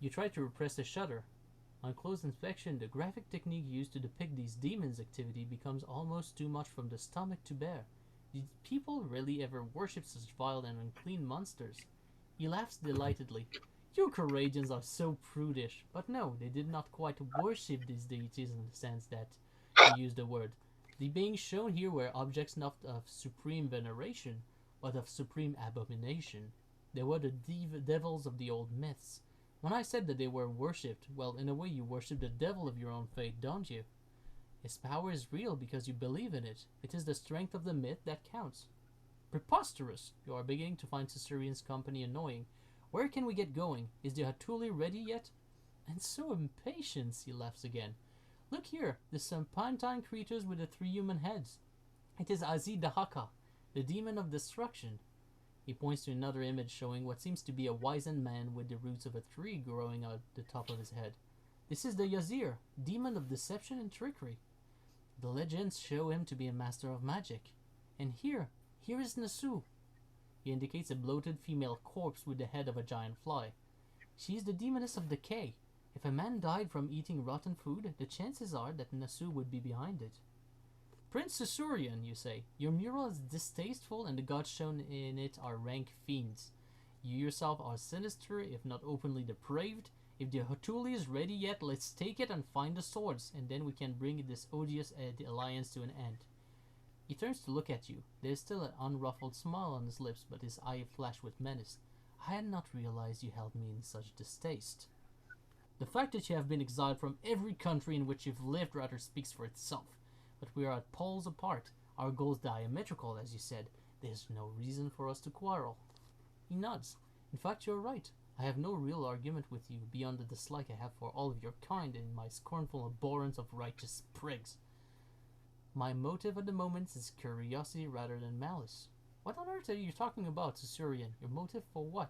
You try to repress a shudder. On close inspection, the graphic technique used to depict these demons' activity becomes almost too much from the stomach to bear. Did people really ever worship such vile and unclean monsters? He laughs delightedly. You Courageans are so prudish. But no, they did not quite worship these deities in the sense that he used the word. The beings shown here were objects not of supreme veneration, but of supreme abomination. They were the devils of the old myths. When I said that they were worshipped, well, in a way you worship the devil of your own fate, don't you? His power is real because you believe in it. It is the strength of the myth that counts. Preposterous! You are beginning to find Sussurien's company annoying. Where can we get going? Is the Hatuli ready yet? And so impatient, he laughs again. Look here, the serpentine creatures with the 3 human heads. It is Azidahaka, the demon of destruction. He points to another image showing what seems to be a wizened man with the roots of a tree growing out the top of his head. This is the Yazir, demon of deception and trickery. The legends show him to be a master of magic. And here is Nasu. He indicates a bloated female corpse with the head of a giant fly. She is the demoness of decay. If a man died from eating rotten food, the chances are that Nasu would be behind it. Prince Sussurien, you say. Your mural is distasteful and the gods shown in it are rank fiends. You yourself are sinister, if not openly depraved. If the Hatuli is ready yet, let's take it and find the swords, and then we can bring this odious alliance to an end. He turns to look at you. There is still an unruffled smile on his lips, but his eye flashed with menace. I had not realized you held me in such distaste. The fact that you have been exiled from every country in which you've lived rather speaks for itself. But we are at poles apart. Our goals diametrical, as you said. There's no reason for us to quarrel. He nods. In fact, you're right. I have no real argument with you beyond the dislike I have for all of your kind and my scornful abhorrence of righteous prigs. My motive at the moment is curiosity rather than malice. What on earth are you talking about, Sussurien? Your motive for what?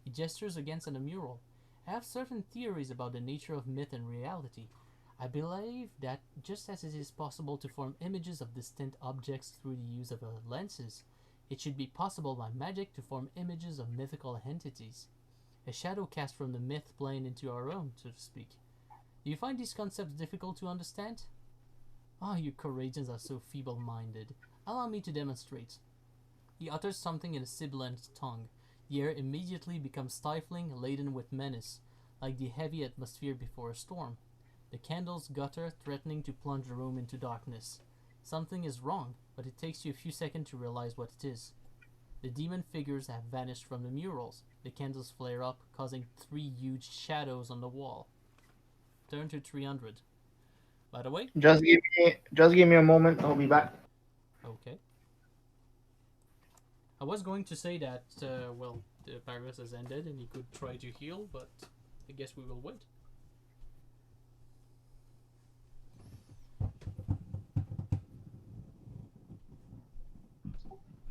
He gestures against a mural. I have certain theories about the nature of myth and reality. I believe that just as it is possible to form images of distant objects through the use of lenses, it should be possible by magic to form images of mythical entities. A shadow cast from the myth plane into our own, so to speak. Do you find these concepts difficult to understand? Ah, you Courageans are so feeble-minded. Allow me to demonstrate. He utters something in a sibilant tongue. The air immediately becomes stifling, laden with menace, like the heavy atmosphere before a storm. The candles gutter, threatening to plunge the room into darkness. Something is wrong, but it takes you a few seconds to realize what it is. The demon figures have vanished from the murals. The candles flare up, causing 3 huge shadows on the wall. Turn to 300. By the way, Just give me a moment. I'll be back. okay. I was going to say that, well, the paragraph has ended and he could try to heal, but I guess we will wait.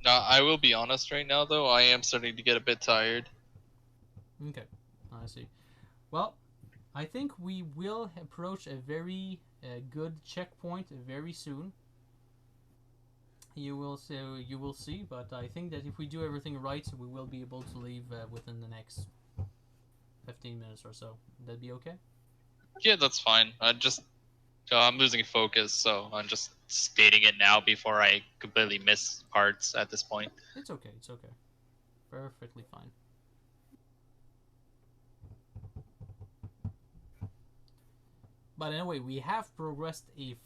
No, I will be honest right now, though. I am starting to get a bit tired. Okay, I see. Well, I think we will approach a very good checkpoint very soon. You will see, but I think that if we do everything right, we will be able to leave within the next 15 minutes or so. Would that be okay? Yeah, that's fine. I'm losing focus, so I'm just stating it now before I completely miss parts at this point. It's okay, it's okay. Perfectly fine. But anyway, we have progressed a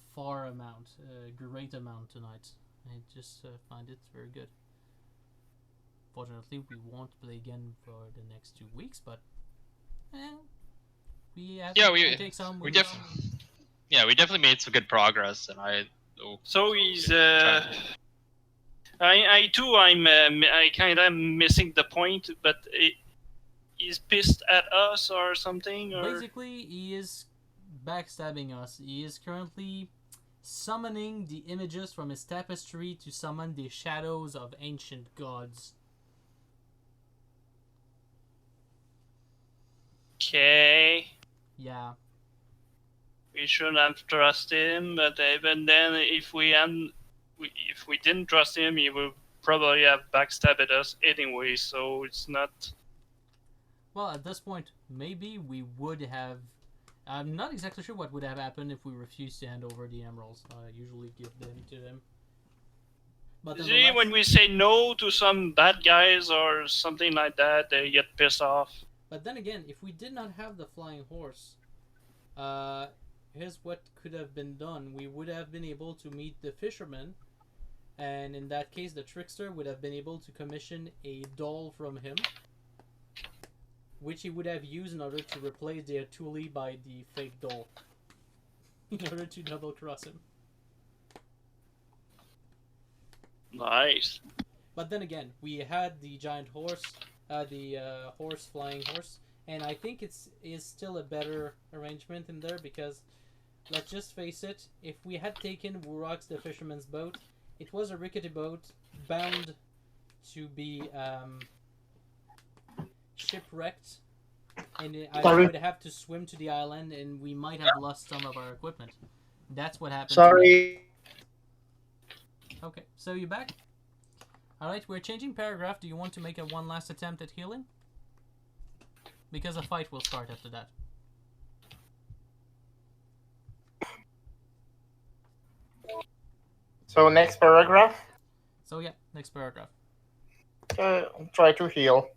great amount tonight. I just find it very good. Fortunately, we won't play again for the next 2 weeks, but we have to take some. We definitely made some good progress, and So he's I too I'm I kind of missing the point, but he's pissed at us or something. Or basically, he is backstabbing us. He is currently summoning the images from his tapestry to summon the shadows of ancient gods. Okay. Yeah. we should have trusted him, but even then, if we didn't trust him, he would probably have backstabbed us anyway. So it's not. Well, at this point, maybe we would have. I'm not exactly sure what would have happened if we refused to hand over the emeralds. I usually give them to them. But See, when we say no to some bad guys or something like that, they get pissed off. But then again, if we did not have the flying horse, here's what could have been done. We would have been able to meet the fisherman, and in that case, the trickster would have been able to commission a doll from him, which he would have used in order to replace the Hatuli by the fake doll, in order to double cross him. Nice. But then again, we had the giant horse, flying horse, and I think is still a better arrangement in there because, let's just face it, if we had taken Wurok's the fisherman's boat, it was a rickety boat bound to be shipwrecked, and I would have to swim to the island, and we might have lost some of our equipment. That's what happened. Sorry. Okay, so you back? Alright, we're changing paragraph. Do you want to make one last attempt at healing? Because a fight will start after that. So next paragraph. So yeah, next paragraph. I'll try to heal.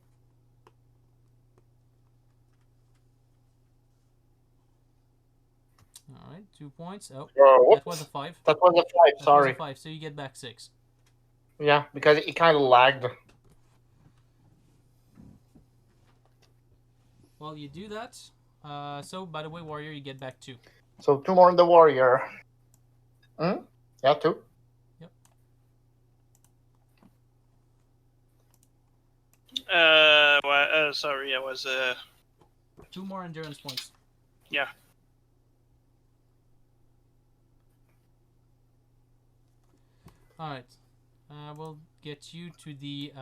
Alright, 2 points. Oh, Whoops. that was a 5. That was a 5. That Sorry. was a 5, so you get back 6. Yeah, because it kind of lagged. Well, you do that. So, by the way, warrior, you get back 2. So 2 more in the warrior. Yeah, 2. Yep. Sorry, I was 2 more endurance points. Yeah. Alright. We'll get you to the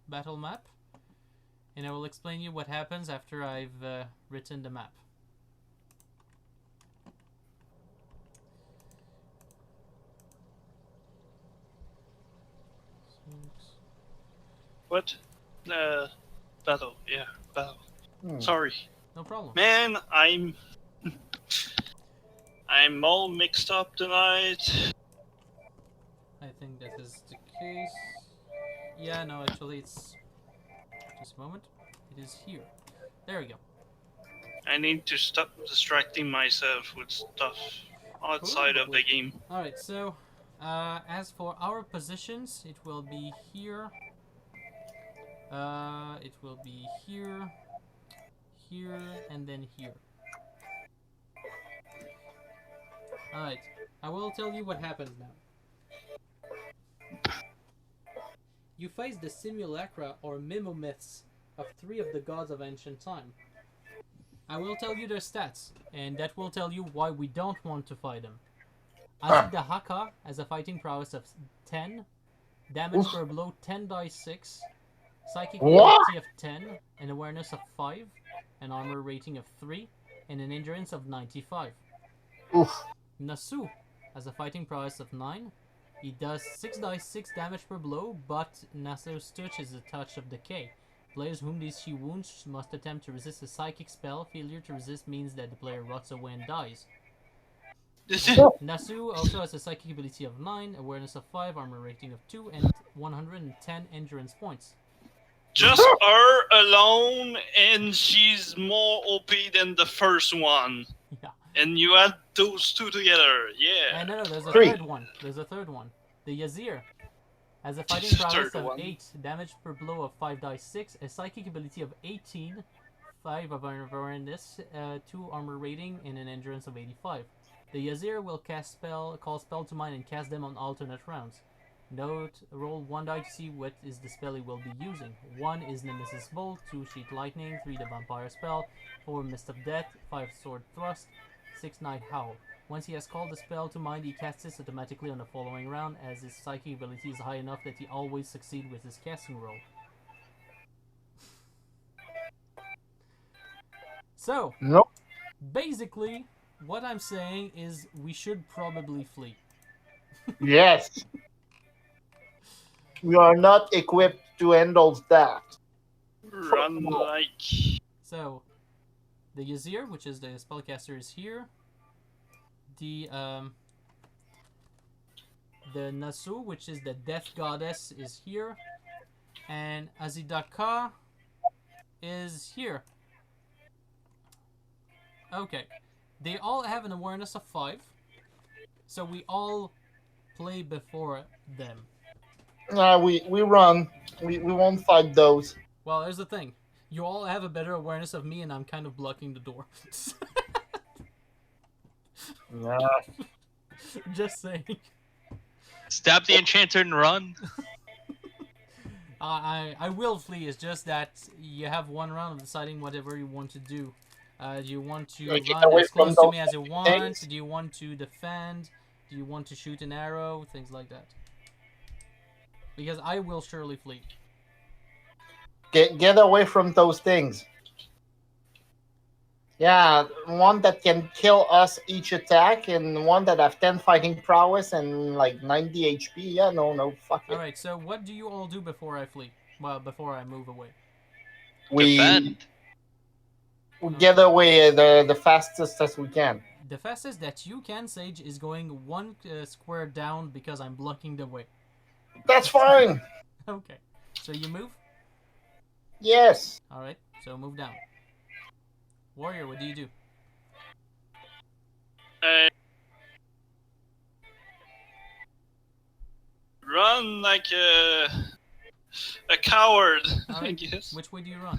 battle map, and I will explain you what happens after I've written the map. what? Battle. Yeah, battle. Sorry, No problem. man. I'm all mixed up tonight. I think that is the case. Yeah, no, actually, it's... Just a moment. It is here. There we go. I need to stop distracting myself with stuff outside of the game. Alright, so, as for our positions, it will be here. It will be here, here, and then here. Alright, I will tell you what happens now. You face the simulacra or mimomyths of 3 of the gods of ancient time. I will tell you their stats, and that will tell you why we don't want to fight them. Azida Haka has a fighting prowess of 10, damage per blow 10 dice 6, psychic ability of 10, an awareness of 5, an armor rating of 3, and an endurance of 95. Oof. Nasu has a fighting prowess of 9. He does 6 dice 6 damage per blow, but Nasu's touch is a touch of decay. Players whom she wounds must attempt to resist a psychic spell. Failure to resist means that the player rots away and dies. Nasu also has a psychic ability of 9, awareness of 5, armor rating of 2, and 110 endurance points. Just her alone, and she's more OP than the first one. Yeah. And you add those 2 together, yeah. No, there's a 3. third one. There's a third one. The Yazir has a fighting prowess of 8, damage per blow of 5 dice 6, a psychic ability of 18, 5 of awareness, 2 armor rating, and an endurance of 85. The Yazir will call spell to mind and cast them on alternate rounds. Note, roll 1 die to see what is the spell he will be using. 1 is Nemesis Bolt, 2 Sheet Lightning, 3 the Vampire Spell, 4 Mist of Death, 5 Sword Thrust, 6 Night Howl. Once he has called the spell to mind, he casts this automatically on the following round, as his psychic ability is high enough that he always succeeds with his casting roll. So, Nope. basically, what I'm saying is we should probably flee. Yes. We are not equipped to handle that. Run like. So, the Yazir, which is the spellcaster, is here. The Nasu, which is the death goddess, is here. And Azidaka is here. Okay. They all have an awareness of 5. So we all play before them. We run. We won't fight those. Well, here's the thing. You all have a better awareness of me, and I'm kind of blocking the door. Yeah. Just saying. Stab the enchanter and run. I will flee. It's just that you have one round of deciding whatever you want to do. Do you want to Like, get run away as from close to those me as you want? things? Do you want to defend? Do you want to shoot an arrow? Things like that. Because I will surely flee. Get away from those things. Yeah, one that can kill us each attack, and one that have 10 fighting prowess and like 90 HP. Yeah, no, fuck it. Alright, so what do you all do before I flee? Well, before I move away. Defend. We get away the fastest as we can. The fastest that you can, Sage, is going 1 square down because I'm blocking the way. That's fine. Okay. So you move? Yes. Alright, so move down. Warrior, what do you do? Run like a coward, I Alright, guess. which way do you run?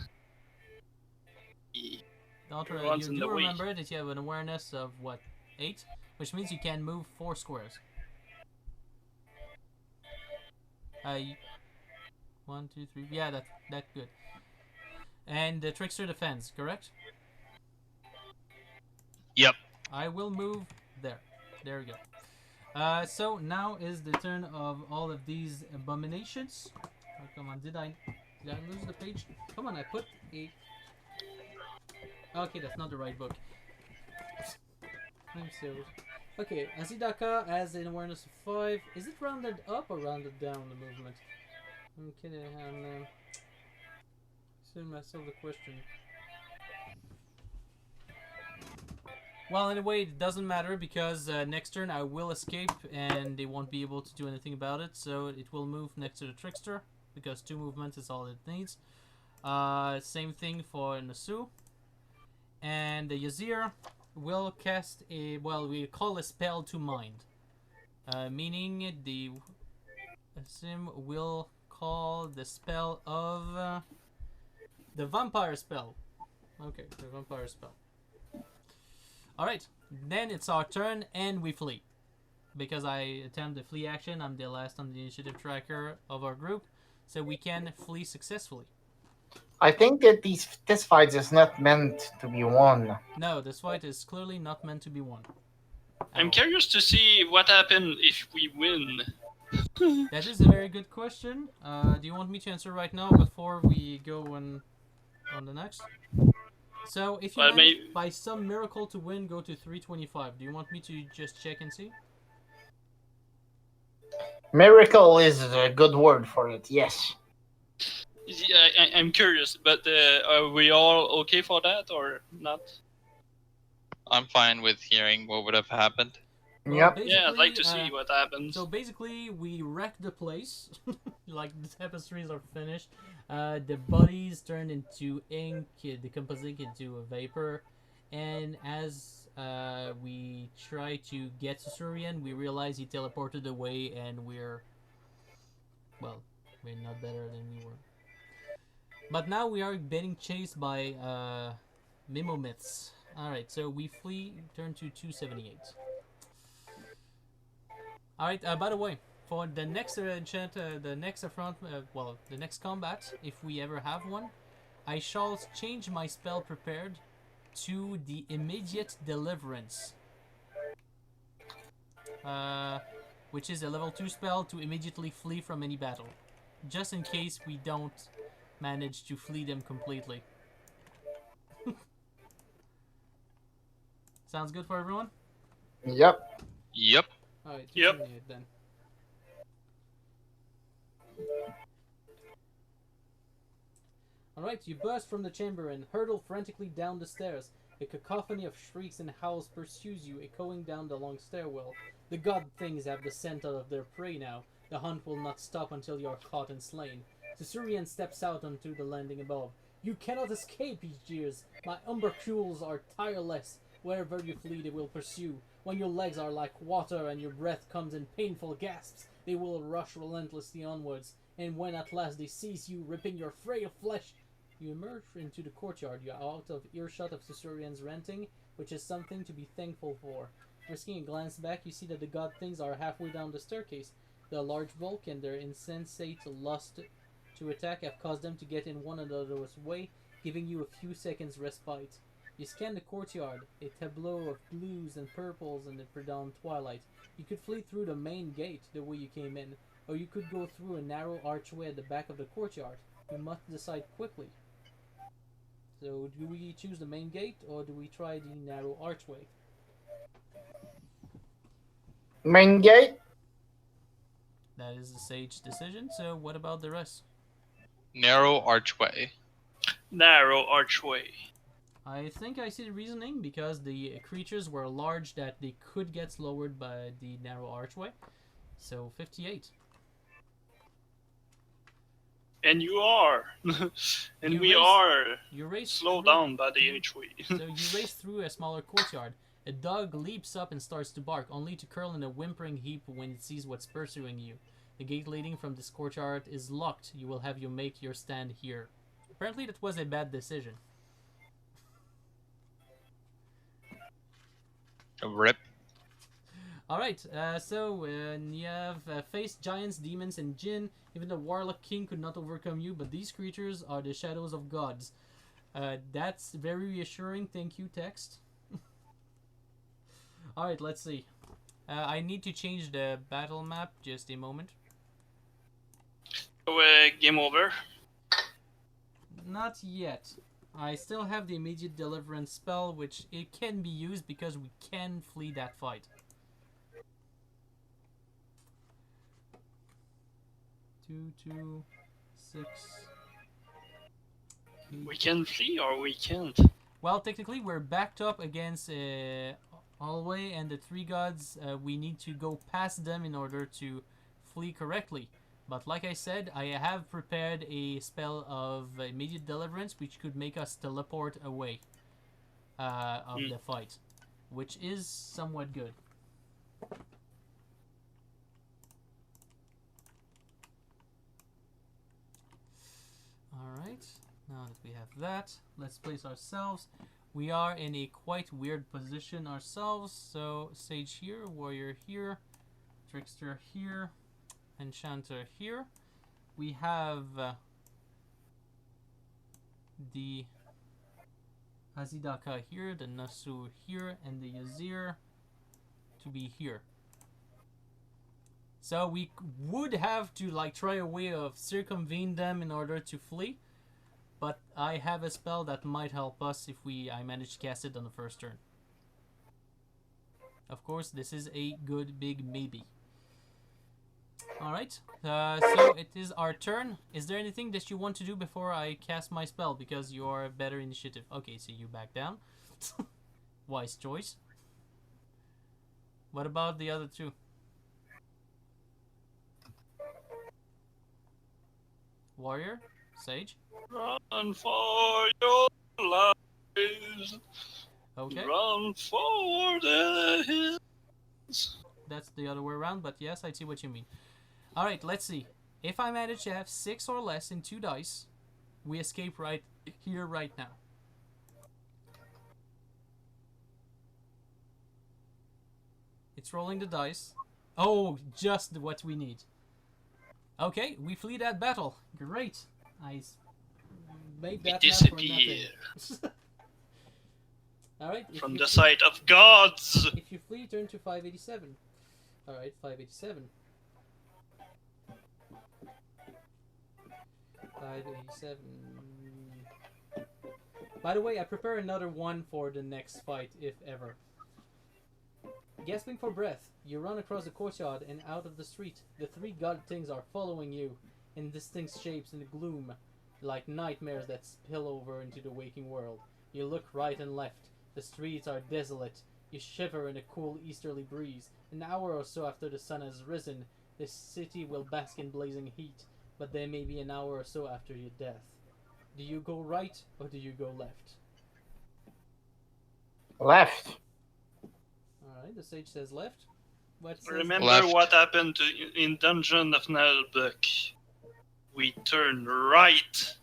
Don't worry, Runs you in do the way. remember that you have an awareness of, what, 8? Which means you can move 4 squares. 1, 2, 3. Yeah, that's good. And the trickster defends, correct? Yep. I will move there. There we go. So now is the turn of all of these abominations. Oh, come on, did I lose the page? Come on, I put a... Okay, that's not the right book. I'm so... Okay, Azidaka has an awareness of 5. Is it rounded up or rounded down, the movement? I'm kidding, I'm asking myself the question. Well, anyway, it doesn't matter because next turn I will escape and they won't be able to do anything about it. So it will move next to the Trickster because 2 movements is all it needs. Same thing for Nasu. And the Yazir will cast a, well, we call a spell to mind. Meaning the Sim will call the spell of the vampire spell. Okay, the vampire spell. Alright, then it's our turn and we flee. Because I attempt the flee action, I'm the last on the initiative tracker of our group, so we can flee successfully. I think that this fight is not meant to be won. No, this fight is clearly not meant to be won. I'm curious to see what happens if we win. That is a very good question. Do you want me to answer right now before we go on the next? So, if you Well, manage by some miracle to win, go to 325. Do you want me to just check and see? Miracle is a good word for it, yes. Yeah, I'm curious, but are we all okay for that or not? I'm fine with hearing what would have happened. Well, Yep. Yeah, I'd like to see what happens. So basically, we wreck the place. Like, the tapestries are finished. The bodies turn into ink, decomposing into a vapor. And as we try to get to Sussurien, we realize he teleported away and we're not better than we were. But now we are being chased by Mimomyths. Alright, so we flee, turn to 278. Alright, by the way, for the next the next combat, if we ever have one, I shall change my spell prepared to the immediate deliverance. Which is a level 2 spell to immediately flee from any battle. Just in case we don't manage to flee them completely. Sounds good for everyone? Yep. Yep. Alright, Yep. continue it then. Alright, you burst from the chamber and hurtle frantically down the stairs. A cacophony of shrieks and howls pursues you, echoing down the long stairwell. The god things have the scent of their prey now. The hunt will not stop until you are caught and slain. Sussurien steps out onto the landing above. You cannot escape, he jeers. My umbracules are tireless. Wherever you flee, they will pursue. When your legs are like water and your breath comes in painful gasps, they will rush relentlessly onwards. And when at last they seize you, ripping your frail flesh, you emerge into the courtyard. You are out of earshot of Sussurien's ranting, which is something to be thankful for. Risking a glance back, you see that the god things are halfway down the staircase. The large bulk and their insensate lust to attack have caused them to get in one another's way, giving you a few seconds respite. You scan the courtyard, a tableau of blues and purples in the pre-dawn twilight. You could flee through the main gate the way you came in, or you could go through a narrow archway at the back of the courtyard. You must decide quickly. So, do we choose the main gate, or do we try the narrow archway? Main gate? That is the sage decision, so what about the rest? Narrow archway. Narrow archway. I think I see the reasoning, because the creatures were large that they could get lowered by the narrow archway. So, 58. And you are. And You we race- are You race slowed through- down by the archway. So you race through a smaller courtyard. A dog leaps up and starts to bark, only to curl in a whimpering heap when it sees what's pursuing you. The gate leading from this courtyard is locked. You will have you make your stand here. Apparently that was a bad decision. Rip. Alright, so you have faced giants, demons, and jinn. Even the warlock king could not overcome you, but these creatures are the shadows of gods. That's very reassuring. Thank you, text. Alright, let's see. I need to change the battle map. Just a moment. So, game over. Not yet. I still have the immediate deliverance spell, which it can be used because we can flee that fight. 2, 2, 6. We can flee or we can't. Well, technically, we're backed up against hallway, and the three gods. We need to go past them in order to flee correctly. But like I said, I have prepared a spell of immediate deliverance, which could make us teleport away of the fight, which is somewhat good. Alright, now that we have that, let's place ourselves. We are in a quite weird position ourselves, so Sage here, Warrior here, Trickster here, Enchanter here. We have the Azidaka here, the Nasu here, and the Yazir to be here. So we would have to try a way of circumvent them in order to flee, but I have a spell that might help us if I manage to cast it on the first turn. Of course, this is a good big maybe. Alright, so it is our turn. Is there anything that you want to do before I cast my spell? Because you are a better initiative. Okay, so you back down. Wise choice. What about the other two? Warrior? Sage? Run for your lives. Okay, Run for the hills. that's the other way around, but yes, I see what you mean. Alright, let's see. If I manage to have 6 or less in 2 dice, we escape right here, right now. It's rolling the dice. Oh, just what we need. Okay, we flee that battle. Great. Made We that disappear Alright. from the sight of gods. If you flee, turn to 587. Alright, 587. 587. By the way, I prepare another one for the next fight, if ever. Gasping for breath, you run across the courtyard and out of the street. The three god things are following you in distinct shapes in the gloom, like nightmares that spill over into the waking world. You look right and left. The streets are desolate. You shiver in a cool easterly breeze. An hour or so after the sun has risen, the city will bask in blazing heat, but there may be an hour or so after your death. Do you go right or do you go left? Left. Alright, the sage says left. What says Remember Left. what happened in Dungeon of Nalbuck. We turn right.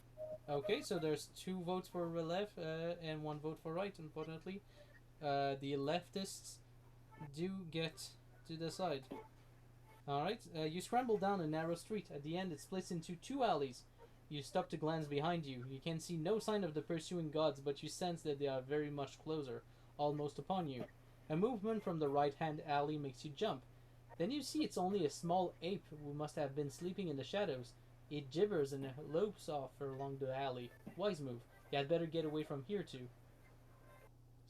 Okay, so there's 2 votes for left and 1 vote for right, unfortunately. The leftists do get to decide. Alright, you scramble down a narrow street. At the end, it splits into 2 alleys. You stop to glance behind you. You can see no sign of the pursuing gods, but you sense that they are very much closer, almost upon you. A movement from the right-hand alley makes you jump. Then you see it's only a small ape who must have been sleeping in the shadows. It gibbers and lopes off along the alley. Wise move. You had better get away from here too.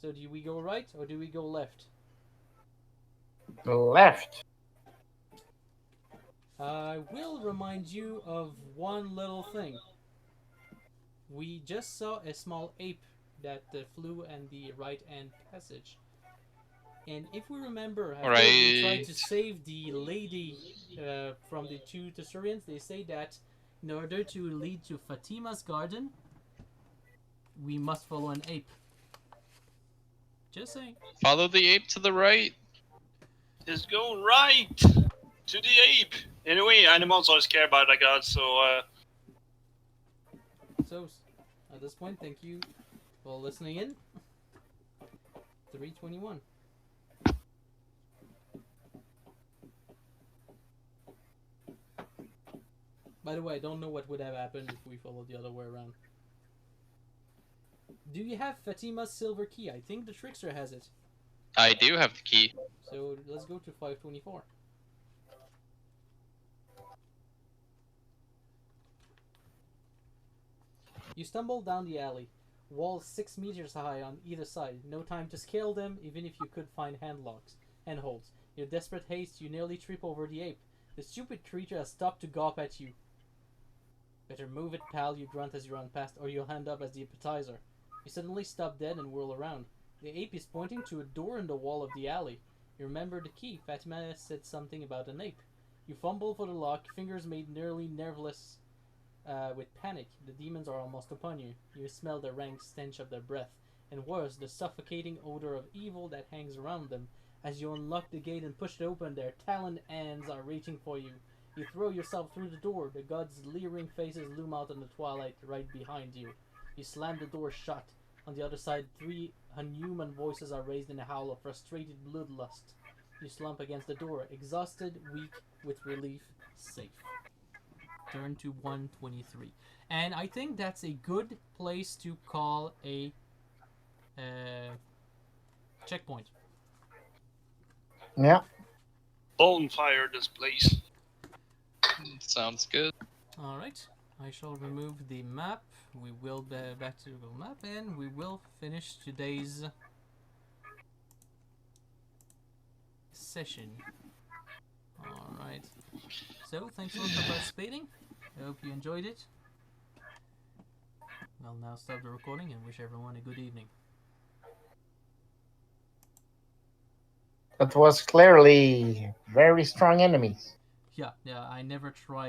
So do we go right or do we go left? Left. I will remind you of one little thing. We just saw a small ape that flew in the right-hand passage. And if we remember, after we tried to save the lady from the 2 Sussurriens, they say that in order to lead to Fatima's garden, we must follow an ape. Just saying. Follow the ape to the right. Let's go right to the ape. Anyway, animals are scared by the gods, so So, at this point, thank you for listening in. 321. By the way, I don't know what would have happened if we followed the other way around. Do you have Fatima's silver key? I think the trickster has it. I do have the key. So let's go to 524. You stumble down the alley. Walls 6 meters high on either side. No time to scale them, even if you could find handholds. In your desperate haste, you nearly trip over the ape. The stupid creature has stopped to gawp at you. Better move it, pal, you grunt as you run past, or you'll end up as the appetizer. You suddenly stop dead and whirl around. The ape is pointing to a door in the wall of the alley. You remember the key. Fatima said something about an ape. You fumble for the lock, fingers made nearly nerveless with panic. The demons are almost upon you. You smell the rank stench of their breath, and worse, the suffocating odor of evil that hangs around them. As you unlock the gate and push it open, their taloned hands are reaching for you. You throw yourself through the door. The gods' leering faces loom out in the twilight right behind you. You slam the door shut. On the other side, 3 unhuman voices are raised in a howl of frustrated bloodlust. You slump against the door, exhausted, weak, with relief, safe. Turn to 123. And I think that's a good place to call a checkpoint. Yeah. bonfire this place. Sounds good. Alright, I shall remove the map. We will be back to Google Map and we will finish today's session. Alright, so thanks a lot for participating. I hope you enjoyed it. I'll now stop the recording and wish everyone a good evening. That was clearly very strong enemies. Yeah, I never tried